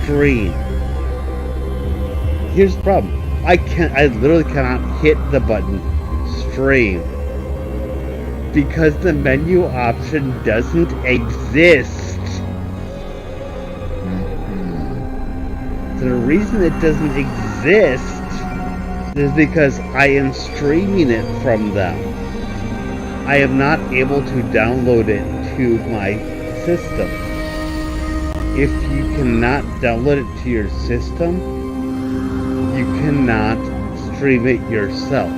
stream. Here's the problem. I literally cannot hit the button stream because the menu option doesn't exist. The reason it doesn't exist is because I am streaming it from them. I am not able to download it to my system. If you cannot download it to your system, you cannot stream it yourself.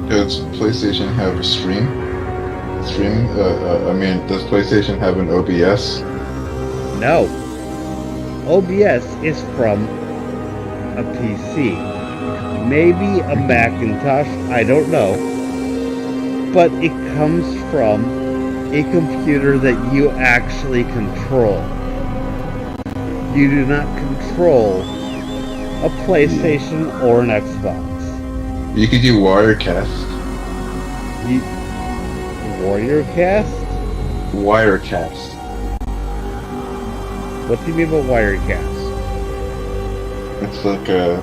Does PlayStation have a stream? I mean, does PlayStation have an OBS? No. OBS is from a PC. maybe a Macintosh, I don't know, but it comes from a computer that you actually control. You do not control a PlayStation or an Xbox. You could do Wirecast. Warriorcast? Wirecast. What do you mean by Wirecast? It's like a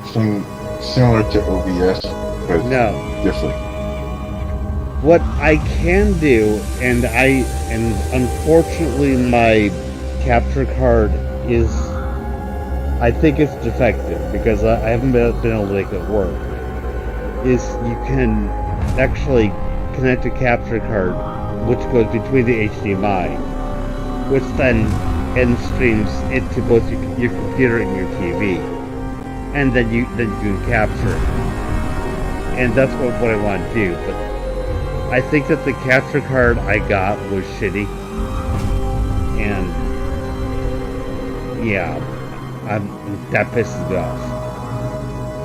thing similar to OBS, but No. different. What I can do, and unfortunately my capture card is, I think it's defective because I haven't been able to make it work, is you can actually connect a capture card which goes between the HDMI, which then streams it to both your computer and your TV, and then you can capture it. And that's what I want to do, but I think that the capture card I got was shitty, and yeah, that pisses me off.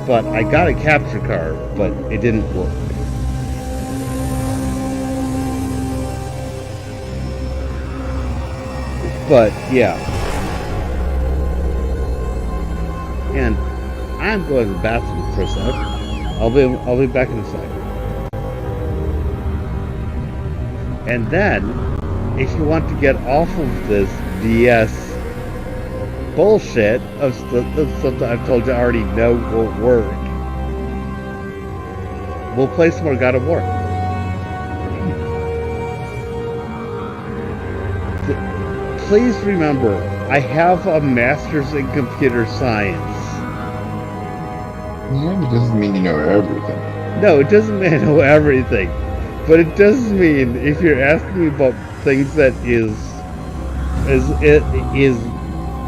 But I got a capture card, but it didn't work. But yeah, and I'm going to the bathroom for a sec. I'll be back in a sec. And then, if you want to get off of this BS bullshit of stuff that I've told you I already know won't work, we'll play some more God of War. Please remember, I have a master's in computer science. Yeah, it doesn't mean you know everything. No, it doesn't mean I know everything. But it does mean if you're asking me about things that is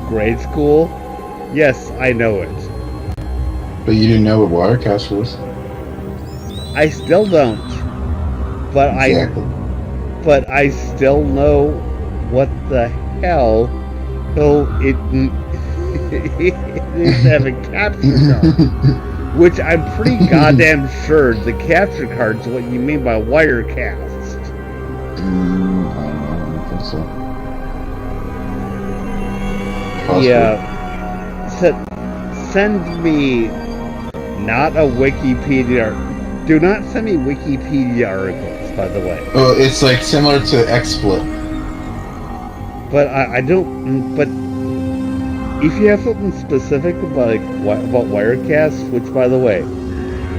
grade school, yes, I know it. But you didn't know what Wirecast was. I still don't. But Exactly. I still know what the hell it is to have a capture card. Which I'm pretty goddamn sure the capture card's what you mean by Wirecast. I don't think so. Possibly. Yeah. Send me not a Wikipedia. Do not send me Wikipedia articles, by the way. Oh, it's like similar to XSplit. But I don't. But if you have something specific about Wirecast, which by the way,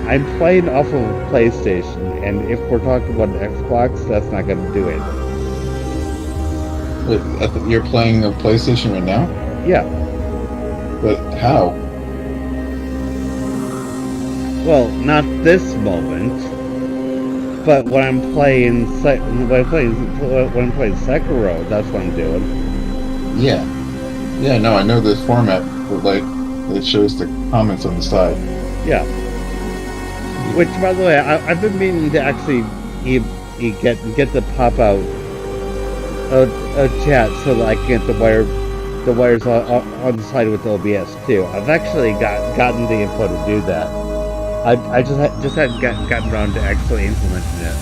I'm playing off of a PlayStation, and if we're talking about an Xbox, that's not going to do it. Wait, you're playing a PlayStation right now? Yeah. But how? Well, not this moment. But when I'm playing Sekiro, that's what I'm doing. Yeah. Yeah, no, I know this format, but like, it shows the comments on the side. Yeah. Which, by the way, I've been meaning to actually get the pop out of chat so that I can get the wires on the side with OBS too. I've actually gotten the info to do that. I just hadn't gotten around to actually implementing it.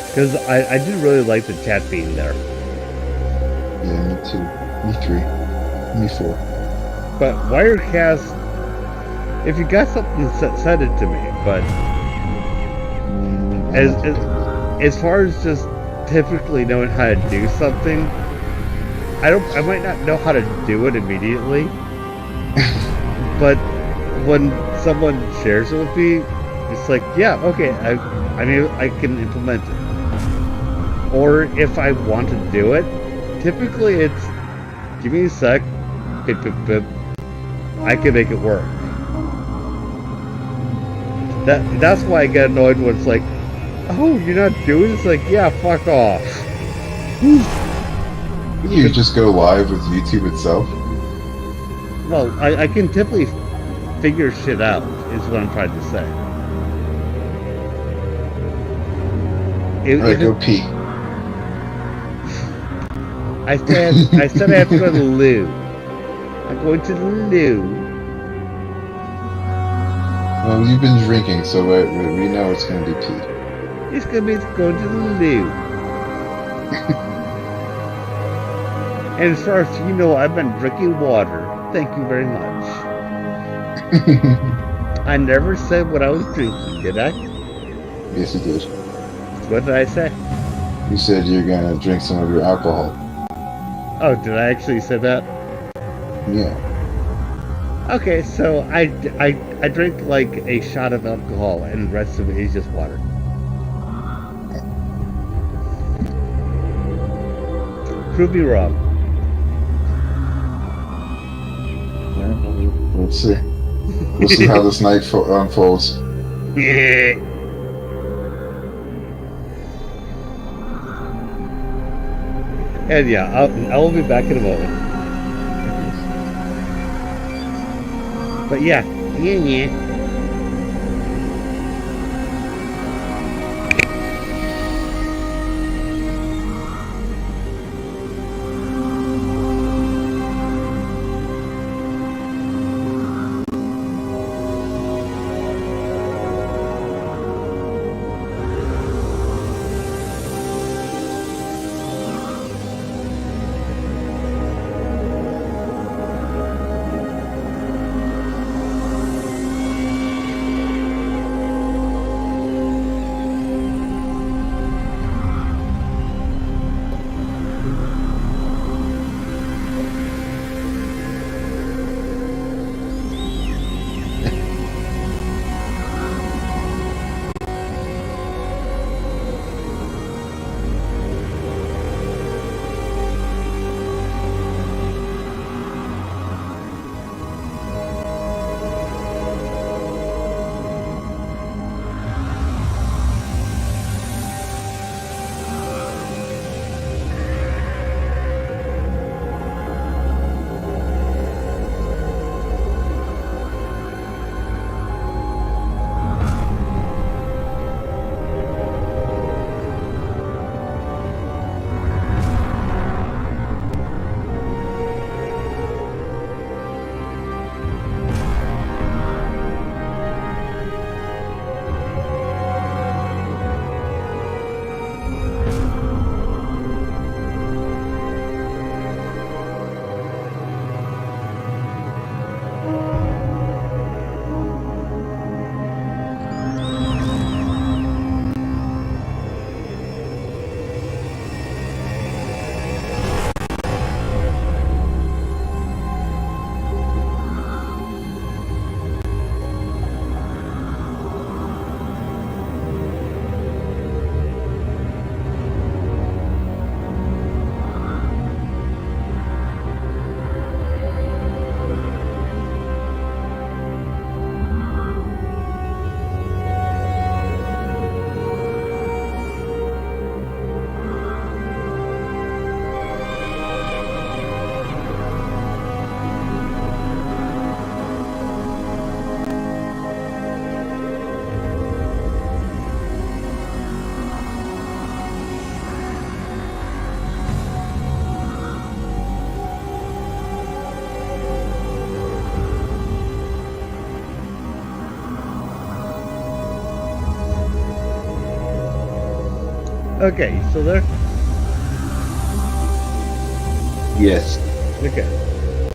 Because I did really like the chat being there. Yeah, me too. Me 3. Me 4. But Wirecast, if you got something, send it to me. But as far as just typically knowing how to do something, I might not know how to do it immediately. But when someone shares it with me, it's like, yeah, okay, I mean, I can implement it. Or if I want to do it, typically it's, give me a sec, pip, pip, pip, I can make it work. That's why I get annoyed when it's like, oh, you're not doing it? It's like, yeah, fuck off. You just go live with YouTube itself? Well, I can typically figure shit out, is what I'm trying to say. Alright, go pee. I said I have to go to the loo. I'm going to the loo. Well, you've been drinking, so we know it's going to be pee. It's gonna be going to the loo. And as far as you know, I've been drinking water. Thank you very much. I never said what I was drinking, did I? Yes, you did. What did I say? You said you're going to drink some of your alcohol. Oh, did I actually say that? Yeah. Okay, so I drink like a shot of alcohol, and the rest of it is just water. Prove me wrong. Let's see. We'll see how this night unfolds. And yeah, I will be back in a moment. But yeah. Okay, so there. Yes. Okay.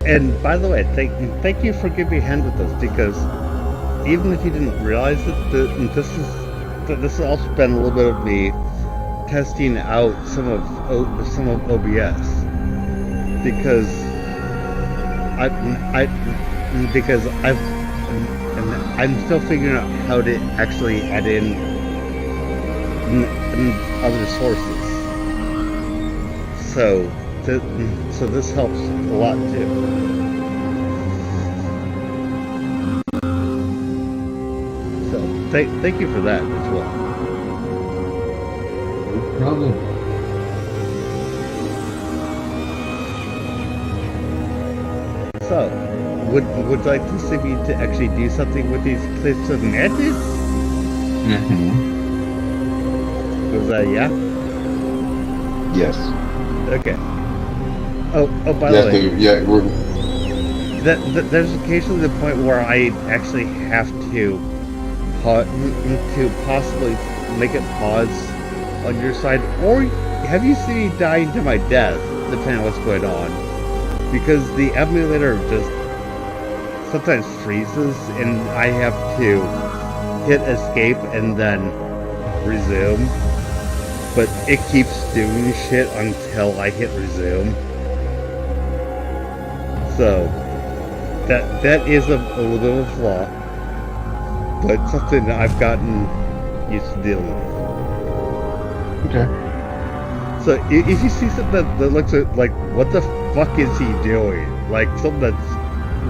And by the way, thank you for giving me a hand with this, because even if you didn't realize it, this has also been a little bit of me testing out some of OBS, because I'm still figuring out how to actually add in other sources. So this helps a lot too. So thank you for that as well. No problem. So, would you like to see me to actually do something with these clips of madness? Mm-hmm. Was that yeah? Yes. Okay. Oh, by the way. Yeah, we're... There's occasionally the point where I actually have to to possibly make it pause on your side, or have you seen me dying to my death, depending on what's going on? Because the emulator just sometimes freezes, and I have to hit escape and then resume. But it keeps doing shit until I hit resume. So that is a little bit of a flaw, but something that I've gotten used to dealing with. Okay. So if you see something that looks like, what the fuck is he doing? Like something that's,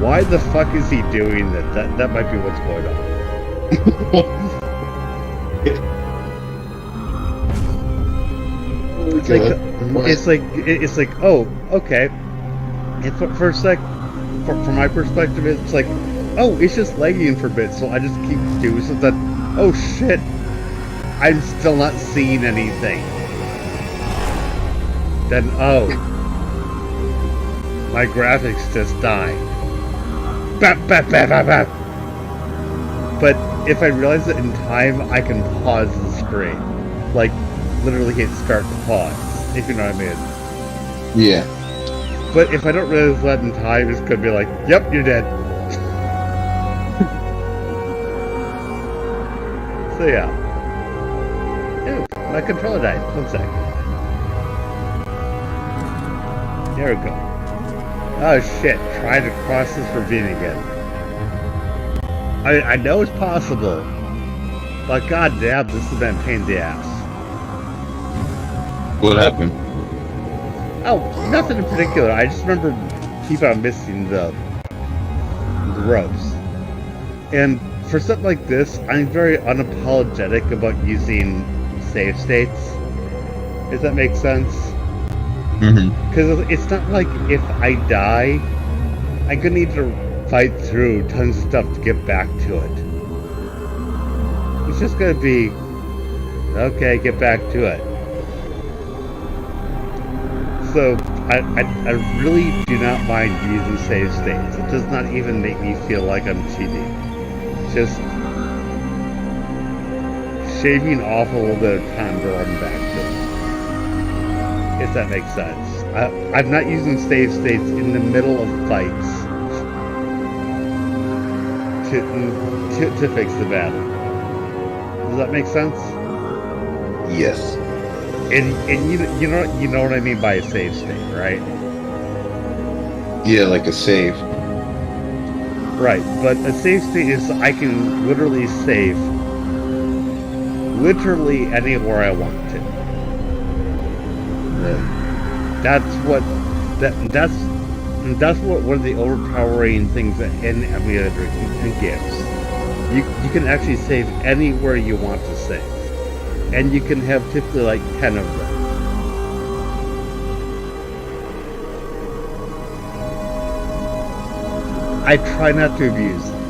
why the fuck is he doing that? That might be what's going on. It's like, oh, okay. And for a sec, from my perspective, it's like, oh, it's just lagging for a bit, so I just keep doing something. Oh shit, I'm still not seeing anything. Then, oh, my graphics just died. Bap, bap, bap, bap, bap. But if I realize it in time, I can pause the screen. Like, literally hit start to pause, if you know what I mean. Yeah. But if I don't realize that in time, it's gonna be like, yep, you're dead. So yeah. Ew, my controller died. 1 sec. There we go. Oh shit, trying to cross this ravine again. I know it's possible, but goddamn, this has been a pain in the ass. What happened? Oh, nothing in particular. I just remember keep on missing the ropes. And for something like this, I'm very unapologetic about using save states. Does that make sense? Because it's not like if I die, I'm gonna need to fight through tons of stuff to get back to it. It's just gonna be, okay, get back to it. So, I really do not mind using save states. It does not even make me feel like I'm cheating. Just shaving off a little bit of time to run back to it. If that makes sense. I'm not using save states in the middle of fights to fix the battle. Does that make sense? Yes. And you know what I mean by a save state, right? Yeah, like a save. Right, but a save state is I can literally save literally anywhere I want to. That's what one of the overpowering things that an emulator gives. You can actually save anywhere you want to save. And you can have typically like 10 of them. I try not to abuse them.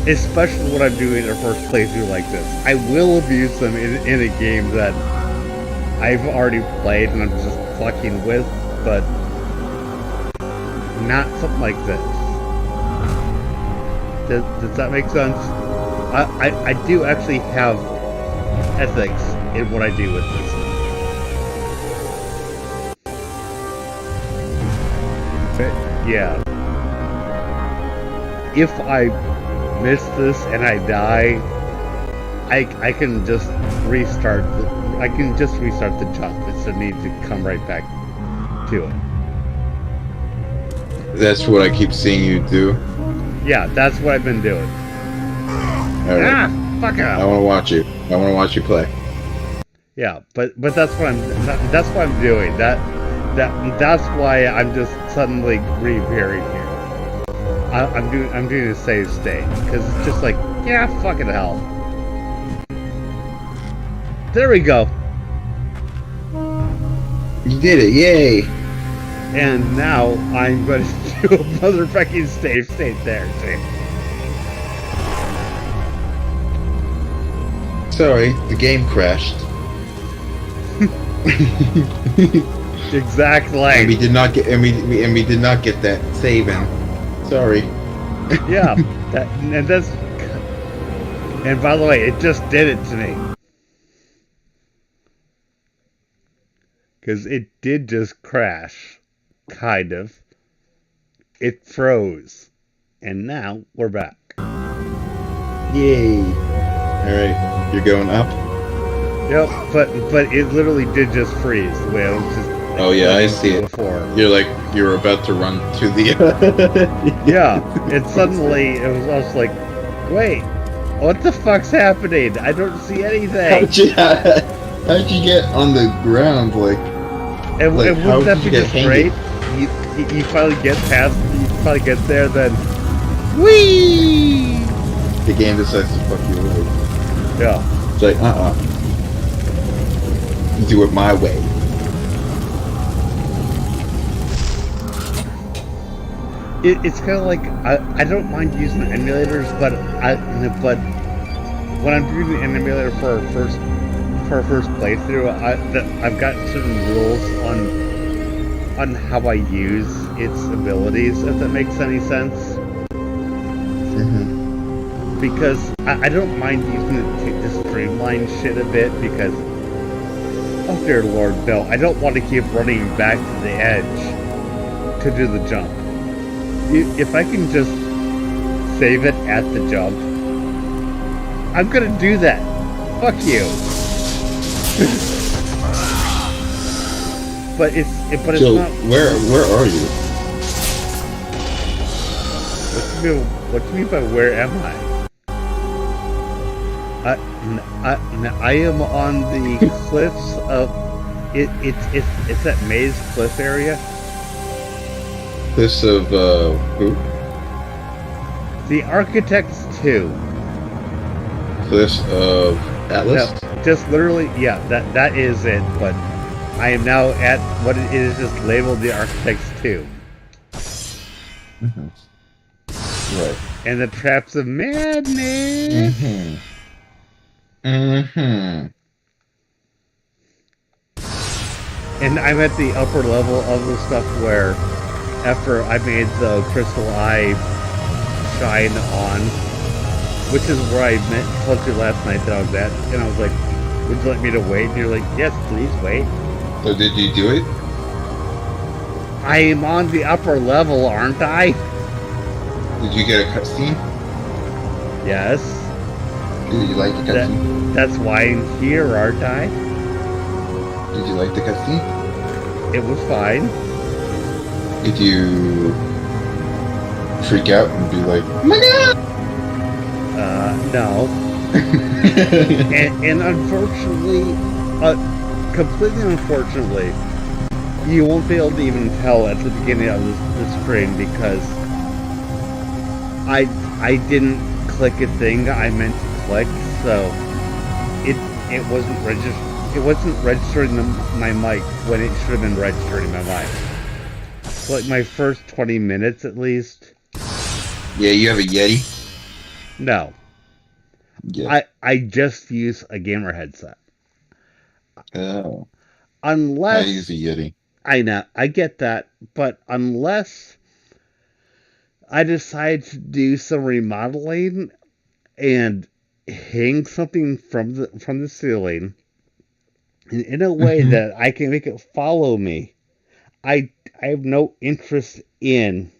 Especially when I'm doing a first playthrough like this. I will abuse them in a game that I've already played and I'm just fucking with, but not something like this. Does that make sense? I do actually have ethics in what I do with this. But, yeah. If I miss this and I die, I can just restart the jump instead of needing to come right back to it. That's what I keep seeing you do. Yeah, that's what I've been doing. All right. Ah, fuck up. I want to watch you. I want to watch you play. Yeah, but that's what I'm doing. That's why I'm just suddenly reappearing here. I'm doing a save state because it's just like, yeah, fucking hell. There we go. You did it! Yay! And now I'm going to do a motherfucking save state there too. Sorry, the game crashed. Exactly. And we did not get that save in. Sorry. Yeah, that's And by the way, it just did it to me. Because it did just crash. Kind of. It froze. And now we're back. Yay! Alright, you're going up? Yep, but it literally did just freeze the way I was just. Oh yeah, I see it. Before. You're about to run to the. Yeah, and suddenly it was also like, wait, what the fuck's happening? I don't see anything. How'd you get on the ground? And wouldn't that be just great? Hanging? You finally get past, you finally get there, then, whee! The game decides to fuck you over. Yeah. It's like, do it my way. It's kind of like I don't mind using emulators, but when I'm doing an emulator for our first playthrough, I've got certain rules on how I use its abilities, if that makes any sense. Mm-hmm. Because I don't mind using it to streamline shit a bit, because oh dear lord, no, I don't want to keep running back to the edge to do the jump. If I can just save it at the jump, I'm gonna do that. Fuck you. but it's So not. Where are you? What do you mean by where am I? I am on the cliffs of it's that maze cliff area. Cliffs of who? The Architects 2. Cliffs of Atlas? No, just literally, yeah, that is it, but I am now at what it is just labeled the Architects 2. Mm-hmm. Right. And the Traps of Madness. Mm-hmm. Mm-hmm. And I'm at the upper level of the stuff where after I made the crystal eye shine on, which is where I told you last night that I was at, and I was like, would you like me to wait? And you're like, yes, please wait. So did you do it? I am on the upper level, aren't I? Did you get a cutscene? Yes. Did you like the cutscene? That's why I'm here, aren't I? Did you like the cutscene? It was fine. Did you freak out and be like, oh my god? No. and unfortunately, completely unfortunately, you won't be able to even tell at the beginning of the screen because I didn't click a thing I meant to click, so it wasn't registering my mic when it should have been registering my mic. So like my first 20 minutes at least. Yeah, you have a Yeti? No. Yeah. I just use a gamer headset. Oh. Unless I use a Yeti. I know, I get that, but unless I decide to do some remodeling and hang something from the ceiling in a way that I can make it follow me, I have no interest in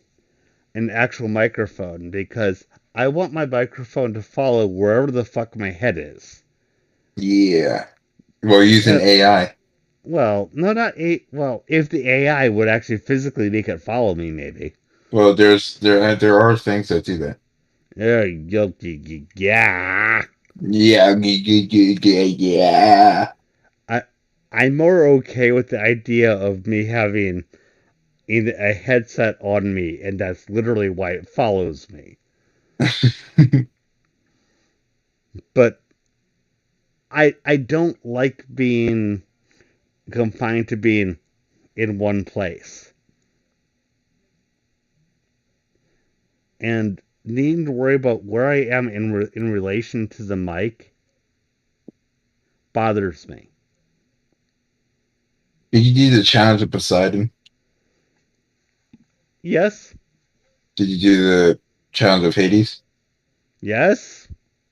an actual microphone because I want my microphone to follow wherever the fuck my head is. Yeah. Well, using AI. Well, no, not a. Well, if the AI would actually physically make it follow me, maybe. Well, there are things that do that. Yeah. Yeah. I'm more okay with the idea of me having a headset on me, and that's literally why it follows me. But I don't like being confined to being in one place. And needing to worry about where I am in relation to the mic bothers me. Did you do the challenge of Poseidon? Yes. Did you do the challenge of Hades? Yes.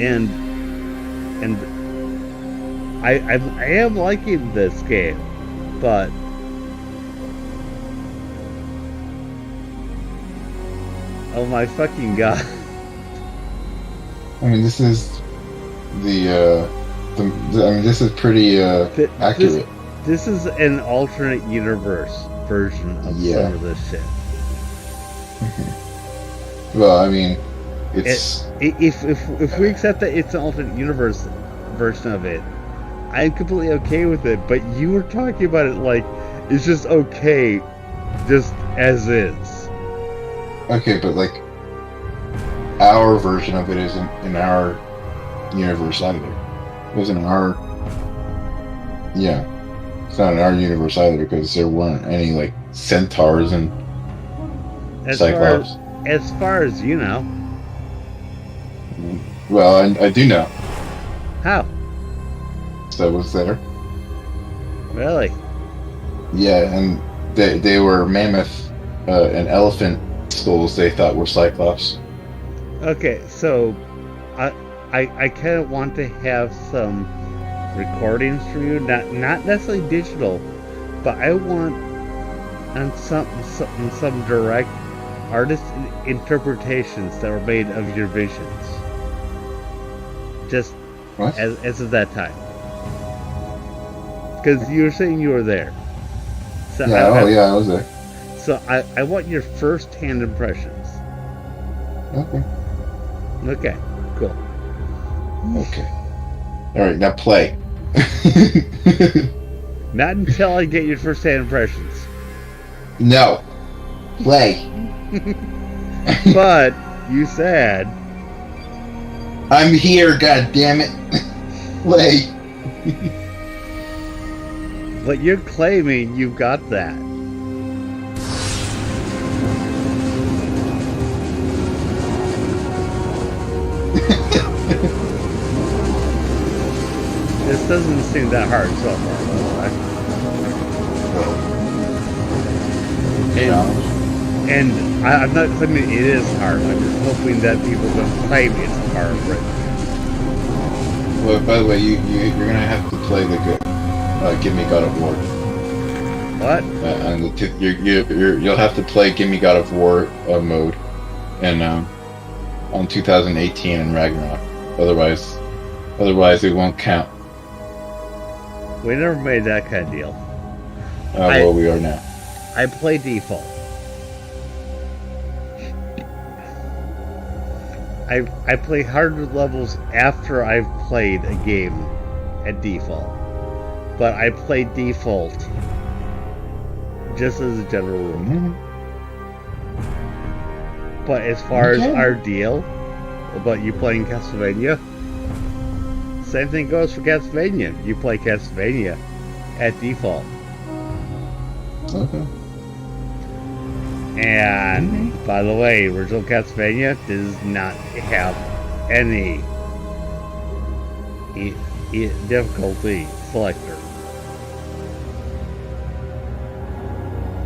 and I am liking this game, but oh my fucking god! I mean, this is this is pretty accurate. This is an alternate universe version of some of this shit. Well, I mean, it's if we accept that it's an alternate universe version of it, I'm completely okay with it. But you were talking about it like it's just okay, just as is. okay, but like our version of it isn't in our universe either. It isn't our it's not in our universe either because there weren't any like centaurs and Cyclops. As far as you know. Well, I do know. How? That was there. Really? Yeah, and they were mammoth and elephant skulls they thought were Cyclops. Okay, so I kind of want to have some recordings for you, not necessarily digital, but I want on some direct artist interpretations that were made of your visions. Just as of that time. Because you were saying you were there. So I was there. So I want your first-hand impressions. Okay. Okay, cool. Okay. Alright, now play. Not until I get your first-hand impressions. No. Play. But you said I'm here, god damn it. Play. But you're claiming you've got that. This doesn't seem that hard so far, by the way. And I'm not claiming it is hard. I'm just hoping that people don't claim it's hard. Right? Well, by the way, you're gonna have to play the Give Me God of War. What? And you'll have to play Give Me God of War mode, and on 2018 in Ragnarok. Otherwise it won't count. We never made that kind of deal. Well, we are now. I play default. I play harder levels after I've played a game at default. But I play default just as a general rule. Mm-hmm. But as far as our deal about you playing Castlevania, same thing goes for Castlevania. You play Castlevania at default. Okay. And by the way, original Castlevania does not have any difficulty selector.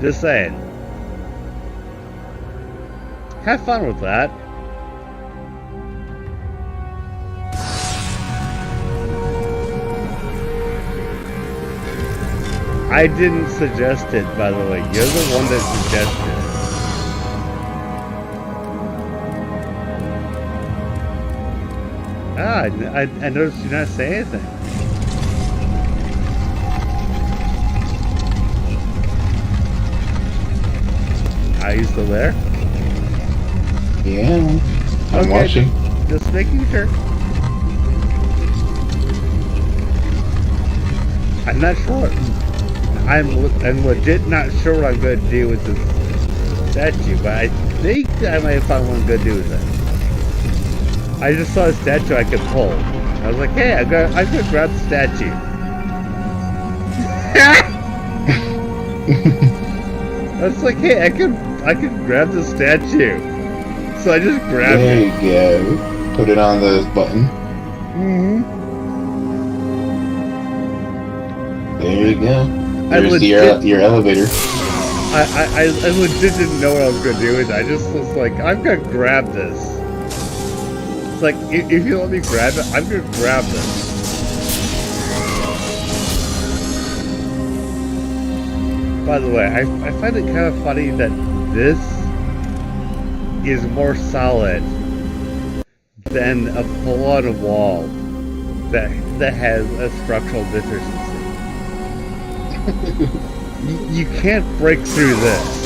Just saying. Have fun with that. I didn't suggest it, by the way. You're the one that suggested it. I noticed you not say anything. Are you still there? Yeah. I'm watching. Just making sure. I'm not sure. I'm legit not sure what I'm going to do with this statue, but I think I might have found what I'm going to do with it. I just saw a statue I could pull. I was like, hey, I'm gonna grab the statue. I was like, hey, I could grab the statue. So I just grabbed it. There you go. Put it on the button. Mm-hmm. There you go. There's your elevator. I legit didn't know what I was gonna do with it. I just was like, I'm gonna grab this. like, if you let me grab it, I'm gonna grab this. By the way, I find it kind of funny that this is more solid than a full-on wall that has a structural deficiency. You can't break through this.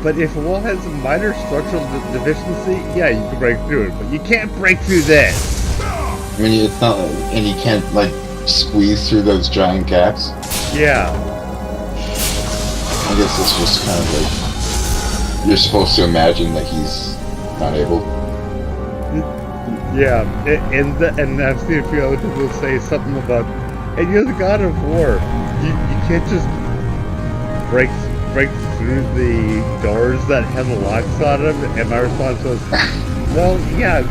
But if a wall has a minor structural deficiency, yeah, you can break through it. But you can't break through this. I mean, it's not, and you can't like squeeze through those giant gaps. Yeah. I guess it's just kind of like you're supposed to imagine that he's not able. Yeah, and I've seen a few other people say something about, and you're the god of war. You can't just break through the doors that have the locks on them. And my response was, well, yeah,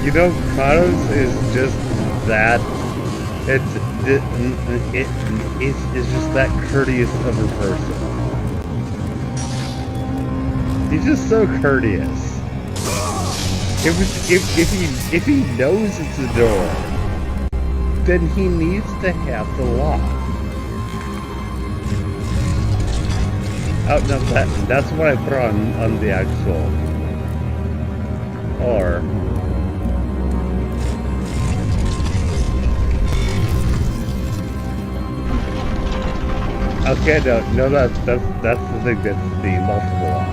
you know, Kratos is just that. It's just that courteous of a person. He's just so courteous. If he knows it's a door, then he needs to have the lock. Oh no, that's what I put on the actual. Or okay, no, that's the thing that's the multiple lock.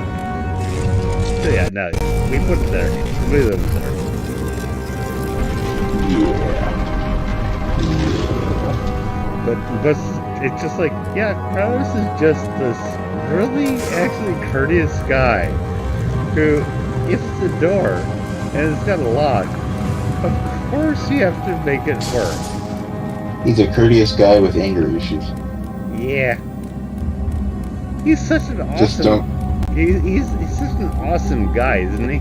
So yeah, no, we put it there. We leave it there. But it's just like, yeah, Kratos is just this really actually courteous guy who, if it's a door and it's got a lock, of course you have to make it work. He's a courteous guy with anger issues. Yeah. He's such an awesome... Just don't... He's such an awesome guy, isn't he?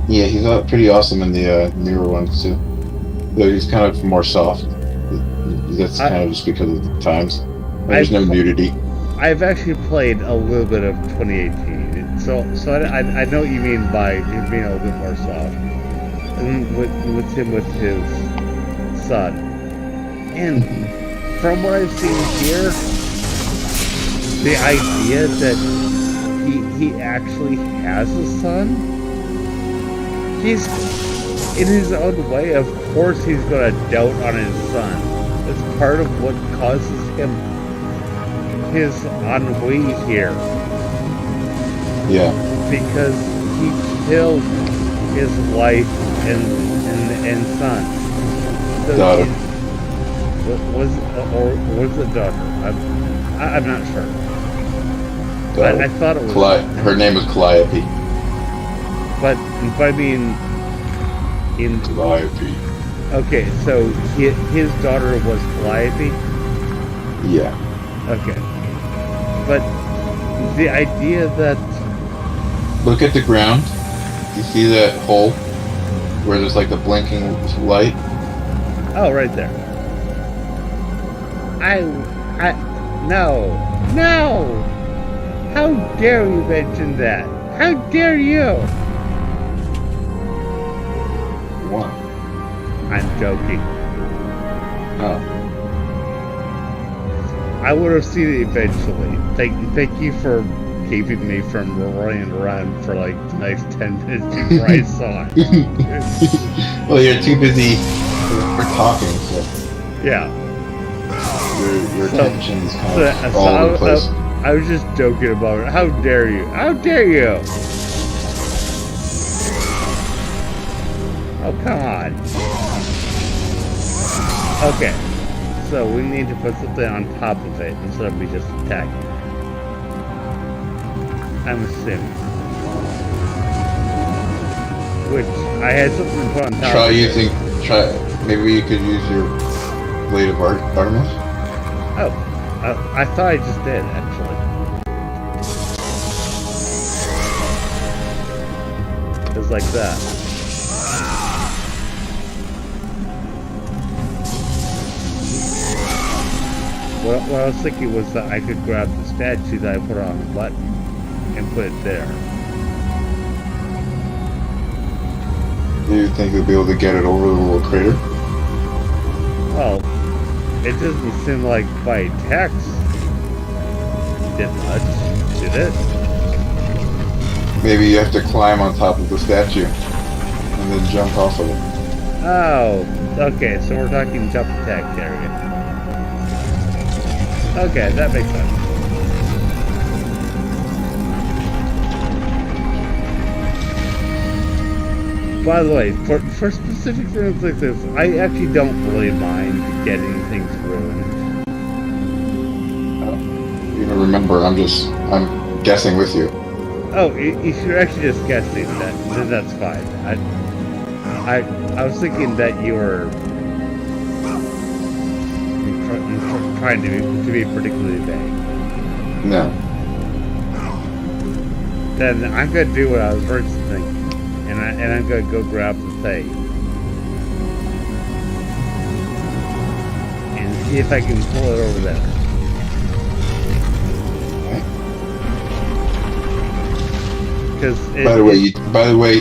Yeah, he's pretty awesome in the newer ones too. Though he's kind of more soft. That's kind of just because of the times. There's no nudity. I've actually played a little bit of 2018, so I know what you mean by him being a little bit more soft. And with him with his son. And from what I've seen here, the idea that he actually has a son, he's, in his own way, of course he's going to dote on his son. It's part of what causes him his ennui here. Yeah. Because he killed his wife and son. So daughter. Was it daughter? I'm not sure. I thought it was. Her name was Calliope. But I mean, in Calliope. Okay, so his daughter was Calliope? Yeah. Okay. But the idea that... Look at the ground. You see that hole? Where there's like the blinking light? Oh, right there. No! How dare you mention that? How dare you? What? I'm joking. Oh. I would have seen it eventually. Thank you for keeping me from running around for like the next 10 minutes before I saw it. Well, you're too busy for talking, so... Yeah. Your attention is kind of all over the place. I was just joking about it. How dare you? How dare you? Oh, come on. Okay. So we need to put something on top of it instead of me just attacking. I'm assuming. Which, I had something to put on top of it. Maybe you could use your Blade of Artemis? Oh, I thought I just did, actually. It was like that. What I was thinking was that I could grab the statue that I put on the button and put it there. You think you'll be able to get it over the little crater? Well, it doesn't seem like by text did much, did it? Maybe you have to climb on top of the statue and then jump off of it. Oh, okay, so we're talking jump attack area. Okay, that makes sense. By the way, for specific things like this, I actually don't really mind getting things ruined. You know, remember, I'm guessing with you. Oh, if you're actually just guessing, then that's fine. I was thinking that you were trying to be particularly vague. No. Then I'm gonna do what I was first thinking, and I'm gonna go grab the thing and see if I can pull it over there. By the way,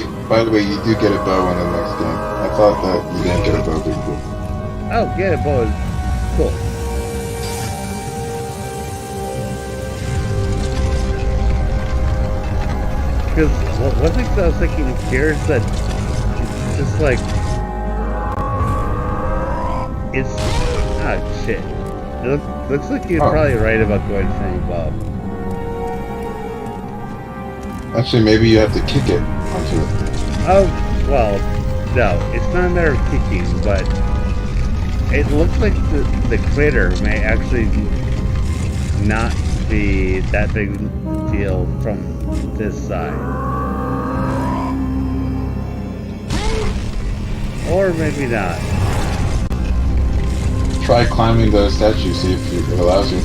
you do get a bow in the next game. I thought that you didn't get a bow before. Oh, get a bow is cool. Because one thing that I was thinking here is that it's just like it's shit. It looks like you're probably right about going from above. Actually, maybe you have to kick it onto it. Oh, well, no, it's not a matter of kicking, but it looks like the crater may actually not be that big deal from this side. Or maybe not. Try climbing the statue, see if it allows you.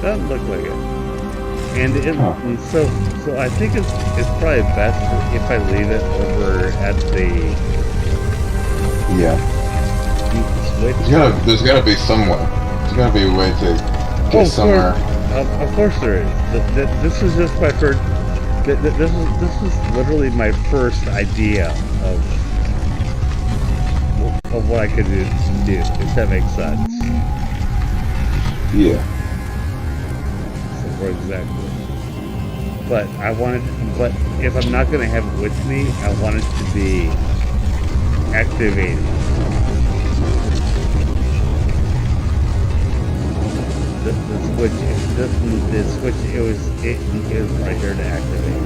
Doesn't look like it. And so I think it's probably best if I leave it over at the switch. There's gotta be somewhere. There's gotta be a way to get somewhere. Of course there is. This is just my first. This is literally my first idea of what I could do, if that makes sense. Yeah. Exactly. But if I'm not gonna have it with me, I want it to be activated. The switch, it was right here to activate.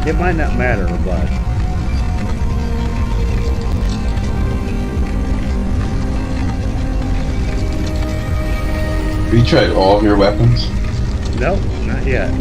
It might not matter, but have you tried all of your weapons? Nope, not yet.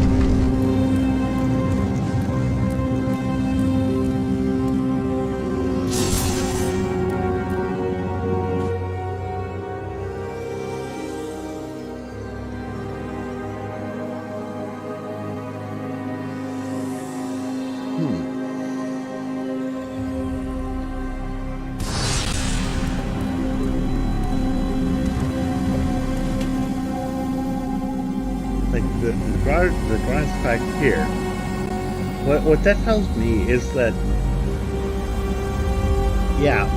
The grass back here. What that tells me is that, yeah,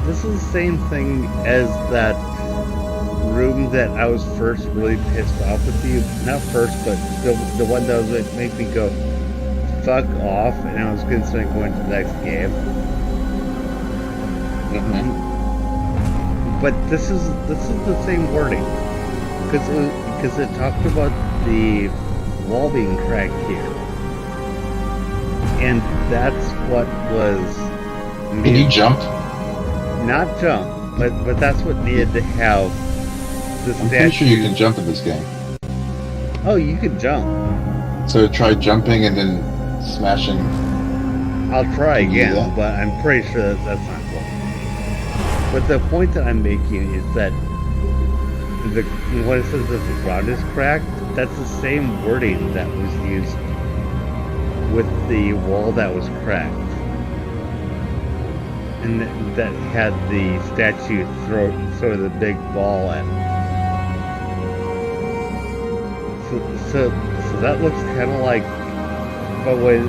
this is the same thing as that room that I was first really pissed off with you. Not first, but the one that was like make me go fuck off, and I was considering going to the next game. But this is the same wording, because it talked about the wall being cracked here, and that's what was. Can you jump? Not jump, but that's what needed to have the statue. I'm pretty sure you can jump in this game. Oh, you can jump. So try jumping and then smashing. I'll try again, but I'm pretty sure that's not cool. But the point that I'm making is that when it says that the ground is cracked, that's the same wording that was used with the wall that was cracked, and that had the statue throw the big ball at it. So that looks kind of like, but with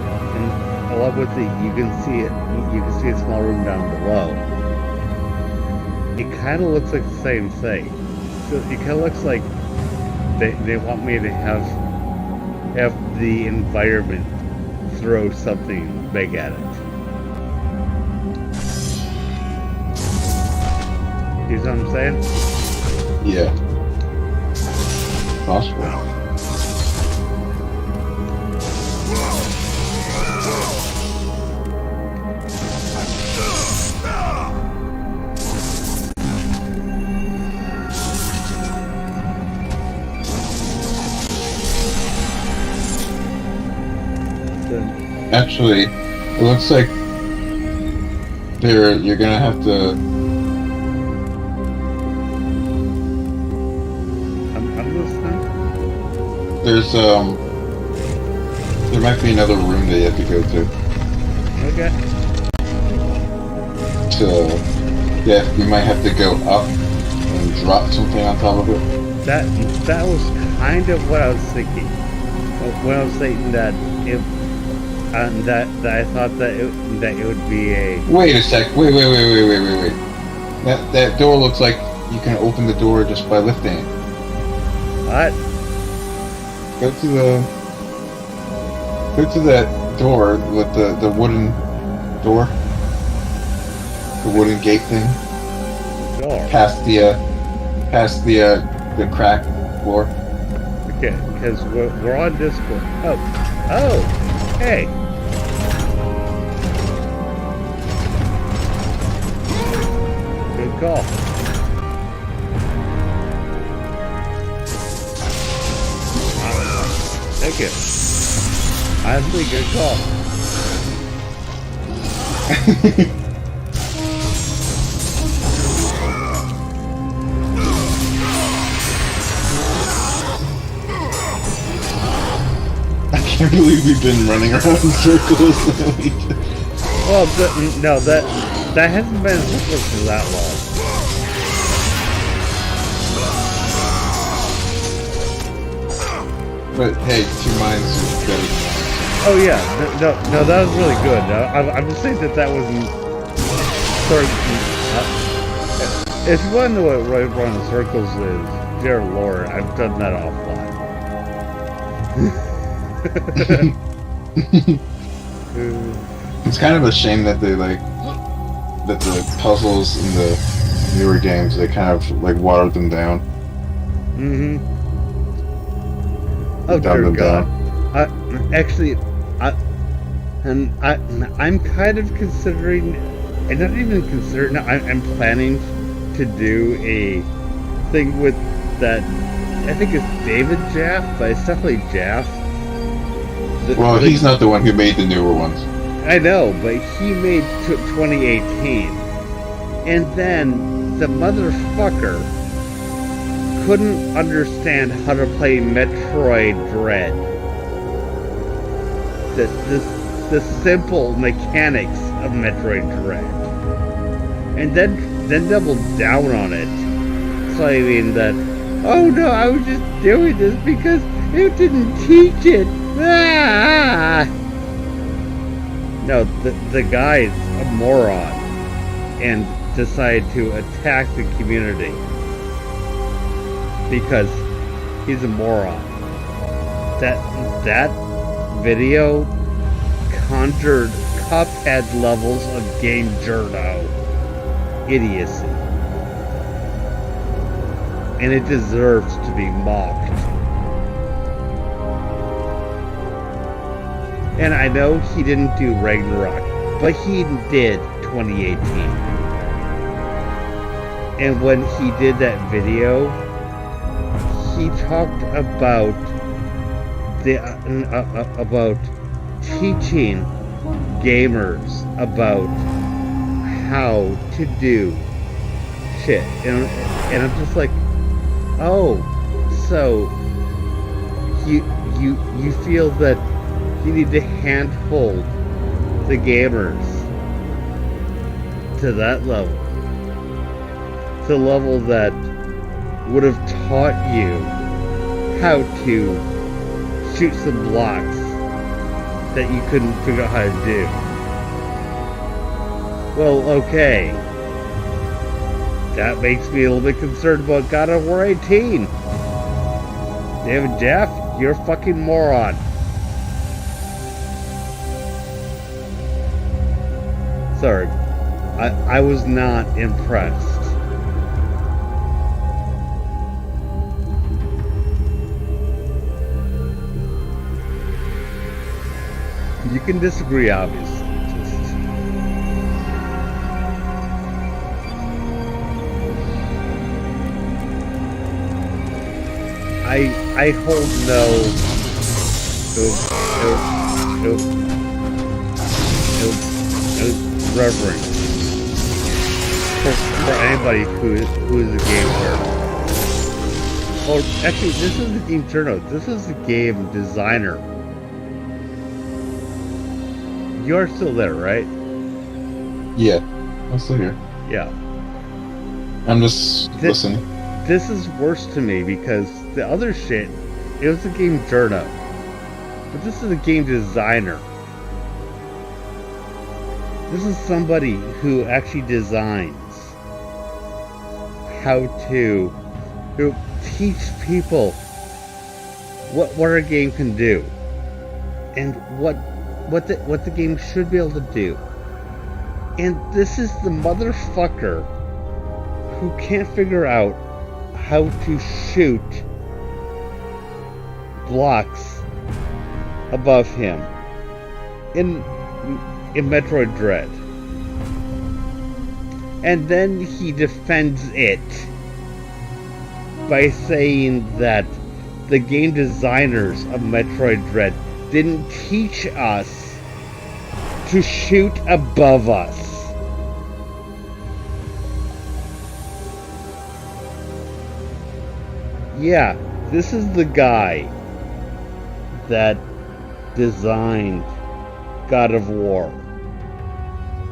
along with the you can see a small room down below. It kind of looks like the same thing. So it kind of looks like they want me to have the environment throw something big at it. You know what I'm saying? Yeah. Possible. Actually, it looks like you're gonna have to. I'm listening. There might be another room that you have to go to. Okay. So, yeah, you might have to go up and drop something on top of it. That was kind of what I was thinking. When I was saying that if that I thought that it would be a. Wait a sec. Wait. That door looks like you can open the door just by lifting it. What? Go to that door with the wooden door. The wooden gate thing. Door. Past the crack floor. Okay, because we're on Discord. Oh, hey. Good call. Thank you. Honestly, good call. I can't believe we've been running around in circles. Well, no, that hasn't been in circles for that long. But hey, 2 minds is better than 1. Oh yeah, no, that was really good. I'm just saying that wasn't sort of. If you want to know what running in circles is, dear Lord, I've done that offline. It's kind of a shame that the puzzles in the newer games, they kind of like watered them down. Mm-hmm. Oh dear God. Actually, I'm kind of considering, and not even considering. I'm planning to do a thing with that. I think it's David Jaff, but it's definitely Jaff. Well, he's not the one who made the newer ones. I know, but he made 2018, and then the motherfucker couldn't understand how to play Metroid Dread. The simple mechanics of Metroid Dread, and then doubled down on it, claiming that, oh no, I was just doing this because it didn't teach it. Ah! No, the guy's a moron and decided to attack the community because he's a moron. That video conjured Cuphead levels of game journo idiocy, and it deserves to be mocked. And I know he didn't do Ragnarok, but he did 2018. And when he did that video, he talked about about teaching gamers about how to do shit, and I'm just like, oh, so you feel that You need to handhold the gamers to that level. To the level that would have taught you how to shoot some blocks that you couldn't figure out how to do. Well, okay. That makes me a little bit concerned about God of War 18. David Jeff, you're a fucking moron. Sorry. I was not impressed. You can disagree, obviously. I hold no reverence for anybody who is a game journalist. Oh, actually, this is the game journalist. This is the game designer. You're still there, right? Yeah, I'm still here. Yeah. I'm just listening. This is worse to me because the other shit, it was a game journo. But this is a game designer. This is somebody who actually designs how to teach people what a game can do and what the game should be able to do. And this is the motherfucker who can't figure out how to shoot blocks above him in Metroid Dread. And then he defends it by saying that the game designers of Metroid Dread didn't teach us to shoot above us. Yeah, this is the guy that designed God of War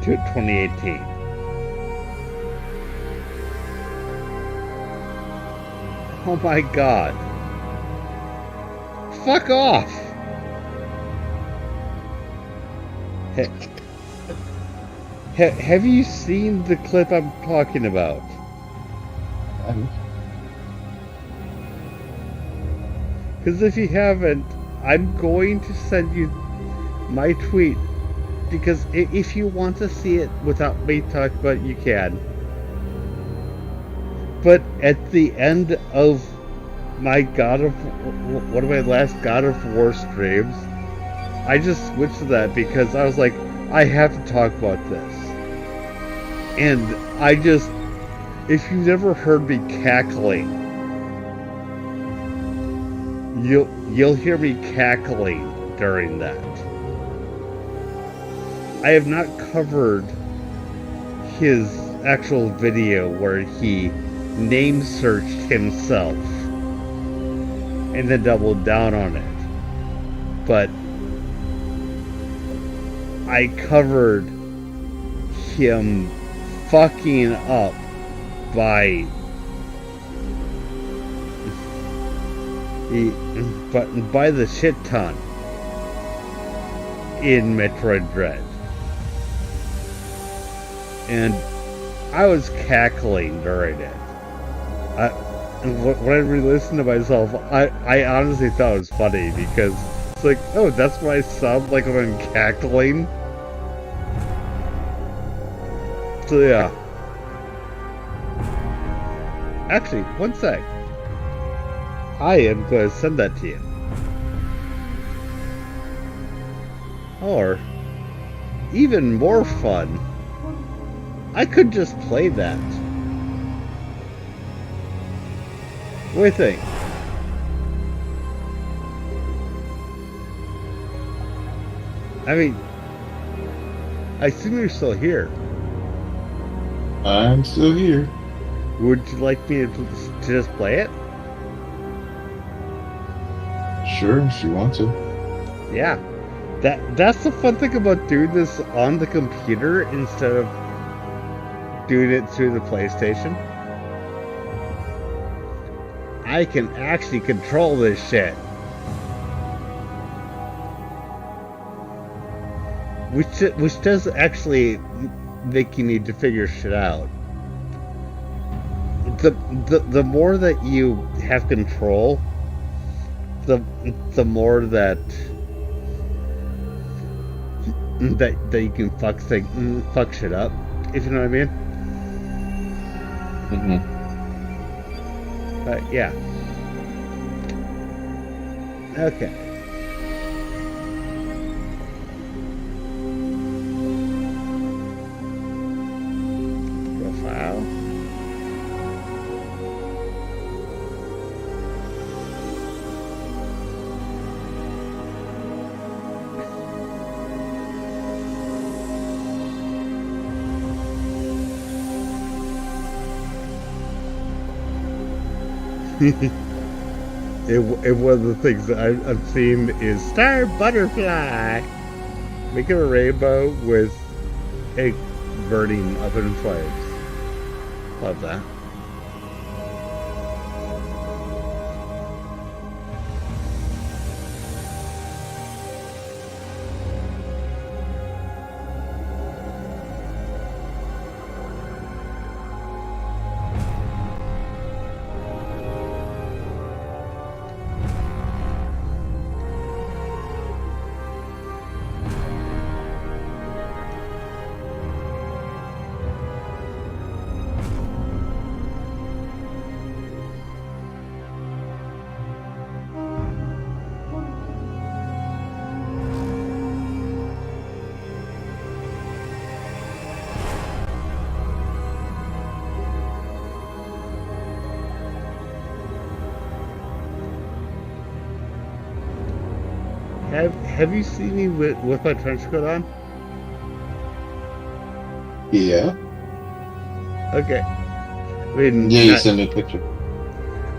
to 2018. Oh my god. Fuck off! Have you seen the clip I'm talking about? Because if you haven't, I'm going to send you my tweet. Because if you want to see it without me talking about it, you can. But at the end of my one of my last God of War streams, I just switched to that because I was like, I have to talk about this. And if you've never heard me cackling, you'll hear me cackling during that. I have not covered his actual video where he name searched himself and then doubled down on it. But I covered him fucking up by the shit ton in Metroid Dread. And I was cackling during it. When I re-listened to myself, I honestly thought it was funny because it's like, oh, that's what I sound like when I'm cackling. So yeah. Actually, one sec. I am going to send that to you. Or, even more fun, I could just play that. What do you think? I mean, I assume you're still here. I'm still here. Would you like me to just play it? Sure, if you want to. Yeah. That's the fun thing about doing this on the computer instead of doing it through the PlayStation. I can actually control this shit. Which does actually make you need to figure shit out. The more that you have control, the the more that you can fuck shit up, if you know what I mean. Hmm. But yeah. Okay. Profile. And one of the things that I've seen is star butterfly. Make a rainbow with a burning up in flames. Love that. Have you seen me with my trench coat on? Yeah. Okay. I mean Yeah, you not sent me a picture.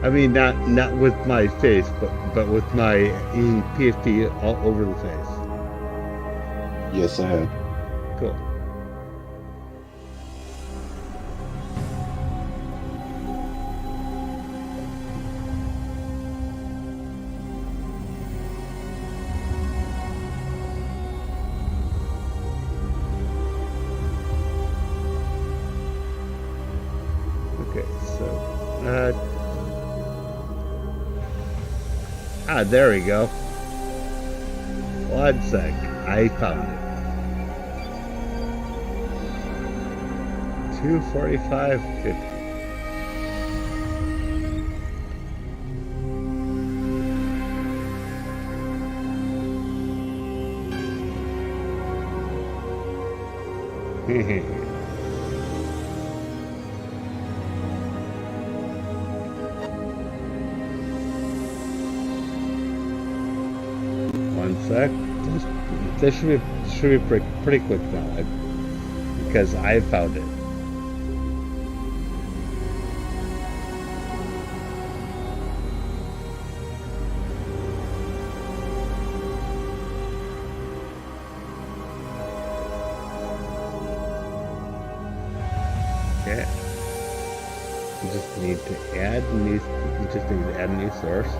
not with my face, but with my PFP all over the face. Yes, I have. Cool. Okay, so there we go. One sec. I found it. 245.50. One sec. This should be pretty quick now, because I found it. Okay. You just need to add new. You just need to add a new source.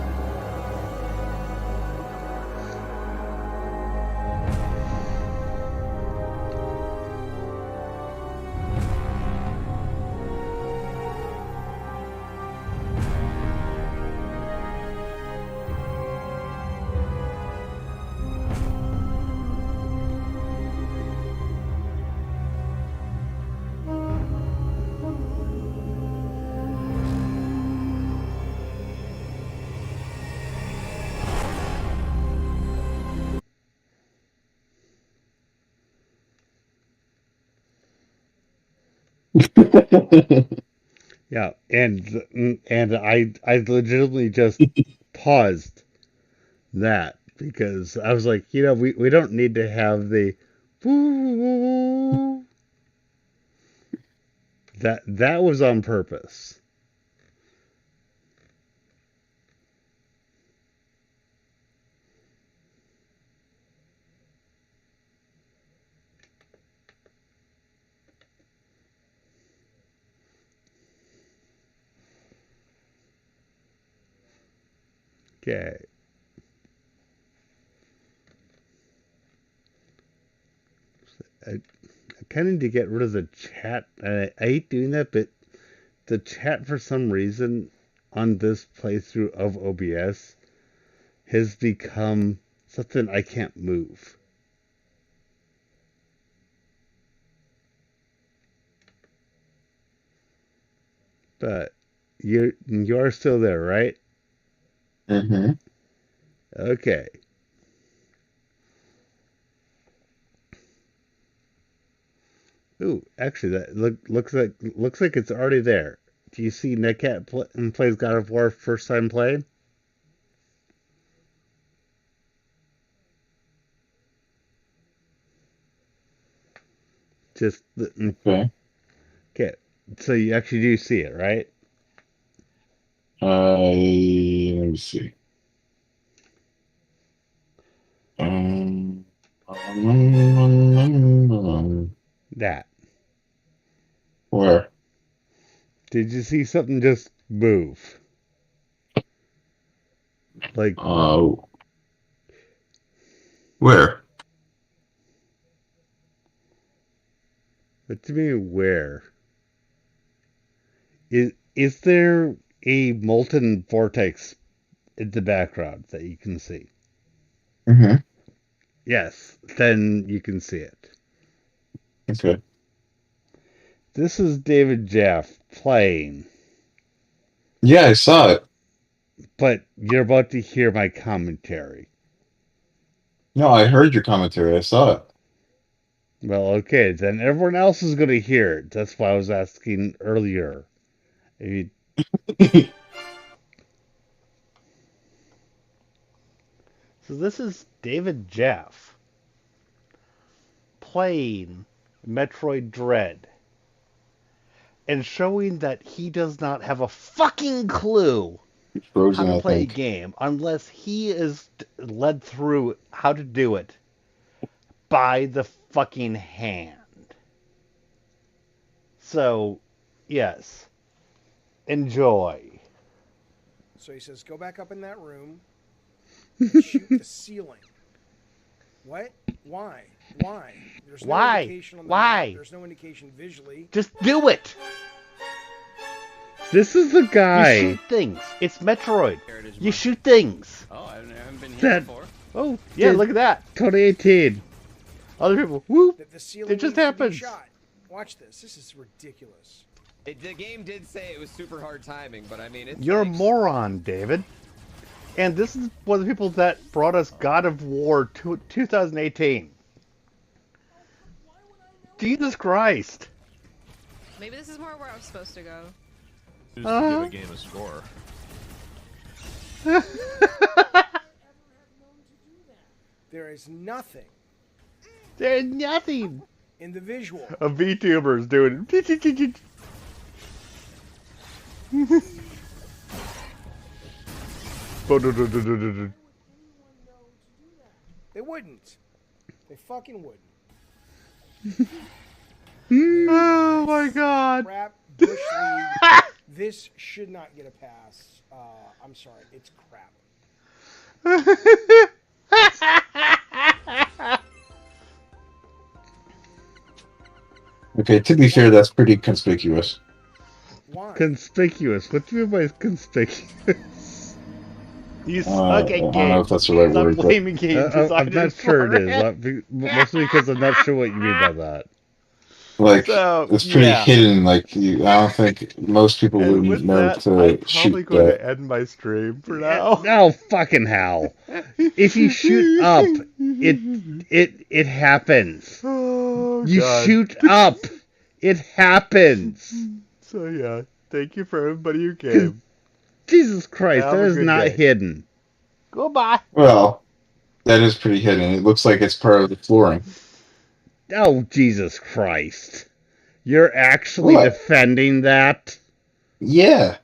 Yeah, and I legitimately just paused that because I was like, we don't need to have the that was on purpose. Okay. I kind of need to get rid of the chat. I hate doing that, but the chat for some reason on this playthrough of OBS has become something I can't move. But you're still there, right? Mm-hmm. Okay. Ooh, actually, that looks like it's already there. Do you see NetCat plays God of War first time playing? Just Okay. okay. So you actually do see it, right? Let me see. Um, That. where? Did you see something just move? Like, Uh, where? what do you mean where? Is there a molten vortex in the background that you can see? Mm-hmm. Yes, then you can see it. Okay. This is David Jeff playing, Yeah, I saw it. but you're about to hear my commentary. No, I heard your commentary. I saw it. Well, okay, then everyone else is going to hear it. That's why I was asking earlier. So this is David Jeff playing Metroid Dread and showing that he does not have a fucking clue how Frozen, to I play a think. game unless he is led through how to do it by the fucking hand. So, yes, enjoy. So he says, go back up in that room and shoot the ceiling. What? Why? Why? There's no Why? indication on the Why? map. There's no indication visually. Just do it. This is the You guy. shoot things. It's Metroid. Heritage You Month. shoot things. Oh, I haven't been here That- before. Oh, Yeah, look at that. 2018. Other people, whoop. That the ceiling It just needs to be happens. shot. Watch this. This is ridiculous. The game did say it was super hard timing, but I mean, it's You're a like, moron, David. And this is one of the people that brought us God of War 2018. Jesus Christ. Maybe this is more where I was supposed to go. Just give a game a score. There is nothing There's nothing. in the visual. A VTuber's doing it. They wouldn't. They fucking wouldn't. Oh my god. Crap. Bush League. This should not get a pass. I'm sorry. It's crap. Okay, to be fair, that's pretty conspicuous. Why? Conspicuous. What do you mean by conspicuous? You I suck don't at know if games. that's the right Stop word, but blaming game designers I'm not sure for it is. Mostly because I'm not sure what you mean by that. like So, it's pretty yeah. hidden. Like I don't think most people And wouldn't with know that, I'm to probably shoot going that. to end my stream for now. No fucking hell. If you shoot up, it happens. Oh, You God. shoot up. It happens. So, yeah. Thank you for everybody who came. Jesus Christ, Have that a is good not day. hidden. Goodbye. Well, that is pretty hidden. It looks like it's part of the flooring. Oh, Jesus Christ. You're actually What? defending that? Yeah.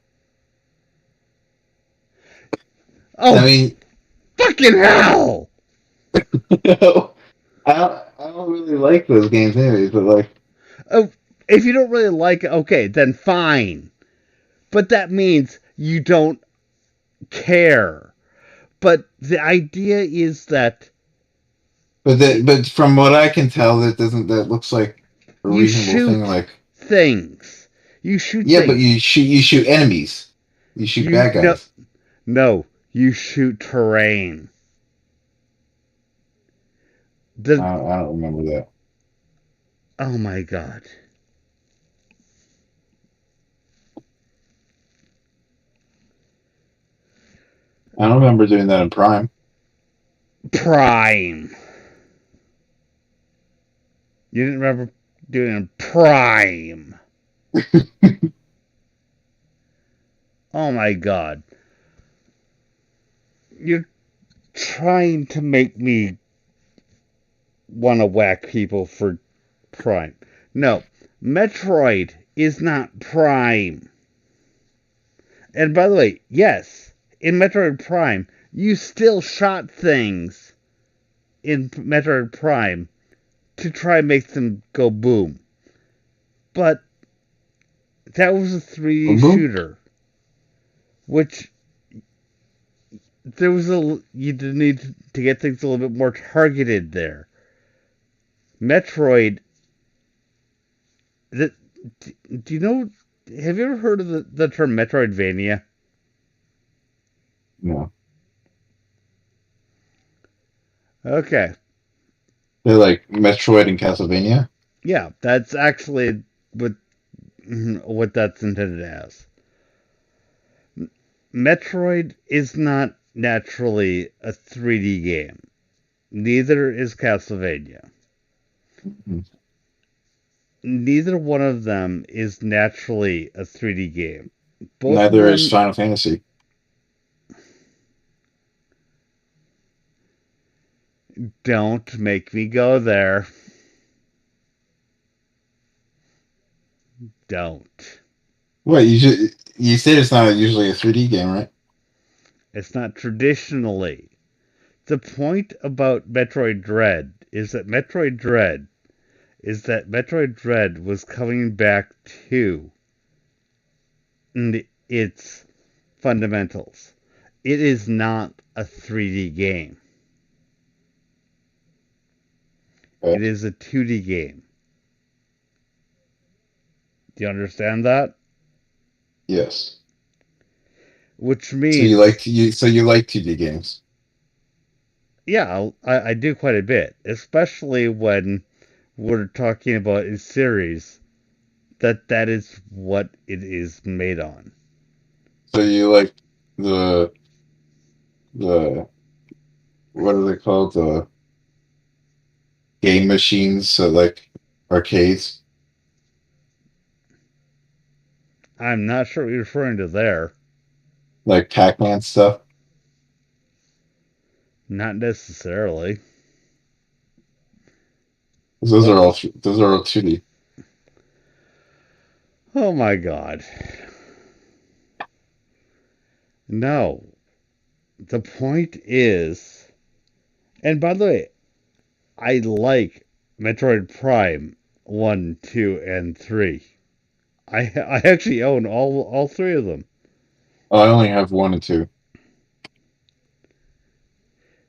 Oh, I mean, fucking hell! I don't really like those games anyways, but like, Oh, if you don't really like it, okay, then fine. But that means you don't care. But the idea is that But from what I can tell, that looks like a you reasonable thing. shoot Like, things. You shoot yeah, but things. you shoot enemies. You shoot You bad no guys. no. You shoot terrain. The I don't remember that. oh my god. I don't remember doing that in Prime. Prime. You didn't remember doing Prime. Oh my god. You're trying to make me want to whack people for Prime. No, Metroid is not Prime. And by the way, yes, in Metroid Prime, you still shot things in Metroid Prime to try and make them go boom. But that was a 3D shooter, which there was you did need to get things a little bit more targeted there. Metroid, do you know? Have you ever heard of the term Metroidvania? No. Okay. They're like Metroid and Castlevania. Yeah, that's actually what that's intended as. Metroid is not naturally a 3D game. Neither is Castlevania. Mm-hmm. Neither one of them is naturally a 3D game. Neither is Final Fantasy. Don't make me go there. Don't. What you said it's not usually a 3D game, right? It's not traditionally. The point about Metroid Dread is that Metroid Dread was coming back to its fundamentals. It is not a 3D game. Okay. It is a 2D game. Do you understand that? Yes. Which means so you like 2D games. Yeah, I do quite a bit, especially when we're talking about a series that is what it is made on. So you like the what are they called? The game machines, so like arcades. I'm not sure what you're referring to there. Like Pac-Man stuff. Not necessarily. Those are all 2D. Oh my god. No. The point is, and by the way, I like Metroid Prime 1, 2, and 3. I actually own all three of them. Oh, I only have 1 and 2.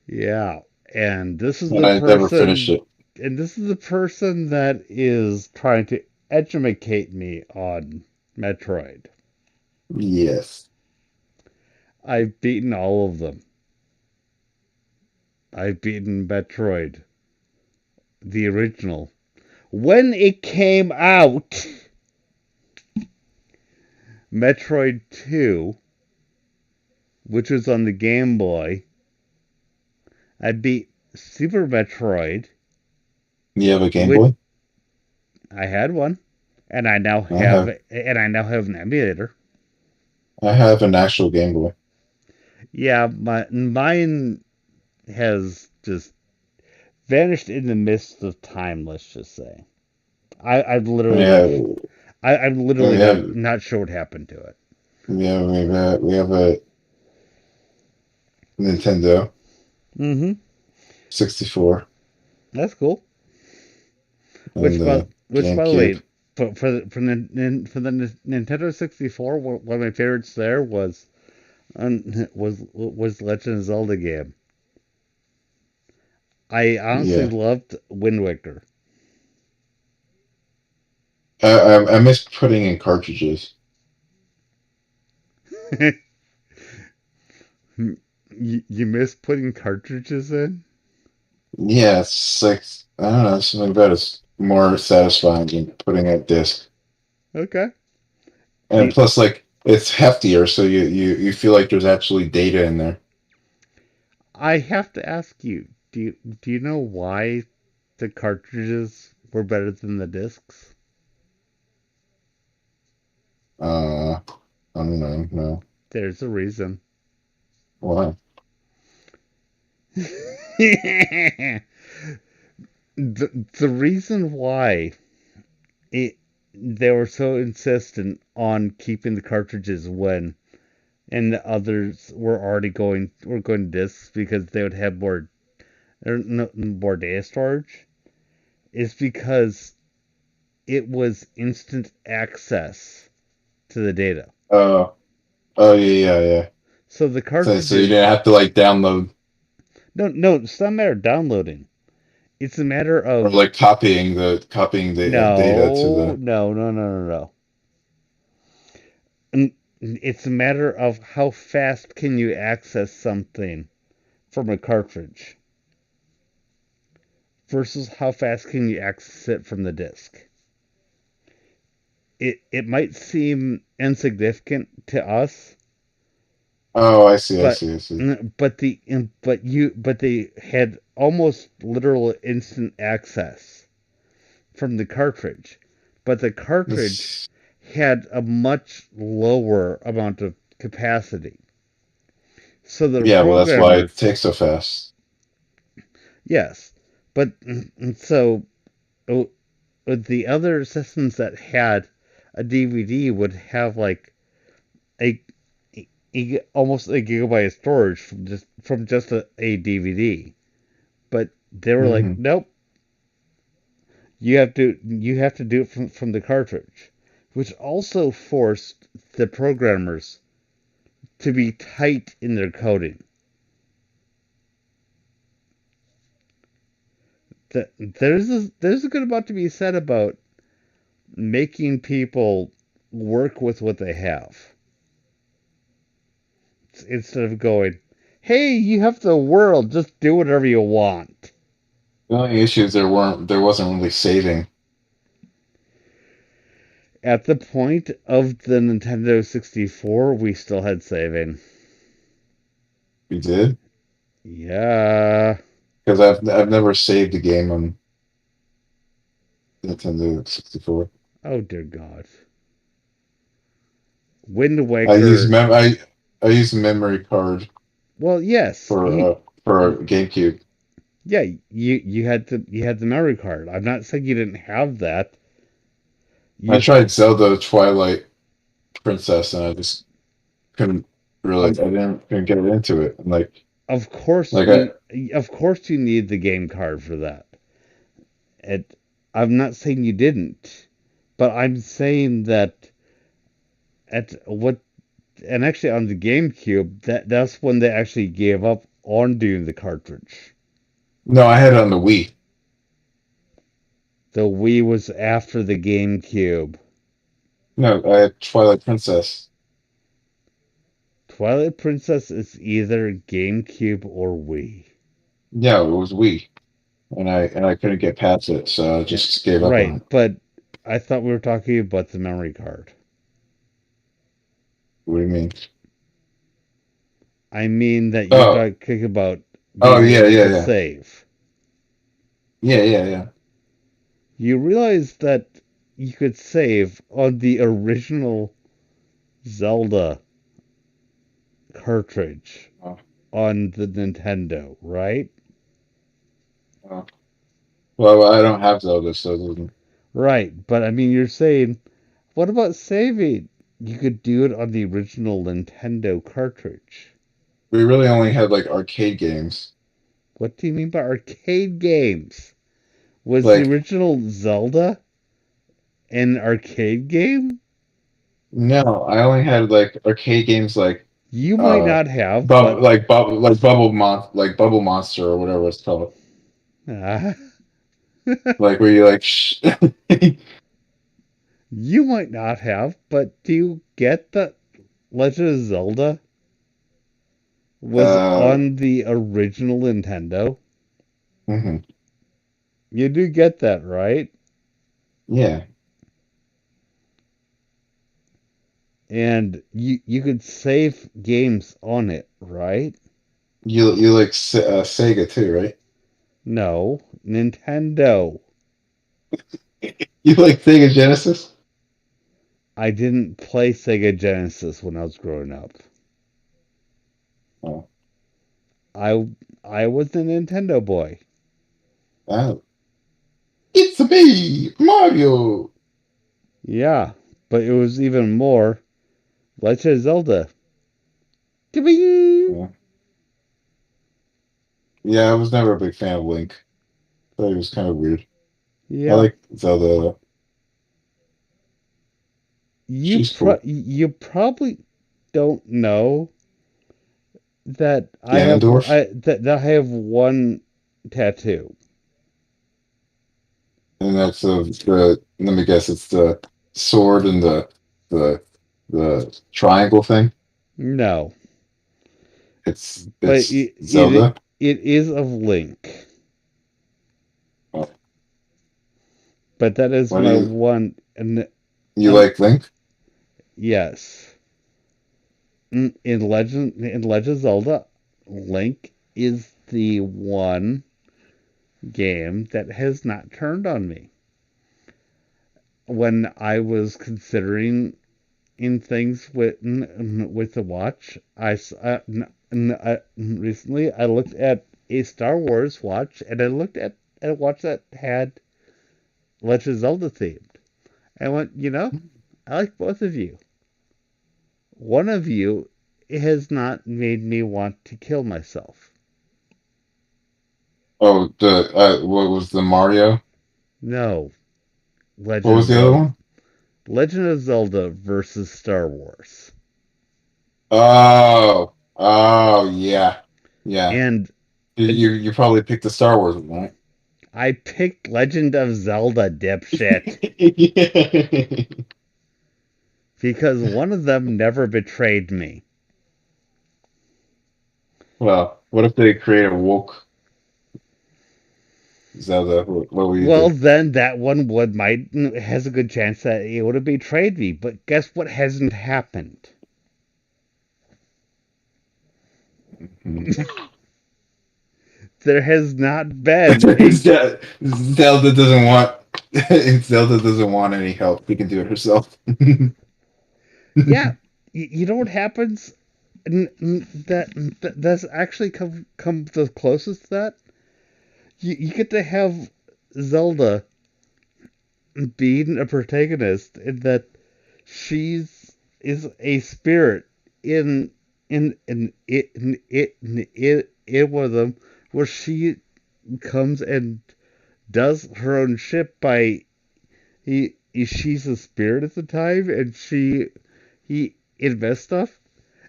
Yeah, and this is And the I never finished person, it. and this is the person that is trying to educate me on Metroid. Yes. I've beaten all of them. I've beaten Metroid, the original. When it came out, Metroid 2, which was on the Game Boy, I beat Super Metroid. You have a Game Boy? I had one, and I now have an emulator. I have an actual Game Boy. Yeah, mine has just vanished in the mist of time. Let's just say, I'm literally not sure what happened to it. We have a Nintendo. 64. That's cool. And By the way, GameCube. for the Nintendo 64, one of my favorites there was was Legend of Zelda game. I honestly Yeah. loved Wind Waker. I miss putting in cartridges. You miss putting cartridges in? Yeah, it's like I don't know, something about it's more satisfying than putting a disc. Okay. And The plus, like it's heftier, so you feel like there's actually data in there. I have to ask you, do you know why the cartridges were better than the discs? I don't know, no. There's a reason. Why? The reason why it they were so insistent on keeping the cartridges when and the others were going discs because they would have more data storage is because it was instant access to the data. Oh, oh yeah, yeah, yeah. So the So you cartridges, didn't have to like download no, it's not a matter of downloading. It's a matter or of like copying the data to the. no. And it's a matter of how fast can you access something from a cartridge versus how fast can you access it from the disk. It might seem insignificant to us, Oh, I see, I but see, I see. but they had almost literal instant access from the cartridge, but the cartridge This, had a much lower amount of capacity. So the yeah, well, that's why it programmers, takes so fast. yes, but so uh, the other systems that had a DVD would have like a, almost a gigabyte of storage from just a DVD. But they were like, Hmm. nope, you have to do it from the cartridge, which also forced the programmers to be tight in their coding. There's a good amount to be said about making people work with what they have instead of going, "Hey, you have the world, just do whatever you want." The only issues there wasn't really saving. At the point of the Nintendo 64, we still had saving. We did Yeah. because I've never saved a game on Nintendo 64. Oh dear God. Wind I use Waker. mem I use memory card Well, yes, for GameCube. yeah, you had the memory card. I'm not saying you didn't have that. I You tried Zelda Twilight Princess and I just couldn't really I of didn't couldn't get into it. And of course like I you need the game card for that. It I'm not saying you didn't, but I'm saying that at what and actually on the GameCube that's when they actually gave up on doing the cartridge. no, I had it on the Wii. The Wii was after the GameCube. No, I had Twilight Princess. Twilight Princess is either GameCube or Wii. Yeah, it was Wii. And I couldn't get past it, so I Yeah, just gave up on right, it. but I thought we were talking about the memory card. What do you mean? I mean that you're Oh, talking about oh being yeah, able yeah, to yeah. save. Yeah, yeah, yeah. You realize that you could save on the original Zelda cartridge Oh, on the Nintendo, right? oh. Well, I don't have Zelda, so it doesn't. Right, but I mean, you're saying, what about saving? You could do it on the original Nintendo cartridge. We really only had like arcade games. What do you mean by arcade games? Was the Like, original Zelda an arcade game? no, I only had like arcade games like You might not have, bubble but like bubble like bubble monster or whatever it's called. uh, Like where you like you might not have, but do you get that Legend of Zelda was uh on the original Nintendo? mhm. You do get that, right? Yeah. And you could save games on it, right? You like Sega too, right? No, Nintendo. You like Sega Genesis? I didn't play Sega Genesis when I was growing up. Oh. I I was a Nintendo boy. Oh. It's me, Mario. Yeah, but it was even more Legend of Zelda. Ding! Yeah. Yeah, I was never a big fan of Link. Thought he was kind of weird. I Yeah, like Zelda. She's cool. you probably don't know that Ganondorf, that I have one tattoo. and that's the. Let me guess, it's the sword and the the triangle thing. No, but It's Zelda. it is of Link. Oh, But that is what do my you one. And you like Link? yes, in Legend of Zelda, Link is the one game that has not turned on me. When I was considering in things with the watch, recently I looked at a Star Wars watch and I looked at a watch that had Legend of Zelda themed. I went, I like both of you. One of you has not made me want to kill myself. Oh, the what was the Mario? No, What Legend was of the other Zelda. one? Legend of Zelda versus Star Wars. Oh, oh yeah, yeah. And You probably picked the Star Wars one, right? I picked Legend of Zelda, dipshit, because one of them never betrayed me. Well, what if they create a woke Zelda? What will you Well, do? then that one might has a good chance that it would have betrayed me. But guess what hasn't happened? There has not been a Zelda doesn't want Zelda doesn't want any help. He can do it herself. yeah. You know what happens? That's actually come the closest to that. You get to have Zelda being a protagonist in that she's is a spirit in one of them where she comes and does her own shit by she's a spirit at the time and he invests stuff.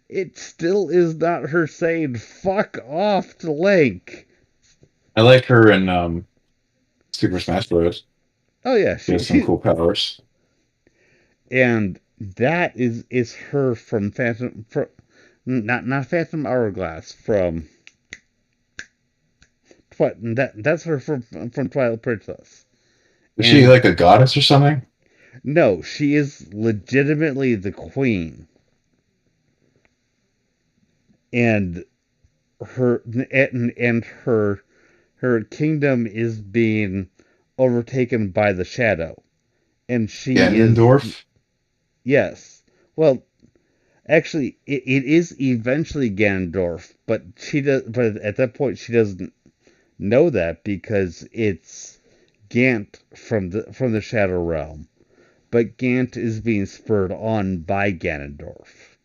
It still is not her saying fuck off to Link. I like her in Super Smash Bros. Oh yeah, She has some cool powers. and that is her from Phantom from not Phantom Hourglass from that's her from Twilight Princess. Is she And like a goddess or something? no, she is legitimately the queen. And her and her kingdom is being overtaken by the shadow. And she is Ganondorf? yes. Well, actually it is eventually Ganondorf, but she does but at that point she doesn't know that because it's Gant from the Shadow Realm. But Gant is being spurred on by Ganondorf.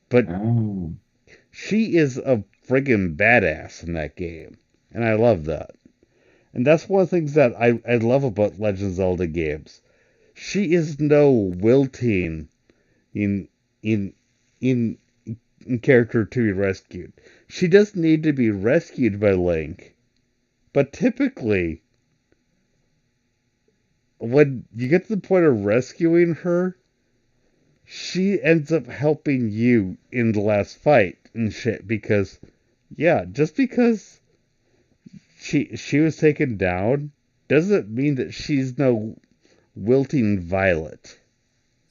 But Oh. she is a friggin' badass in that game. And I love that. And that's one of the things that I love about Legend of Zelda games. She is no wilting in in in character to be rescued. She doesn't need to be rescued by Link, but typically, when you get to the point of rescuing her, she ends up helping you in the last fight and shit because, yeah, just because she was taken down doesn't mean that she's no wilting violet.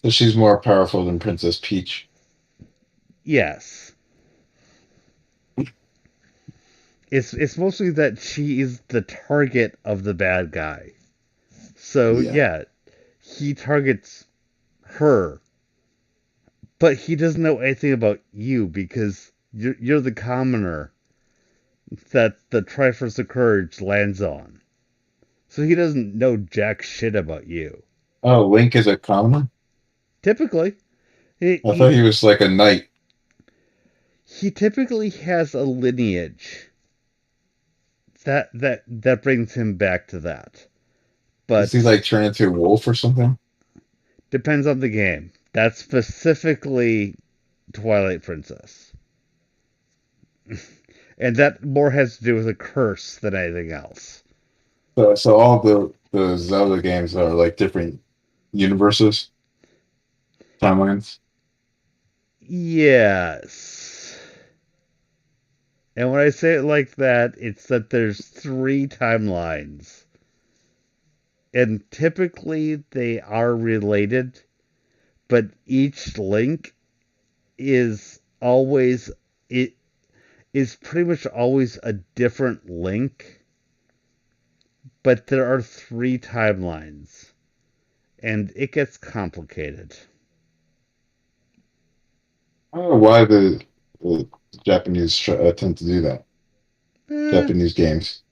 So she's more powerful than Princess Peach. Yes. It's mostly that she is the target of the bad guy. So Yeah. yeah, he targets her, but he doesn't know anything about you because you're the commoner that the Triforce of Courage lands on. So he doesn't know jack shit about you. Oh, Link is a commoner? Typically, I thought he was like a knight. he typically has a lineage that brings him back to that. Does he But like turn into a wolf or something? depends on the game. That's specifically Twilight Princess. And that more has to do with a curse than anything else. So all the Zelda games are like different universes, timelines. Yes. And when I say it like that, it's that there's 3 timelines. And typically they are related, but each link is always it is pretty much always a different link. But there are 3 timelines, and it gets complicated. I don't know why the Japanese tend to do that. Eh, Japanese games.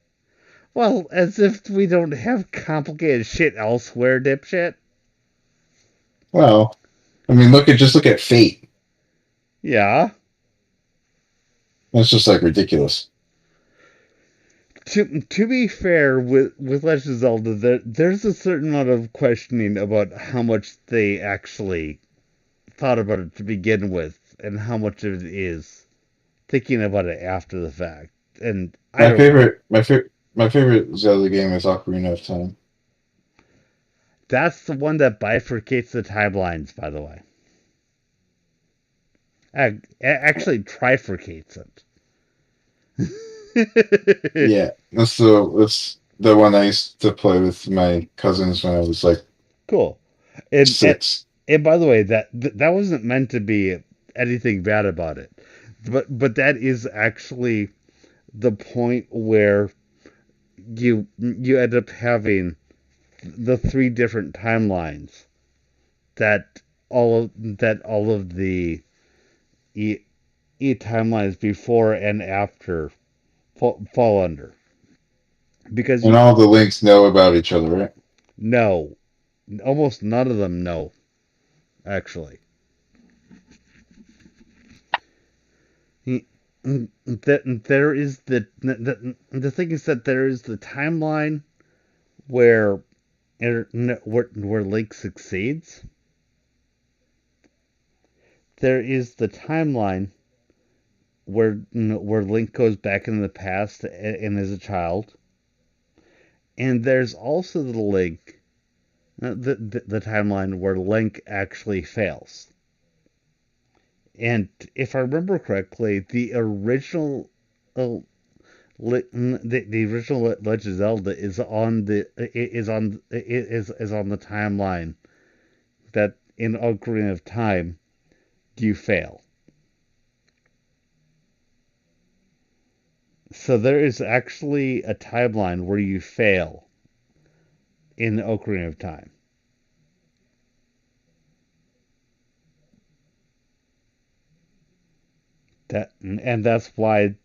well, as if we don't have complicated shit elsewhere, dipshit. Well, I mean, look at Fate. Yeah. That's just like ridiculous. To be fair, with Legend of Zelda, there's a certain amount of questioning about how much they actually thought about it to begin with, and how much of it is thinking about it after the fact. And I My don't know. favorite, my favorite Zelda game is Ocarina of Time. That's the one that bifurcates the timelines, by the way. Actually, trifurcates it. Yeah, that's the one I used to play with my cousins when I was like Cool. And, and 6. and by the way, that wasn't meant to be anything bad about it, but that is actually the point where you end up having the 3 different timelines that all of the e, timelines before and after fall under because And all the links know about each other, right? no, almost none of them know actually. That there is the thing is that there is the timeline where where Link succeeds. There is the timeline where Link goes back in the past and is a child, and there's also the Link the timeline where Link actually fails. And if I remember correctly, the original the original Legend of Zelda is on the timeline that in Ocarina of Time you fail. So there is actually a timeline where you fail in Ocarina of Time. And that's why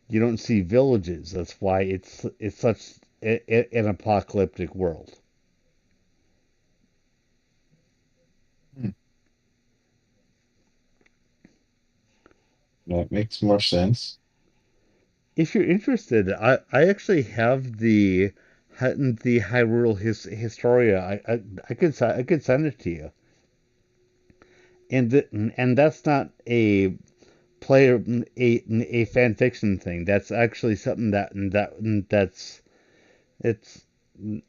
you don't see villages. That's why it's such an apocalyptic world. Hmm. That makes more sense. If you're interested, I actually have the Hyrule Historia. I could send it to you. and that's not a player a fan fiction thing. That's actually something it's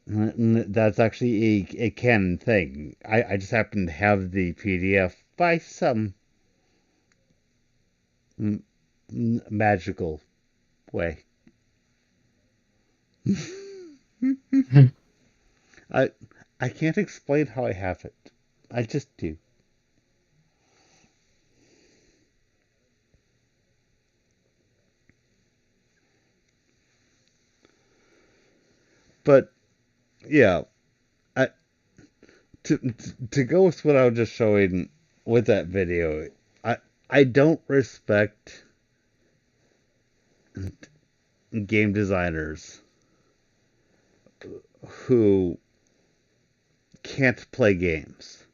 that's actually a canon thing. I just happen to have the PDF by some magical way. I I can't explain how I have it. I just do. But yeah, I to go with what I was just showing with that video, I don't respect game designers who can't play games.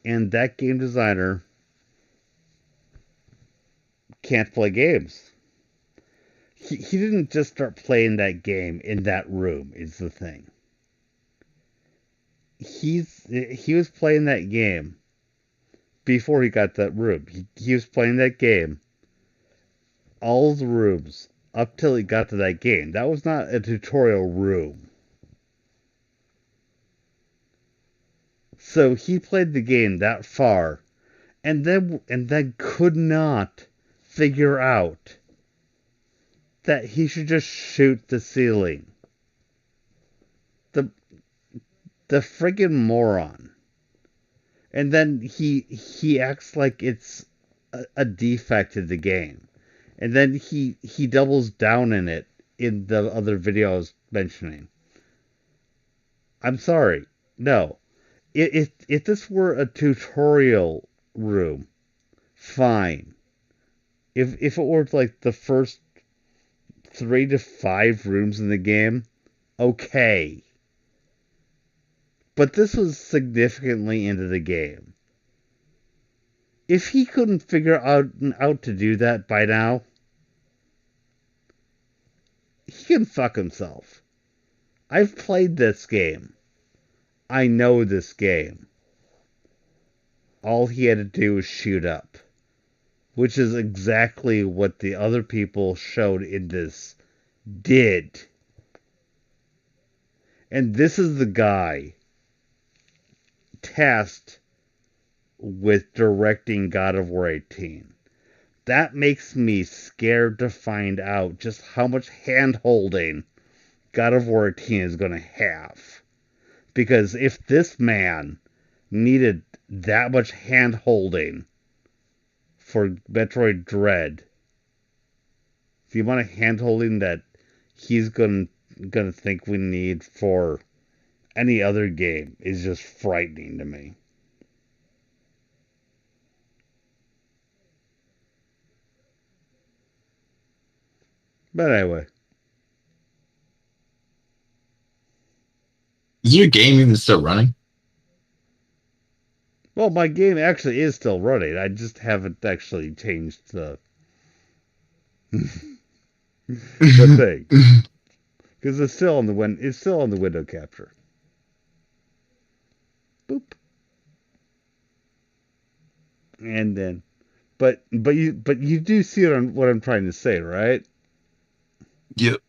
And that game designer can't play games. He didn't just start playing that game in that room, is the thing. He was playing that game before he got that room. He was playing that game, all the rooms, up till he got to that game. That was not a tutorial room. So he played the game that far, and then could not figure out that he should just shoot the ceiling. The friggin' moron. And then he acts like it's a defect in the game. And then he doubles down in it in the other video I was mentioning. I'm sorry. No. If this were a tutorial room, fine. If it were like the first 3 to 5 rooms in the game, okay. But this was significantly into the game. If he couldn't figure out to do that by now, he can fuck himself. I've played this game. I know this game. All he had to do was shoot up. Which is exactly what the other people showed in this did. And this is the guy tasked with directing God of War 18. That makes me scared to find out just how much hand-holding God of War 18 is going to have. Because if this man needed that much hand-holding for Metroid Dread, the amount of hand-holding that he's gonna think we need for any other game is just frightening to me. But anyway. Is your game even still running? Well, my game actually is still running. I just haven't actually changed the the thing, because it's still on the window capture. Boop. And then, but you do see what I'm trying to say, right? Yep.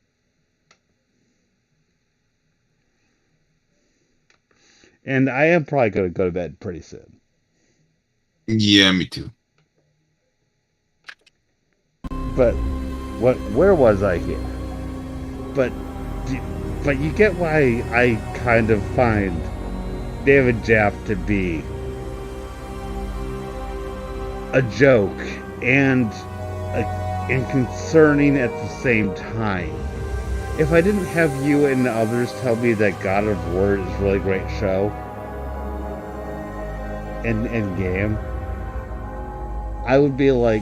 And I am probably going to go to bed pretty soon. Yeah, me too. But where was I here? But you get why I kind of find David Jaff to be a joke and concerning at the same time. If I didn't have you and others tell me that God of War is a really great show and game, I would be like,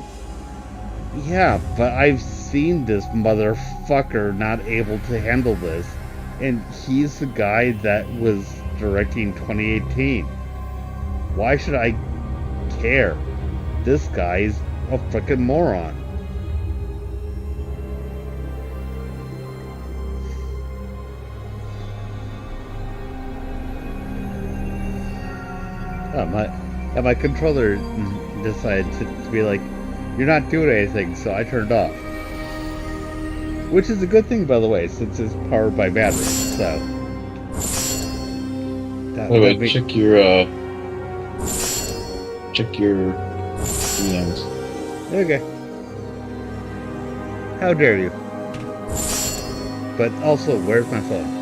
yeah, but I've seen this motherfucker not able to handle this, and he's the guy that was directing 2018. Why should I care? This guy's a frickin' moron. Oh, and my controller decided to be like, "You're not doing anything," so I turned it off. Which is a good thing, by the way, since it's powered by battery. So. Wait, check your DMs. Okay. How dare you? But also, where's my phone?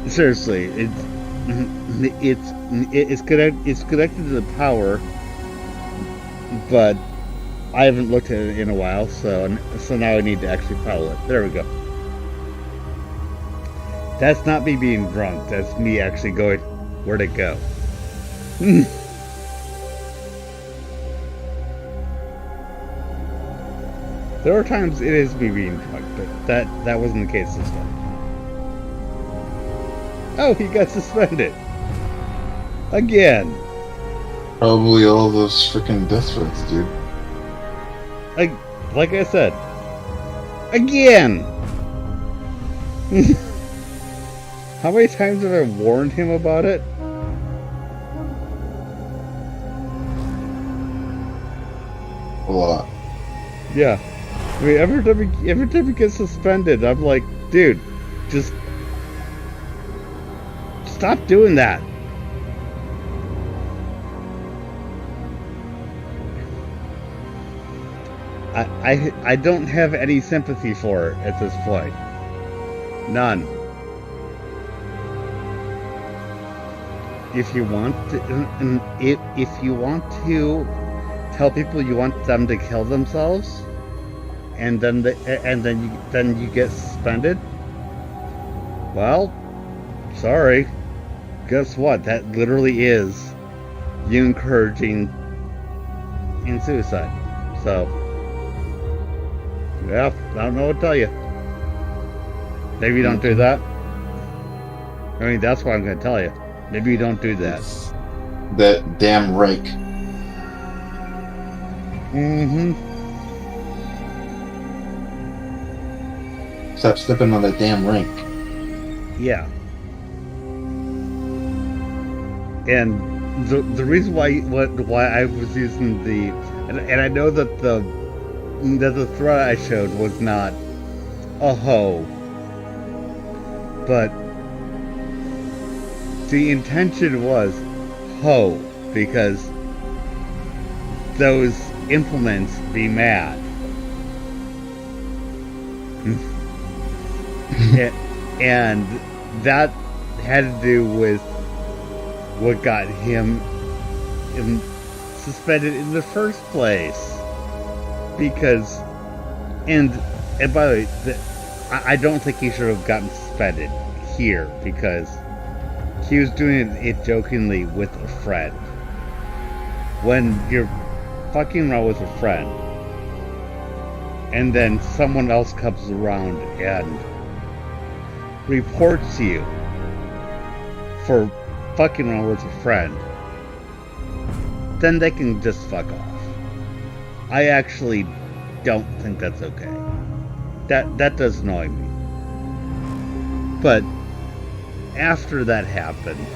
Seriously, it's connected to the power, but I haven't looked at it in a while, so now I need to actually power it. There we go. That's not me being drunk. That's me actually going, where'd it go? There are times it is me being drunk, but that wasn't the case this time. Oh, he got suspended. Again. Probably all those freaking death threats, dude. Like I said. Again! How many times have I warned him about it? A lot. Yeah. I mean, every time he gets suspended, I'm like, dude, just stop doing that. I don't have any sympathy for it at this point. None. If you want to, if you want to tell people you want them to kill themselves, and then you get suspended, well, sorry. Guess what? That literally is you encouraging in suicide. So, yeah, I don't know what to tell you. Maybe you don't do that. I mean, that's what I'm going to tell you. Maybe you don't do that. It's that damn rake. Mm-hmm. Stop stepping on that damn rake. Yeah. And the reason why I was using the and I know that the threat I showed was not a hoe, but the intention was hoe, because those implements be mad. And that had to do with what got him suspended in the first place. Because, and by the way, I don't think he should have gotten suspended here, because he was doing it jokingly with a friend. When you're fucking around with a friend, and then someone else comes around and reports you for fucking around with a friend, then they can just fuck off. I actually don't think that's okay. That does annoy me. But after that happened,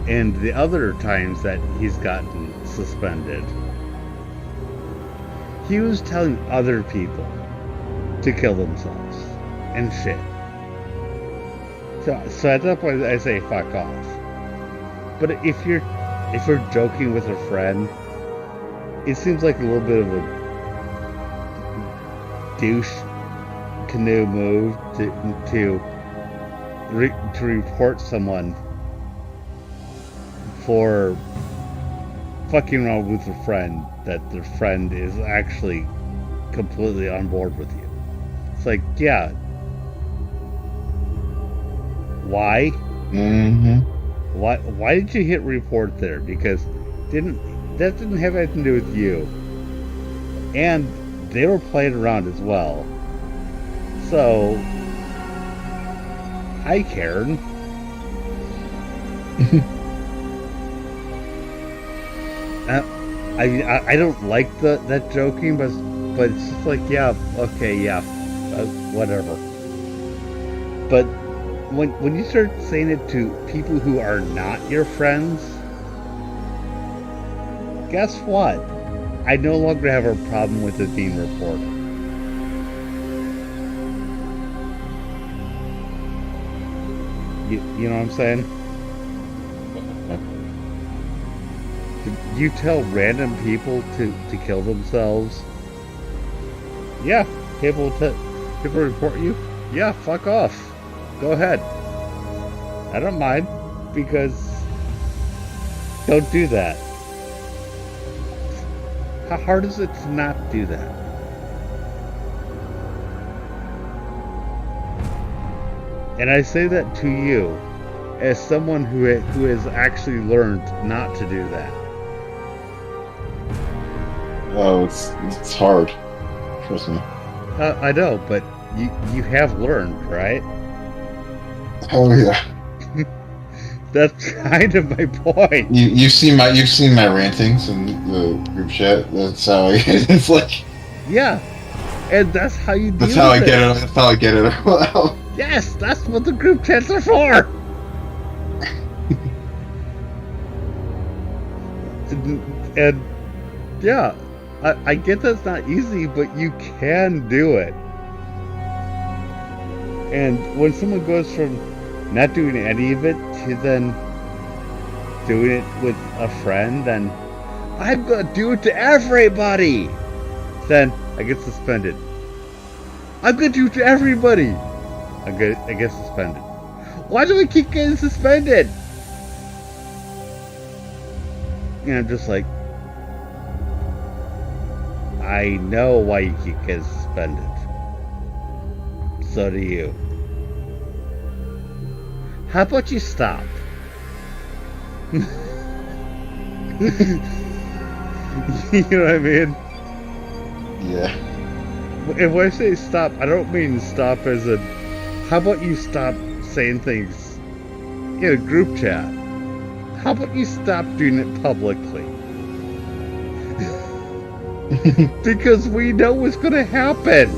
and the other times that he's gotten suspended, he was telling other people to kill themselves and shit. So at that point, I say fuck off. But if you're joking with a friend, it seems like a little bit of a douche canoe move to report someone for fucking around with a friend that their friend is actually completely on board with you. It's like, yeah. Why? Mm-hmm. Why did you hit report there? Because that didn't have anything to do with you. And they were playing around as well. So, hi Karen. I don't like that joking, but it's just like, yeah, okay, yeah, whatever. But when you start saying it to people who are not your friends, guess what? I no longer have a problem with it being reported. You know what I'm saying? You tell random people to kill themselves. Yeah, people report you. Yeah, fuck off. Go ahead. I don't mind, because don't do that. How hard is it to not do that? And I say that to you as someone who has actually learned not to do that. Oh, it's hard. Trust me. I know, but you have learned, right? Oh yeah. That's kind of my point. You've seen my rantings in the group chat. That's how it's like. Yeah, and that's how you do it. That's how I get it. That's how I get it out. Yes, that's what the group chats are for. and yeah, I get that's not easy, but you can do it. And when someone goes from not doing any of it to then doing it with a friend, then I'm gonna do it to everybody. Then I get suspended. I'm gonna do it to everybody. I get suspended. Why do I keep getting suspended? And I'm just like, I know why you keep getting suspended. So do you. How about you stop? You know what I mean? Yeah. And when I say stop, I don't mean stop as a, how about you stop saying things in a group chat? How about you stop doing it publicly? Because we know what's going to happen.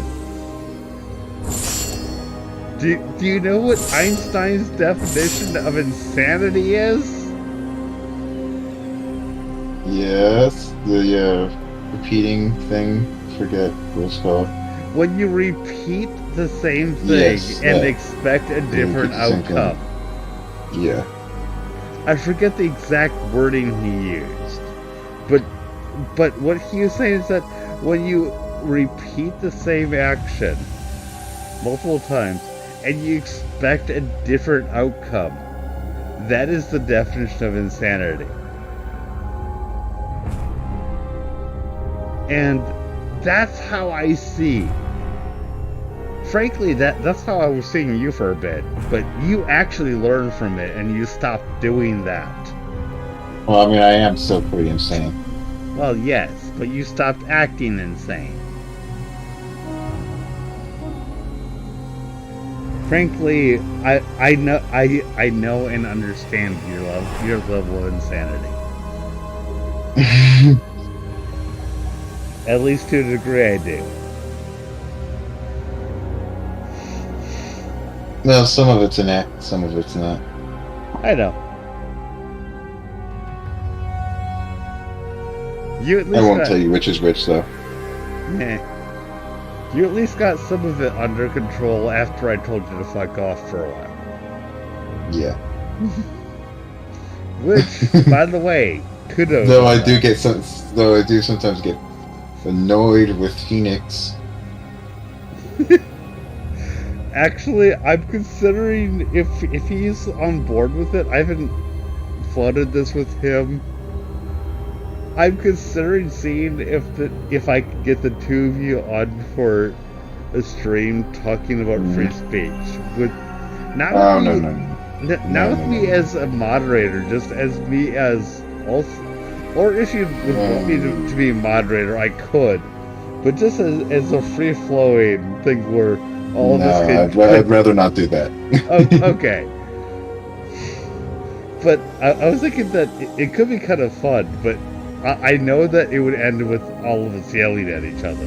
Do you know what Einstein's definition of insanity is? Yes, the repeating thing. Forget what it's called. When you repeat the same thing and expect a different outcome. Yeah. I forget the exact wording he used, but what he was saying is that when you repeat the same action multiple times and you expect a different outcome, that is the definition of insanity. And that's how I see. Frankly, that's how I was seeing you for a bit, but you actually learned from it and you stopped doing that. Well, I mean, I am still pretty insane. Well, yes, but you stopped acting insane. Frankly, I know and understand your level of insanity. At least to a degree, I do. No, some of it's an act, some of it's not. I know. You at least I won't tell you which is which, though. Meh. You at least got some of it under control after I told you to fuck off for a while. Yeah. Which, by the way, kudos. Though I do sometimes get annoyed with Phoenix. Actually, I'm considering if he's on board with it. I haven't flooded this with him. I'm considering seeing if I can get the two of you on for a stream talking about free speech with not with me as a moderator, just as me as also. Or if you would want me to be a moderator, I could, but just as a free flowing thing where all of us could. I'd rather not do that. Oh, okay. But I was thinking that it could be kind of fun, but I know that it would end with all of us yelling at each other.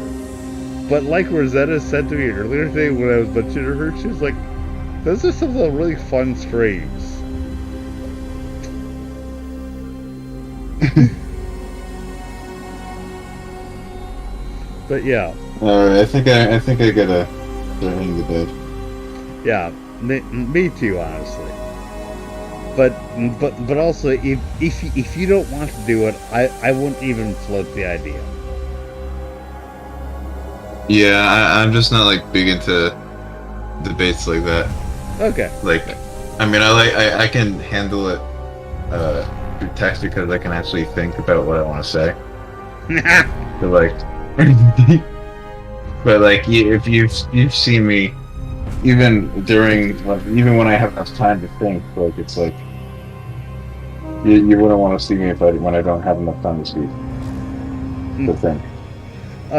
But like Rosetta said to me earlier today when I was mentioning her, she was like, Those are some of the really fun streams. But yeah. Alright, I think I gotta start heading to bed. Yeah, me too, honestly. But also, if you don't want to do it, I wouldn't even float the idea. Yeah, I'm just not like big into debates like that. Okay. Like, I mean, I can handle it through text because I can actually think about what I want to say. But like, if you've seen me, even when I have enough time to think, like it's like you wouldn't want to see me when I don't have enough time to speak to think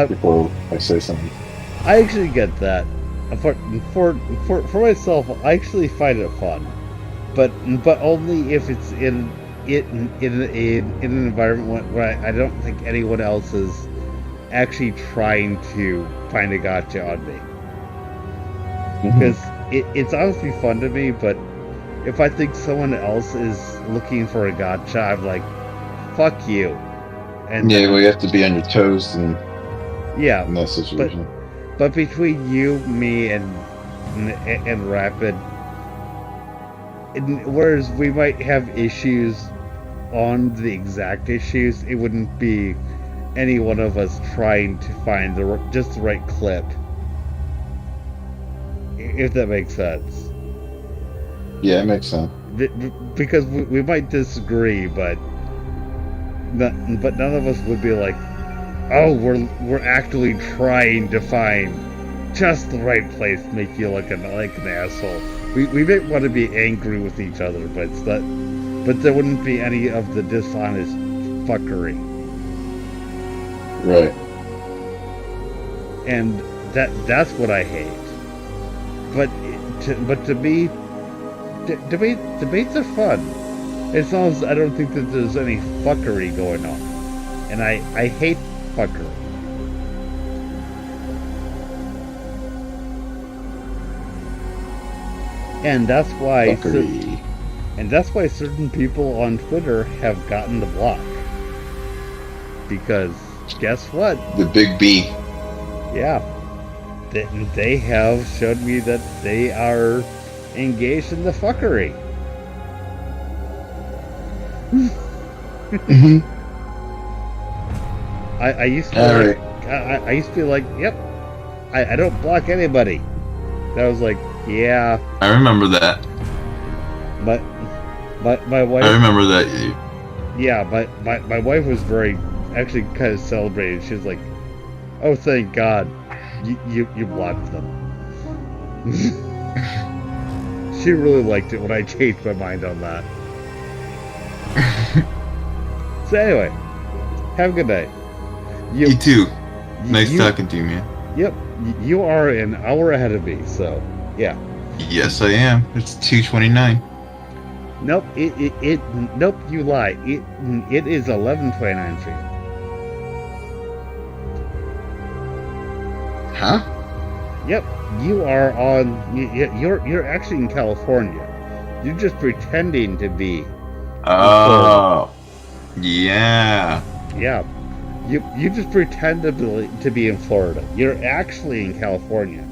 before I say something. I actually get that. For myself, I actually find it fun, but only if it's in an environment where I don't think anyone else is actually trying to find a gotcha on me. Because it's honestly fun to me, but if I think someone else is looking for a gotcha, I'm like, fuck you. And yeah, well, you have to be on your toes in that situation. But between you, me, and Rapid, whereas we might have issues on the exact issues, it wouldn't be any one of us trying to find just the right clip. If that makes sense. Yeah, it makes sense. Because we might disagree, but none of us would be like, oh, we're actually trying to find just the right place to make you look like an asshole. We might want to be angry with each other, but there wouldn't be any of the dishonest fuckery. Right. And that's what I hate. But to me, debates are fun, as long as I don't think that there's any fuckery going on, and I hate fuckery. And that's why certain people on Twitter have gotten the block. Because guess what? The big B. Yeah. They have showed me that they are engaged in the fuckery. I used to I used to be like, yep, I don't block anybody. And I was like, yeah. I remember that. But my wife. I remember that. Yeah, my wife was actually kind of celebrated. She was like, oh, thank God, you blocked them. She really liked it when I changed my mind on that. So anyway, have a good night. You too. Nice talking to you, man. Yep, you are an hour ahead of me, so yeah. Yes, I am. It's 2:29. Nope, nope, you lie. It is 11:29 for you. Huh? Yep, you are on. You're actually in California. You're just pretending to be. Oh, yeah. Yeah, you just pretend to be in Florida. You're actually in California.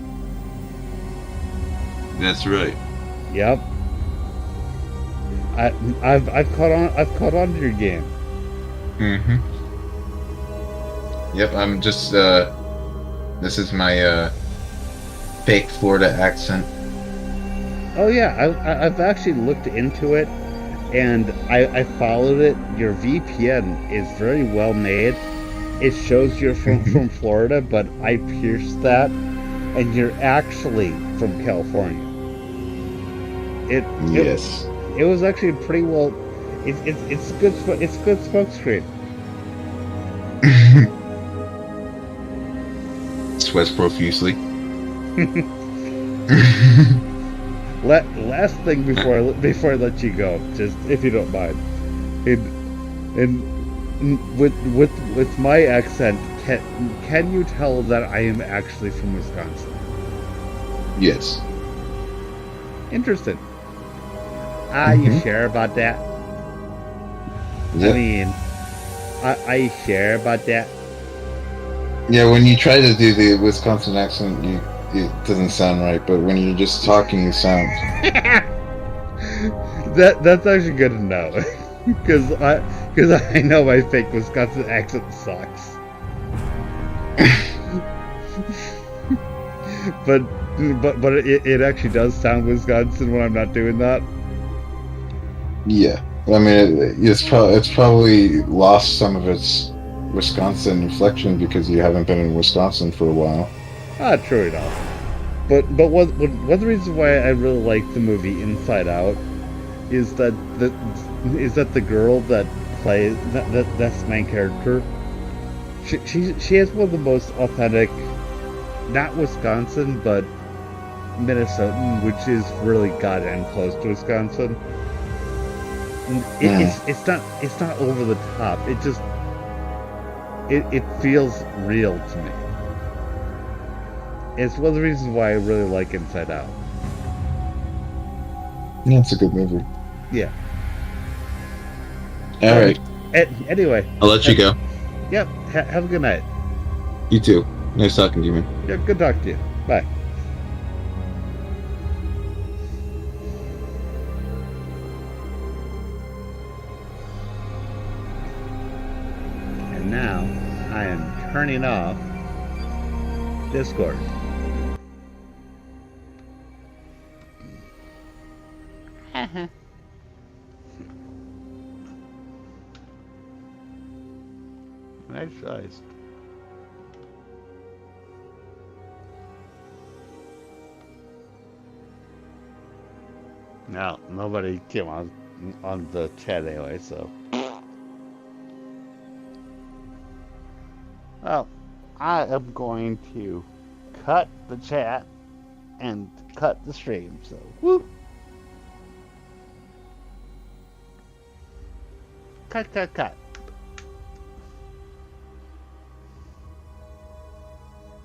That's right. Yep. I've caught on to your game. Mm-hmm. Yep, I'm just this is my fake Florida accent. Oh yeah, I've actually looked into it, and I followed it. Your VPN is very well made. It shows you're from Florida, but I pierced that, and you're actually from California. Yes. It was actually pretty well. It's good. It's good smokescreen. Sweats profusely. Last thing before I let you go, just if you don't mind, and with my accent, can you tell that I am actually from Wisconsin? Yes. Interesting. Are you sure about that? Yeah. I mean, are you sure about that? Yeah, when you try to do the Wisconsin accent, it doesn't sound right. But when you're just talking, you sound. That's actually good to know, because I know my fake Wisconsin accent sucks. but it actually does sound Wisconsin when I'm not doing that. Yeah, I mean it's probably lost some of its Wisconsin inflection because you haven't been in Wisconsin for a while. True enough. But one of the reasons why I really like the movie Inside Out is that the girl that plays that's the main character. She has one of the most authentic, not Wisconsin, but Minnesotan, which is really goddamn close to Wisconsin. It's not over the top. It just it feels real to me. It's one of the reasons why I really like Inside Out. Yeah, it's a good movie. Yeah. All right. Anyway, I'll let you go. Yep. Have a good night. You too. Nice talking to you, man. Yeah, good talking to you. Bye. And now I am turning off Discord. Nice size. No, nobody came on the chat anyway, so. Well, I am going to cut the chat and cut the stream, so whoop. Cut.